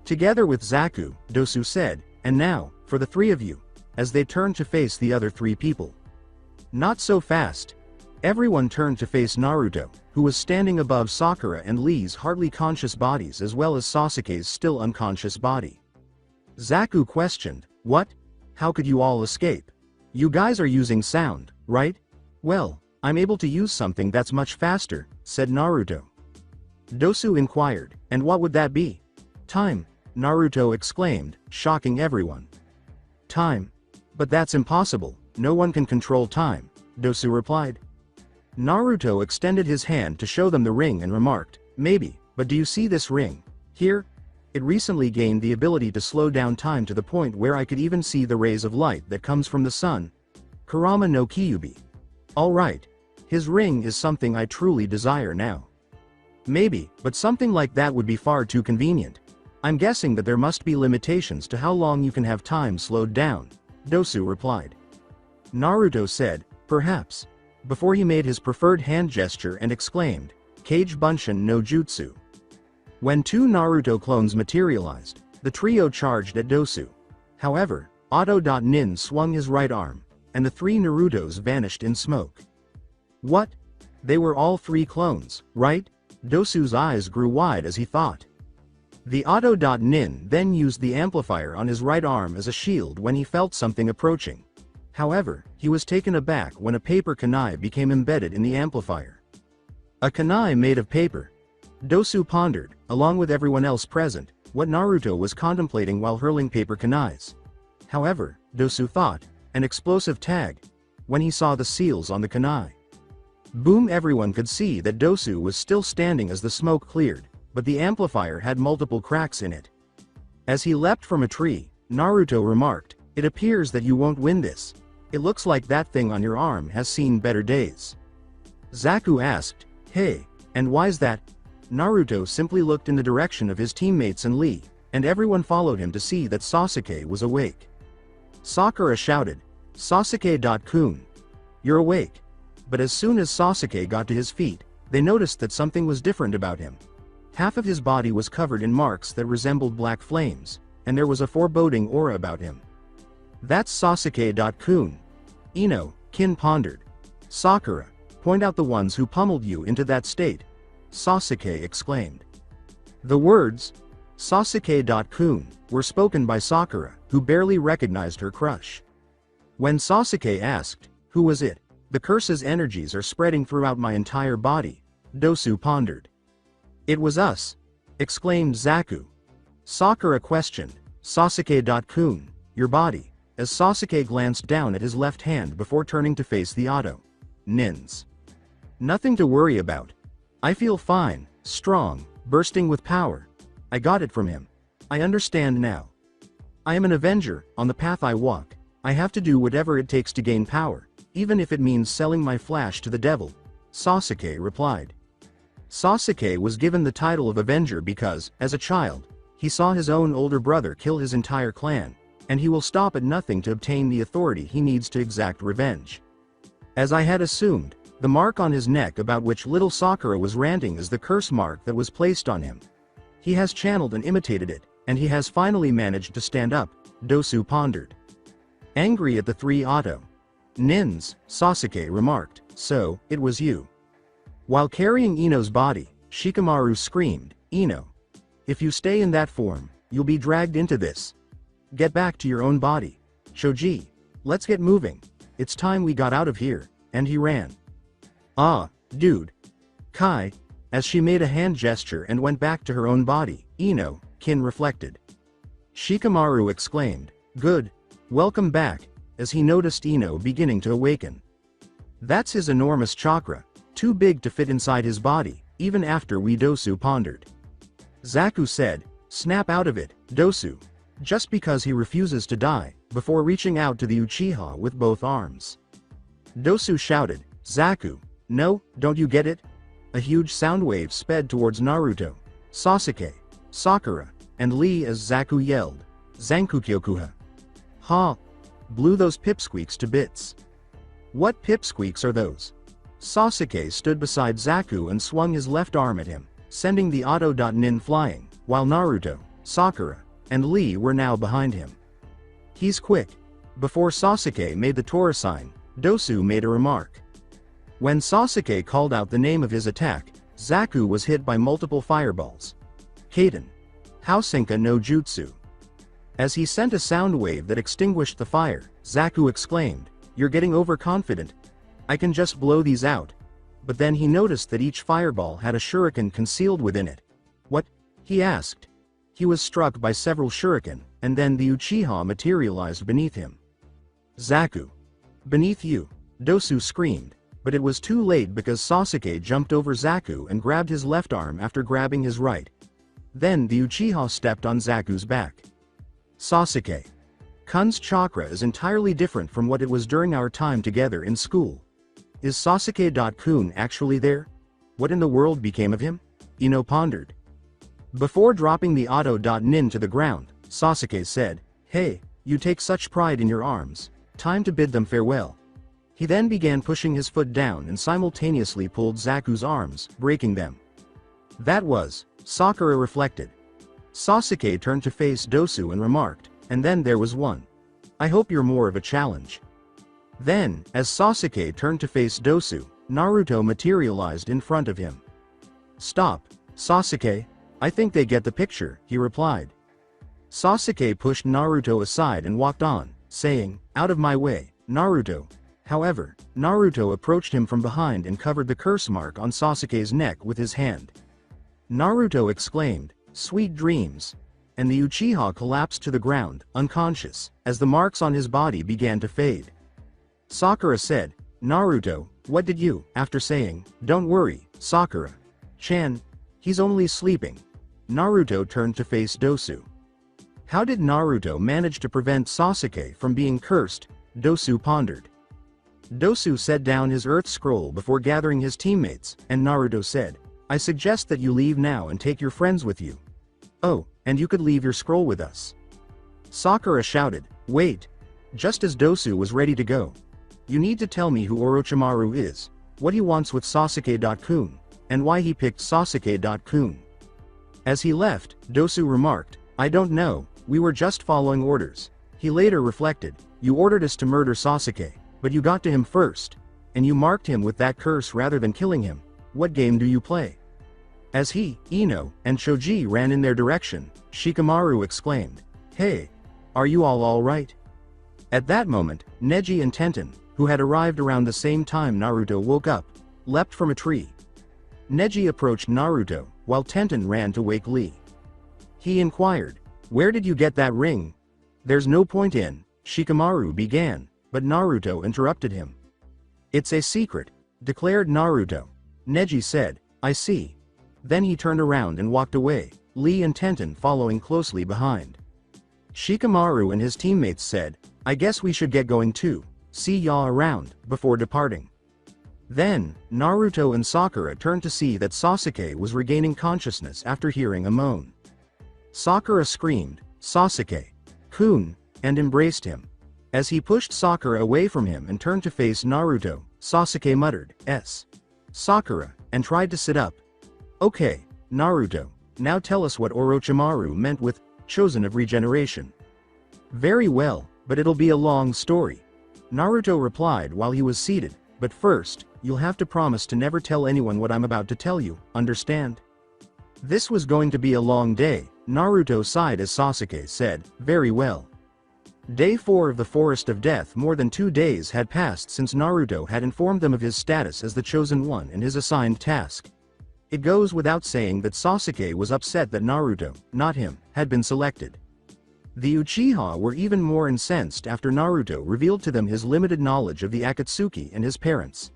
Together with Zaku, Dosu said, and now, for the 3 of you, as they turned to face the other 3 people. Not so fast. Everyone turned to face Naruto, who was standing above Sakura and Lee's hardly conscious bodies as well as Sasuke's still unconscious body. Zaku questioned, "What? How could you all escape? You guys are using sound, right?" "Well, I'm able to use something that's much faster," said Naruto. Dosu inquired, "And what would that be?" "Time," Naruto exclaimed, shocking everyone. "Time? But that's impossible, no one can control time," Dosu replied. Naruto extended his hand to show them the ring and remarked, "Maybe, but do you see this ring? Here? It recently gained the ability to slow down time to the point where I could even see the rays of light that comes from the sun. Kurama no Kyuubi. Alright. His ring is something I truly desire now. Maybe, but something like that would be far too convenient. I'm guessing that there must be limitations to how long you can have time slowed down," Dosu replied. Naruto said, "Perhaps," before he made his preferred hand gesture and exclaimed, "Kage Bunshin no Jutsu." When two Naruto clones materialized, the trio charged at Dosu. However, Otto.Nin swung his right arm, and the three Narutos vanished in smoke. What? They were all three clones, right? Dosu's eyes grew wide as he thought. The Otto.Nin then used the amplifier on his right arm as a shield when he felt something approaching. However, he was taken aback when a paper kunai became embedded in the amplifier. A kunai made of paper. Dosu pondered, along with everyone else present, what Naruto was contemplating while hurling paper kunais. However, Dosu thought, an explosive tag, when he saw the seals on the kunai. Boom! Everyone could see that Dosu was still standing as the smoke cleared, but the amplifier had multiple cracks in it. As he leapt from a tree, Naruto remarked, "It appears that you won't win this. It looks like that thing on your arm has seen better days." Zaku asked, "Hey, and why's that?" Naruto simply looked in the direction of his teammates and Lee, and everyone followed him to see that Sasuke was awake. Sakura shouted, "Sasuke-kun! You're awake." But as soon as Sasuke got to his feet, they noticed that something was different about him. Half of his body was covered in marks that resembled black flames, and there was a foreboding aura about him. "That's Sasuke-kun. Kin pondered. "Sakura, point out the ones who pummeled you into that state," Sasuke exclaimed. The words, Sasuke-kun, were spoken by Sakura, who barely recognized her crush. When Sasuke asked, "Who was it? The curse's energies are spreading throughout my entire body," Dosu pondered. "It was us," exclaimed Zaku. Sakura questioned, "Sasuke-kun, your body," as Sasuke glanced down at his left hand before turning to face the Otto.Nins. "Nothing to worry about. I feel fine, strong, bursting with power. I got it from him. I understand now. I am an Avenger, on the path I walk. I have to do whatever it takes to gain power, even if it means selling my flash to the devil," Sasuke replied. Sasuke was given the title of Avenger because, as a child, he saw his own older brother kill his entire clan, and he will stop at nothing to obtain the authority he needs to exact revenge. As I had assumed, the mark on his neck about which little Sakura was ranting is the curse mark that was placed on him. He has channeled and imitated it, and he has finally managed to stand up, Dosu pondered. Angry at the three Otto.Nins, Sasuke remarked, "So, it was you." While carrying Ino's body, Shikamaru screamed, "Ino! If you stay in that form, you'll be dragged into this. Get back to your own body. Shoji, let's get moving. It's time we got out of here," and he ran. "Ah, dude. Kai," as she made a hand gesture and went back to her own body, Kin reflected. Shikamaru exclaimed, "Good. Welcome back," as he noticed Ino beginning to awaken. "That's his enormous chakra, too big to fit inside his body, even after we," Dosu pondered. Zaku said, "Snap out of it, Dosu. Just because he refuses to die," before reaching out to the Uchiha with both arms. Dosu shouted, "Zaku, no, don't you get it?" A huge sound wave sped towards Naruto, Sasuke, Sakura, and Lee as Zaku yelled, "Zankukyokuha!" "Ha!" Blew those pipsqueaks to bits. "What pipsqueaks are those?" Sasuke stood beside Zaku and swung his left arm at him, sending the Otto.Nin flying, while Naruto, Sakura, and Lee were now behind him. "He's quick." Before Sasuke made the Tora sign, Dosu made a remark. When Sasuke called out the name of his attack, Zaku was hit by multiple fireballs. Kaden. Housenka no Jutsu. As he sent a sound wave that extinguished the fire, Zaku exclaimed, "You're getting overconfident. I can just blow these out." But then he noticed that each fireball had a shuriken concealed within it. "What?" he asked. He was struck by several shuriken, and then the Uchiha materialized beneath him. "Zaku. Beneath you," Dosu screamed, but it was too late because Sasuke jumped over Zaku and grabbed his left arm after grabbing his right. Then the Uchiha stepped on Zaku's back. "Sasuke. Kun's chakra is entirely different from what it was during our time together in school. Is Sasuke-kun actually there? What in the world became of him?" Ino pondered. Before dropping the auto-nin to the ground, Sasuke said, "Hey, you take such pride in your arms. Time to bid them farewell." He then began pushing his foot down and simultaneously pulled Zaku's arms, breaking them. "That was," Sakura reflected. Sasuke turned to face Dosu and remarked, "And then there was one. I hope you're more of a challenge." Then, as Sasuke turned to face Dosu, Naruto materialized in front of him. "Stop, Sasuke. I think they get the picture," he replied. Sasuke pushed Naruto aside and walked on, saying, "Out of my way, Naruto." However, Naruto approached him from behind and covered the curse mark on Sasuke's neck with his hand. Naruto exclaimed, "Sweet dreams." And the Uchiha collapsed to the ground, unconscious, as the marks on his body began to fade. Sakura said, "Naruto, what did you?" After saying, "Don't worry, Sakura-chan. He's only sleeping." Naruto turned to face Dosu. How did Naruto manage to prevent Sasuke from being cursed? Dosu pondered. Dosu set down his earth scroll before gathering his teammates, and Naruto said, "I suggest that you leave now and take your friends with you. Oh, and you could leave your scroll with us." Sakura shouted, "Wait." Just as Dosu was ready to go. "You need to tell me who Orochimaru is, what he wants with Sasuke-kun, and why he picked Sasuke-kun." As he left, Dosu remarked, "I don't know, we were just following orders." He later reflected, "You ordered us to murder Sasuke, but you got to him first, and you marked him with that curse rather than killing him. What game do you play?" As he, Ino, and Choji ran in their direction, Shikamaru exclaimed, "Hey! Are you all alright?" At that moment, Neji and Tenten, who had arrived around the same time Naruto woke up, leapt from a tree. Neji approached Naruto, while Tenten ran to wake Lee. He inquired, "Where did you get that ring?" "There's no point in," Shikamaru began, but Naruto interrupted him. "It's a secret," declared Naruto. Neji said, "I see." Then he turned around and walked away, Lee and Tenten following closely behind. Shikamaru and his teammates said, "I guess we should get going too, see ya around," before departing. Then, Naruto and Sakura turned to see that Sasuke was regaining consciousness after hearing a moan. Sakura screamed, "Sasuke-kun," and embraced him. As he pushed Sakura away from him and turned to face Naruto, Sasuke muttered, Sakura, and tried to sit up. "Okay, Naruto, now tell us what Orochimaru meant with chosen of regeneration." "Very well, but it'll be a long story," Naruto replied while he was seated, "but first, you'll have to promise to never tell anyone what I'm about to tell you, understand?" This was going to be a long day, Naruto sighed as Sasuke said, "Very well." Day 4 of the Forest of Death. More than 2 days had passed since Naruto had informed them of his status as the Chosen One and his assigned task. It goes without saying that Sasuke was upset that Naruto, not him, had been selected. The Uchiha were even more incensed after Naruto revealed to them his limited knowledge of the Akatsuki and his parents.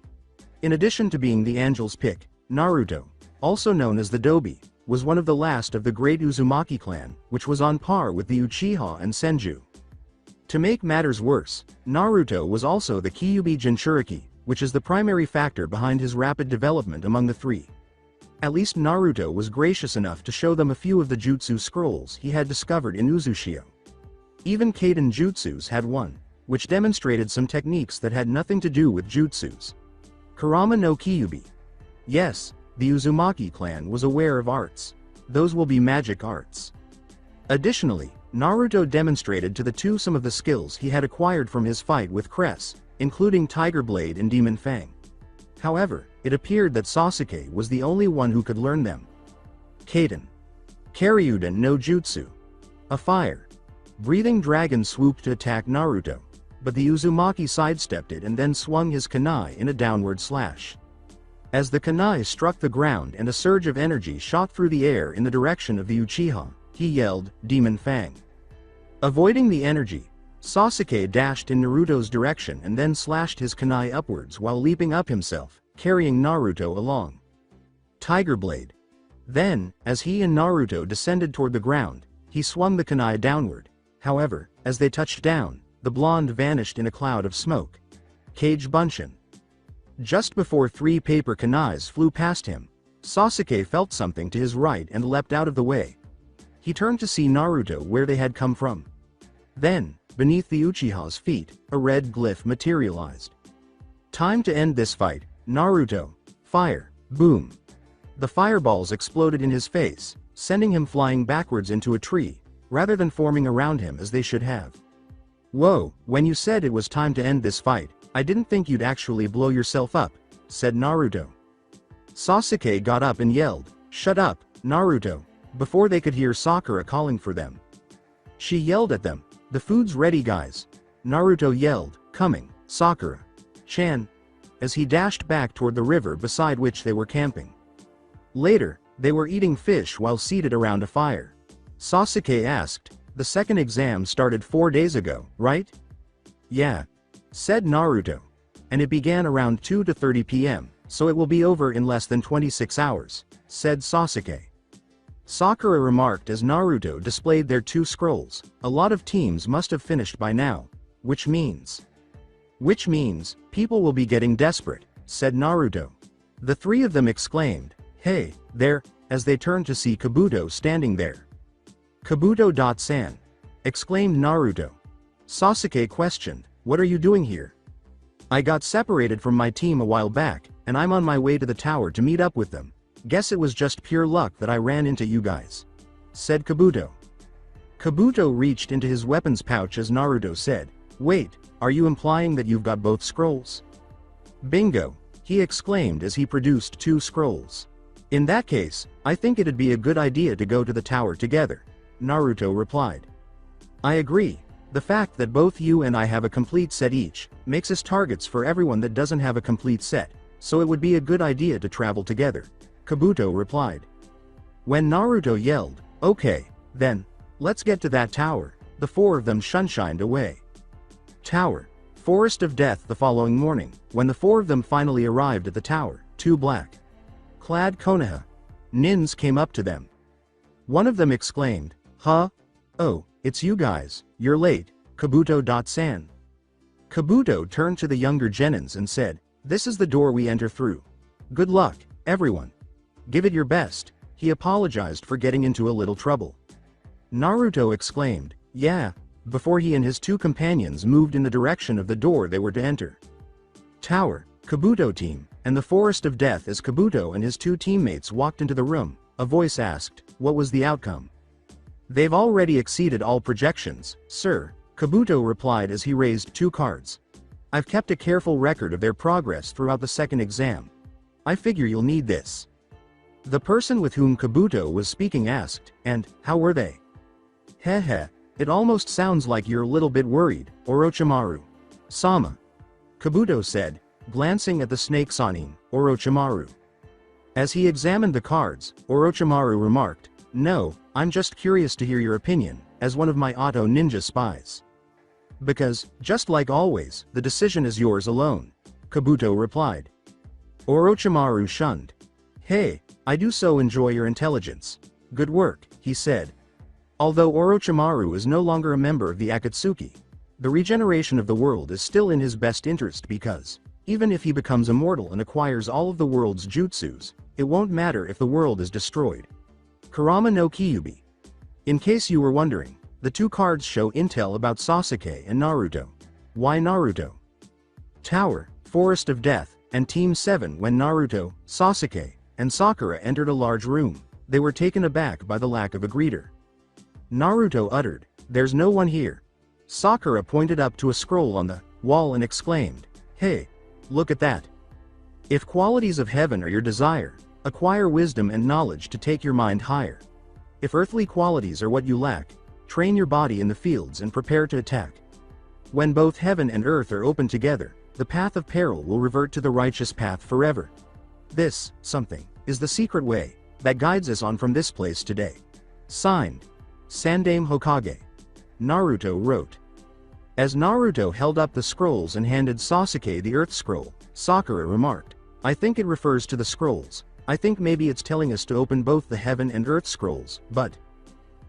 In addition to being the Angel's pick, Naruto, also known as the Dobi, was one of the last of the great Uzumaki clan, which was on par with the Uchiha and Senju. To make matters worse, Naruto was also the Kyuubi Jinchuriki, which is the primary factor behind his rapid development among the three. At least Naruto was gracious enough to show them a few of the jutsu scrolls he had discovered in Uzushio. Even Kaden jutsus had one, which demonstrated some techniques that had nothing to do with jutsus. Kurama no Kyuubi. Yes, the Uzumaki clan was aware of arts. Those will be magic arts. Additionally, Naruto demonstrated to the two some of the skills he had acquired from his fight with Cress, including Tiger Blade and Demon Fang. However, it appeared that Sasuke was the only one who could learn them. Kaden. Karyudan no Jutsu. A fire. Breathing dragon swooped to attack Naruto, but the Uzumaki sidestepped it and then swung his kunai in a downward slash. As the kunai struck the ground and a surge of energy shot through the air in the direction of the Uchiha, he yelled, "Demon Fang." Avoiding the energy, Sasuke dashed in Naruto's direction and then slashed his kunai upwards while leaping up himself, carrying Naruto along. Tiger Blade. Then, as he and Naruto descended toward the ground, he swung the kunai downward. However, as they touched down, the blonde vanished in a cloud of smoke. Kage Bunshin. Just before 3 paper kunais flew past him, Sasuke felt something to his right and leapt out of the way. He turned to see Naruto where they had come from. Then, beneath the Uchiha's feet, a red glyph materialized. Time to end this fight, Naruto. Fire. Boom. The fireballs exploded in his face, sending him flying backwards into a tree, rather than forming around him as they should have. Whoa, when you said it was time to end this fight, I didn't think you'd actually blow yourself up, said Naruto. Sasuke got up and yelled, "Shut up, Naruto," before they could hear Sakura calling for them. She yelled at them, "The food's ready, guys." Naruto yelled, "Coming, Sakura-chan," as he dashed back toward the river beside which they were camping. Later, they were eating fish while seated around a fire. Sasuke asked, "The second exam started 4 days ago, right?" "Yeah," said Naruto. "And it began around 2:30 p.m., so it will be over in less than 26 hours, said Sasuke. Sakura remarked as Naruto displayed their 2 scrolls. "A lot of teams must have finished by now. Which means people will be getting desperate," said Naruto. The 3 of them exclaimed, "Hey, there," as they turned to see Kabuto standing there. "Kabuto-san," exclaimed Naruto. Sasuke questioned, "What are you doing here?" "I got separated from my team a while back, and I'm on my way to the tower to meet up with them. Guess it was just pure luck that I ran into you guys," said Kabuto. Kabuto reached into his weapons pouch as Naruto said, "Wait, are you implying that you've got both scrolls?" "Bingo," he exclaimed as he produced 2 scrolls. "In that case, I think it'd be a good idea to go to the tower together," Naruto replied. "I agree. The fact that both you and I have a complete set each, makes us targets for everyone that doesn't have a complete set, so it would be a good idea to travel together," Kabuto replied. When Naruto yelled, "Okay, then, let's get to that tower," the 4 of them shunshined away. Tower. Forest of Death. The following morning, when the 4 of them finally arrived at the tower, 2 black-clad Konoha nins came up to them. One of them exclaimed, "Huh? Oh, it's you guys, you're late, Kabuto-san." Kabuto turned to the younger genins and said, "This is the door we enter through. Good luck, everyone. Give it your best." He apologized for getting into a little trouble. Naruto exclaimed, "Yeah," before he and his 2 companions moved in the direction of the door they were to enter. Tower, Kabuto team, and the Forest of Death. As Kabuto and his 2 teammates walked into the room, a voice asked, "What was the outcome?" "They've already exceeded all projections, sir," Kabuto replied as he raised 2 cards. "I've kept a careful record of their progress throughout the second exam. I figure you'll need this." The person with whom Kabuto was speaking asked, "And, how were they?" "Heh, it almost sounds like you're a little bit worried, Orochimaru-sama," Kabuto said, glancing at the snake Sanin, Orochimaru. As he examined the cards, Orochimaru remarked, "No, I'm just curious to hear your opinion, as one of my Auto Ninja spies." "Because, just like always, the decision is yours alone," Kabuto replied. Orochimaru shunned. "Hey, I do so enjoy your intelligence. Good work," he said. Although Orochimaru is no longer a member of the Akatsuki, the regeneration of the world is still in his best interest because, even if he becomes immortal and acquires all of the world's jutsus, it won't matter if the world is destroyed. Kurama no Kyuubi. In case you were wondering, the 2 cards show intel about Sasuke and Naruto. Why Naruto? Tower, Forest of Death, and Team 7. When Naruto, Sasuke, and Sakura entered a large room, they were taken aback by the lack of a greeter. Naruto uttered, "There's no one here." Sakura pointed up to a scroll on the wall and exclaimed, "Hey, look at that." If qualities of heaven are your desire, acquire wisdom and knowledge to take your mind higher. If earthly qualities are what you lack, train your body in the fields and prepare to attack. When both heaven and earth are open together, the path of peril will revert to the righteous path forever. This, something, is the secret way that guides us on from this place today. Signed, Sandaime Hokage. Naruto wrote. As Naruto held up the scrolls and handed Sasuke the Earth Scroll, Sakura remarked, "I think it refers to the scrolls. I think maybe it's telling us to open both the Heaven and Earth Scrolls, but..."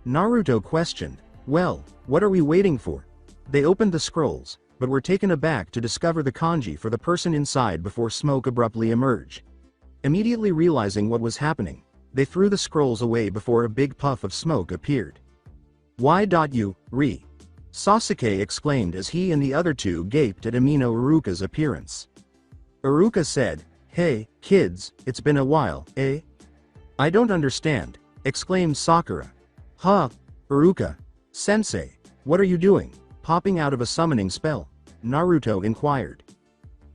Naruto questioned, "Well, what are we waiting for?" They opened the scrolls, but were taken aback to discover the kanji for the person inside before smoke abruptly emerged. Immediately realizing what was happening, they threw the scrolls away before a big puff of smoke appeared. "Why.u.re?" Sasuke exclaimed as he and the other two gaped at Amino Iruka's appearance. Iruka said, "Hey, kids, it's been a while, eh?" "I don't understand," exclaimed Sakura. "Huh, Iruka. Sensei, what are you doing, popping out of a summoning spell?" Naruto inquired.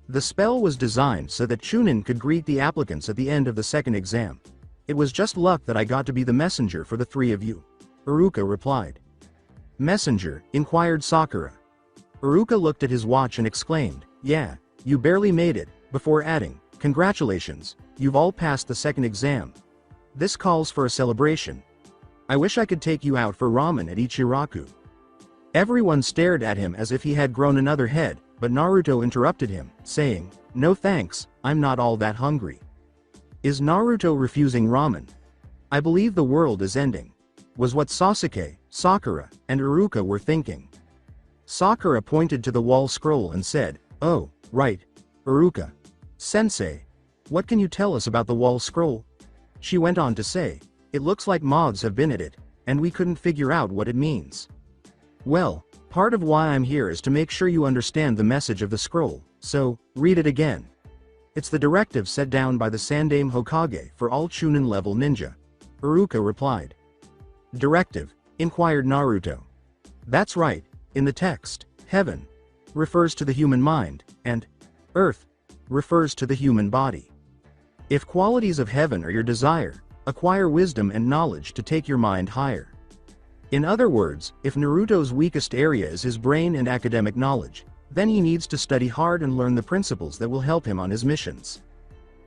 "The spell was designed so that Chunin could greet the applicants at the end of the second exam. It was just luck that I got to be the messenger for the three of you," Iruka replied. "Messenger?" inquired Sakura. Iruka looked at his watch and exclaimed, "Yeah, you barely made it," before adding, "Congratulations, you've all passed the second exam. This calls for a celebration. I wish I could take you out for ramen at Ichiraku." Everyone stared at him as if he had grown another head, but Naruto interrupted him, saying, "No thanks, I'm not all that hungry." Is Naruto refusing ramen? I believe the world is ending, was what Sasuke, Sakura, and Iruka were thinking. Sakura pointed to the wall scroll and said, "Oh, right. Iruka. Sensei, what can you tell us about the wall scroll?" She went on to say, "It looks like moths have been at it, and we couldn't figure out what it means." "Well, part of why I'm here is to make sure you understand the message of the scroll, so, read it again. It's the directive set down by the Sandaime Hokage for all Chunin level ninja," Iruka replied. "Directive?" inquired Naruto. "That's right, in the text, heaven refers to the human mind, and earth refers to the human body. If qualities of heaven are your desire, acquire wisdom and knowledge to take your mind higher." In other words, if Naruto's weakest area is his brain and academic knowledge, then he needs to study hard and learn the principles that will help him on his missions.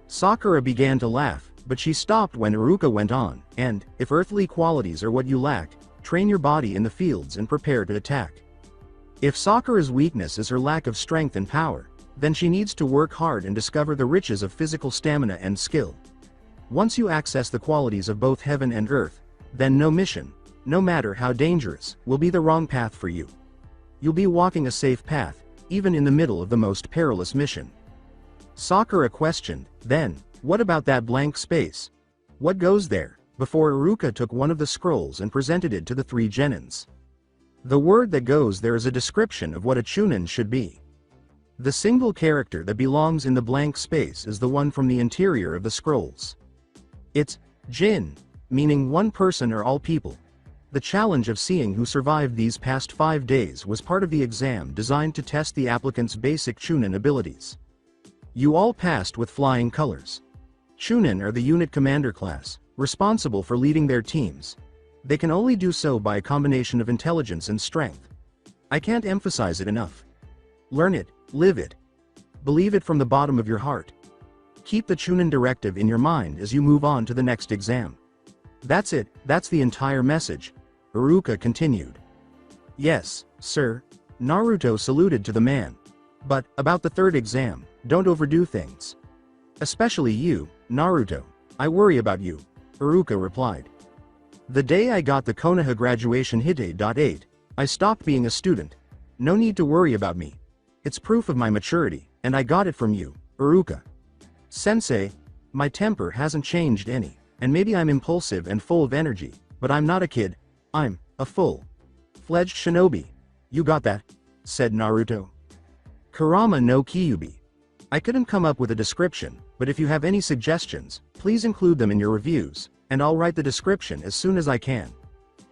Sakura began to laugh, but she stopped when Iruka went on, "And, if earthly qualities are what you lack, train your body in the fields and prepare to attack." If Sakura's weakness is her lack of strength and power, then she needs to work hard and discover the riches of physical stamina and skill. Once you access the qualities of both heaven and earth, then no mission, no matter how dangerous, will be the wrong path for you. You'll be walking a safe path, even in the middle of the most perilous mission. Sakura questioned, "Then, what about that blank space? What goes there?" before Iruka took one of the scrolls and presented it to the three genins. The word that goes there is a description of what a Chunin should be. The single character that belongs in the blank space is the one from the interior of the scrolls. It's Jin, meaning one person or all people. The challenge of seeing who survived these past 5 days was part of the exam designed to test the applicant's basic Chunin abilities. You all passed with flying colors. Chunin are the unit commander class, responsible for leading their teams. They can only do so by a combination of intelligence and strength. I can't emphasize it enough. Learn it, live it. Believe it from the bottom of your heart. Keep the Chunin directive in your mind as you move on to the next exam. That's it, that's the entire message," Iruka continued. "Yes, sir." Naruto saluted to the man. "But, about the third exam, don't overdo things. Especially you, Naruto. I worry about you," Iruka replied. "The day I got the Konoha graduation Hite.8, I stopped being a student. No need to worry about me. It's proof of my maturity, and I got it from you, Iruka. Sensei, my temper hasn't changed any, and maybe I'm impulsive and full of energy, but I'm not a kid, I'm a full-fledged shinobi. You got that?" said Naruto. "Kurama no Kyuubi. I couldn't come up with a description, but if you have any suggestions, please include them in your reviews, and I'll write the description as soon as I can."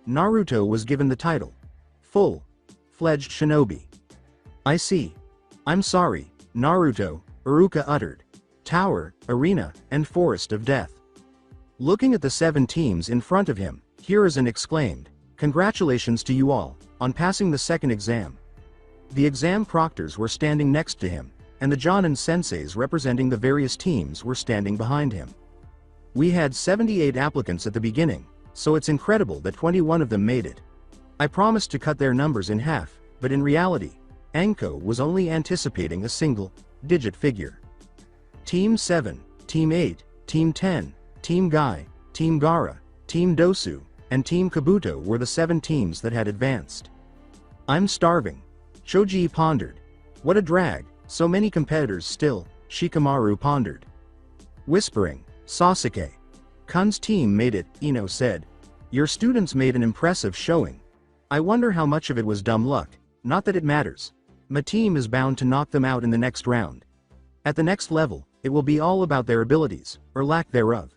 Naruto was given the title, Full-Fledged Shinobi. "I see. I'm sorry, Naruto," Iruka uttered. Tower, Arena, and Forest of Death. Looking at the 7 teams in front of him, Hiruzen exclaimed, "Congratulations to you all, on passing the second exam." The exam proctors were standing next to him, and the Jonin senseis representing the various teams were standing behind him. We had 78 applicants at the beginning, so it's incredible that 21 of them made it. I promised to cut their numbers in half, but in reality, Anko was only anticipating a single-digit figure. Team 7, Team 8, Team 10, Team Guy, Team Gaara, Team Dosu, and Team Kabuto were the 7 teams that had advanced. "I'm starving." Choji pondered. "What a drag, so many competitors still," Shikamaru pondered. Whispering, "Sasuke. Kun's team made it," Ino said. "Your students made an impressive showing. I wonder how much of it was dumb luck, not that it matters. My team is bound to knock them out in the next round. At the next level, it will be all about their abilities, or lack thereof.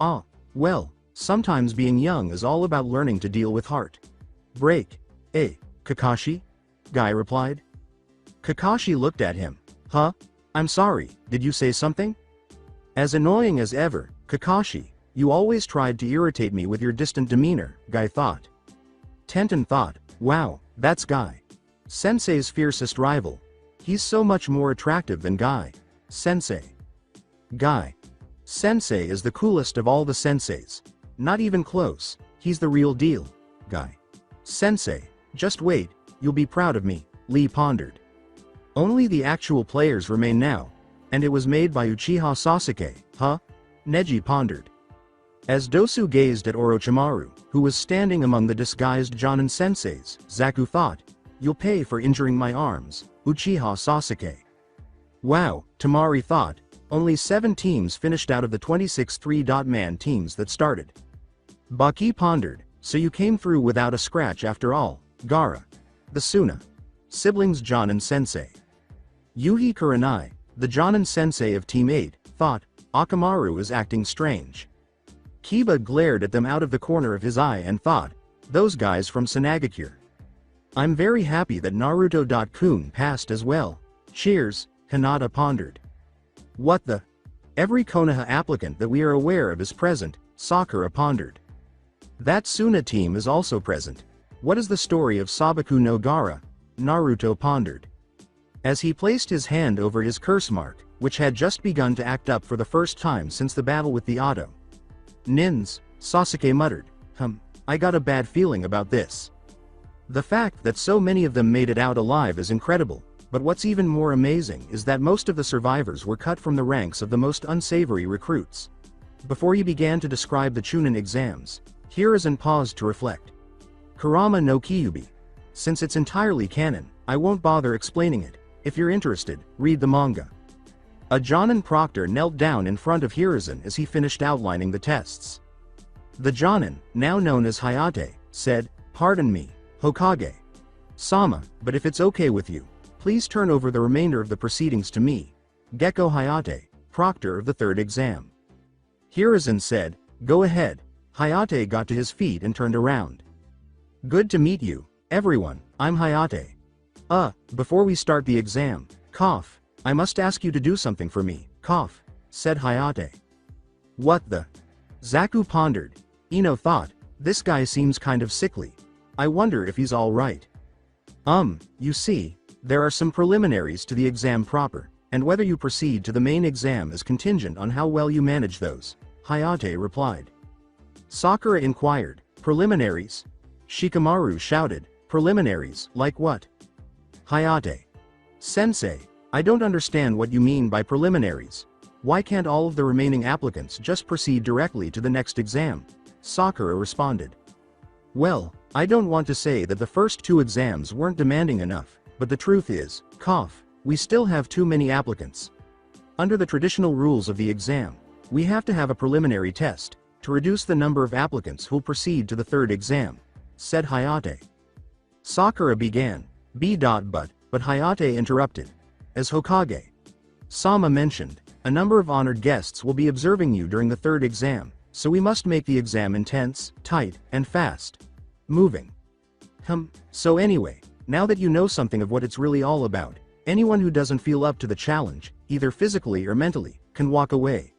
Ah, well, sometimes being young is all about learning to deal with heart. Break. Kakashi?" Guy replied. Kakashi looked at him. "Huh? I'm sorry, did you say something?" As annoying as ever, "Kakashi, you always tried to irritate me with your distant demeanor," Guy thought. Tenten thought, "Wow, that's Guy. Sensei's fiercest rival. He's so much more attractive than Guy. Sensei. Guy. Sensei is the coolest of all the senseis. Not even close, he's the real deal." Guy. "Sensei, just wait, you'll be proud of me," Lee pondered. "Only the actual players remain now, and it was made by Uchiha Sasuke, huh?" Neji pondered. As Dosu gazed at Orochimaru, who was standing among the disguised Jonin senseis, Zaku thought, "You'll pay for injuring my arms, Uchiha Sasuke." Wow, Tamari thought, only 7 teams finished out of the 26 3-man teams that started. Baki pondered, "So you came through without a scratch after all, Gaara." The Suna. Siblings Jonin sensei. Yuhi Kurenai, the Jonin sensei of Team 8, thought, Akamaru is acting strange. Kiba glared at them out of the corner of his eye and thought, "Those guys from Sanagakure. I'm very happy that Naruto.kun passed as well. Cheers," Hinata pondered. "What the? Every Konoha applicant that we are aware of is present," Sakura pondered. "That Suna team is also present. What is the story of Sabaku no Gaara?" Naruto pondered. As he placed his hand over his curse mark, which had just begun to act up for the first time since the battle with the Auto. "Nins," Sasuke muttered, I got a bad feeling about this. The fact that so many of them made it out alive is incredible, but what's even more amazing is that most of the survivors were cut from the ranks of the most unsavory recruits." Before he began to describe the Chunin exams, Hiruzen paused to reflect. "Kurama no Kyubi. Since it's entirely canon, I won't bother explaining it. If you're interested, read the manga." A Jonin proctor knelt down in front of Hiruzen as he finished outlining the tests. The Jonin, now known as Hayate, said, "Pardon me, Hokage Sama, but if it's okay with you, please turn over the remainder of the proceedings to me, Gecko Hayate, proctor of the 3rd exam." Hiruzen said, "Go ahead." Hayate got to his feet and turned around. "Good to meet you, everyone, I'm Hayate. Before we start the exam, cough, I must ask you to do something for me, cough," said Hayate. "What the?" Zaku pondered. Ino thought, "This guy seems kind of sickly. I wonder if he's alright." You see, there are some preliminaries to the exam proper, and whether you proceed to the main exam is contingent on how well you manage those," Hayate replied. Sakura inquired, "Preliminaries?" Shikamaru shouted, "Preliminaries, like what?" Hayate. "Sensei, I don't understand what you mean by preliminaries. Why can't all of the remaining applicants just proceed directly to the next exam?" Sakura responded. "Well, I don't want to say that the first 2 exams weren't demanding enough, but the truth is, cough, we still have too many applicants. Under the traditional rules of the exam, we have to have a preliminary test, to reduce the number of applicants who'll proceed to the 3rd exam," said Hayate. Sakura began, but Hayate interrupted. "As Hokage Sama mentioned, a number of honored guests will be observing you during the 3rd exam, so we must make the exam intense, tight, and fast. Moving. So anyway, now that you know something of what it's really all about, anyone who doesn't feel up to the challenge, either physically or mentally, can walk away.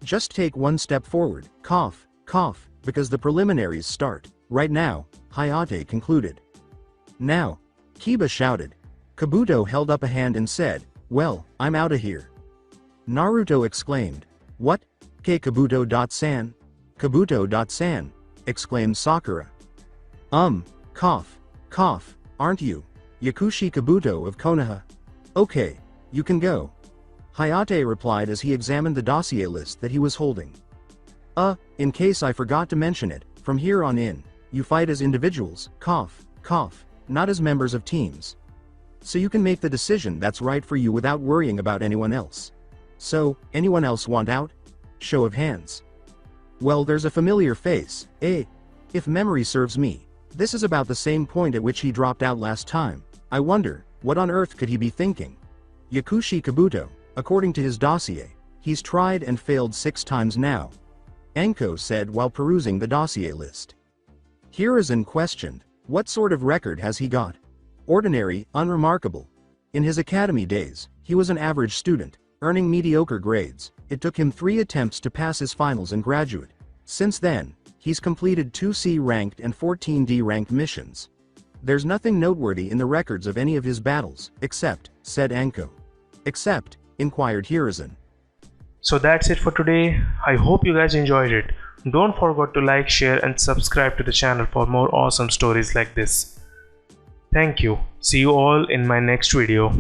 Just take one step forward, cough, cough, because the preliminaries start, right now, Hayate concluded. Now, Kiba shouted. Kabuto held up a hand and said, well, I'm outta here. Naruto exclaimed. What? K Kabuto-san? Kabuto-san, exclaimed Sakura. Cough, cough, aren't you? Yakushi Kabuto of Konoha. Okay, you can go. Hayate replied as he examined the dossier list that he was holding. In case I forgot to mention it, from here on in, you fight as individuals, cough, cough, not as members of teams. So you can make the decision that's right for you without worrying about anyone else. So, anyone else want out? Show of hands. Well, there's a familiar face, eh? If memory serves me, this is about the same point at which he dropped out last time. I wonder, what on earth could he be thinking? Yakushi Kabuto, according to his dossier, he's tried and failed 6 times now. Enko said while perusing the dossier list. Hiruzen questioned, what sort of record has he got? Ordinary, unremarkable. In his academy days, he was an average student, earning mediocre grades. It took him 3 attempts to pass his finals and graduate. Since then, he's completed 2 C-ranked and 14 D-ranked missions. There's nothing noteworthy in the records of any of his battles, except, said Anko. Except, inquired Hiruzen. So that's it for today. I hope you guys enjoyed it. Don't forget to like, share and subscribe to the channel for more awesome stories like this. Thank you. See you all in my next video.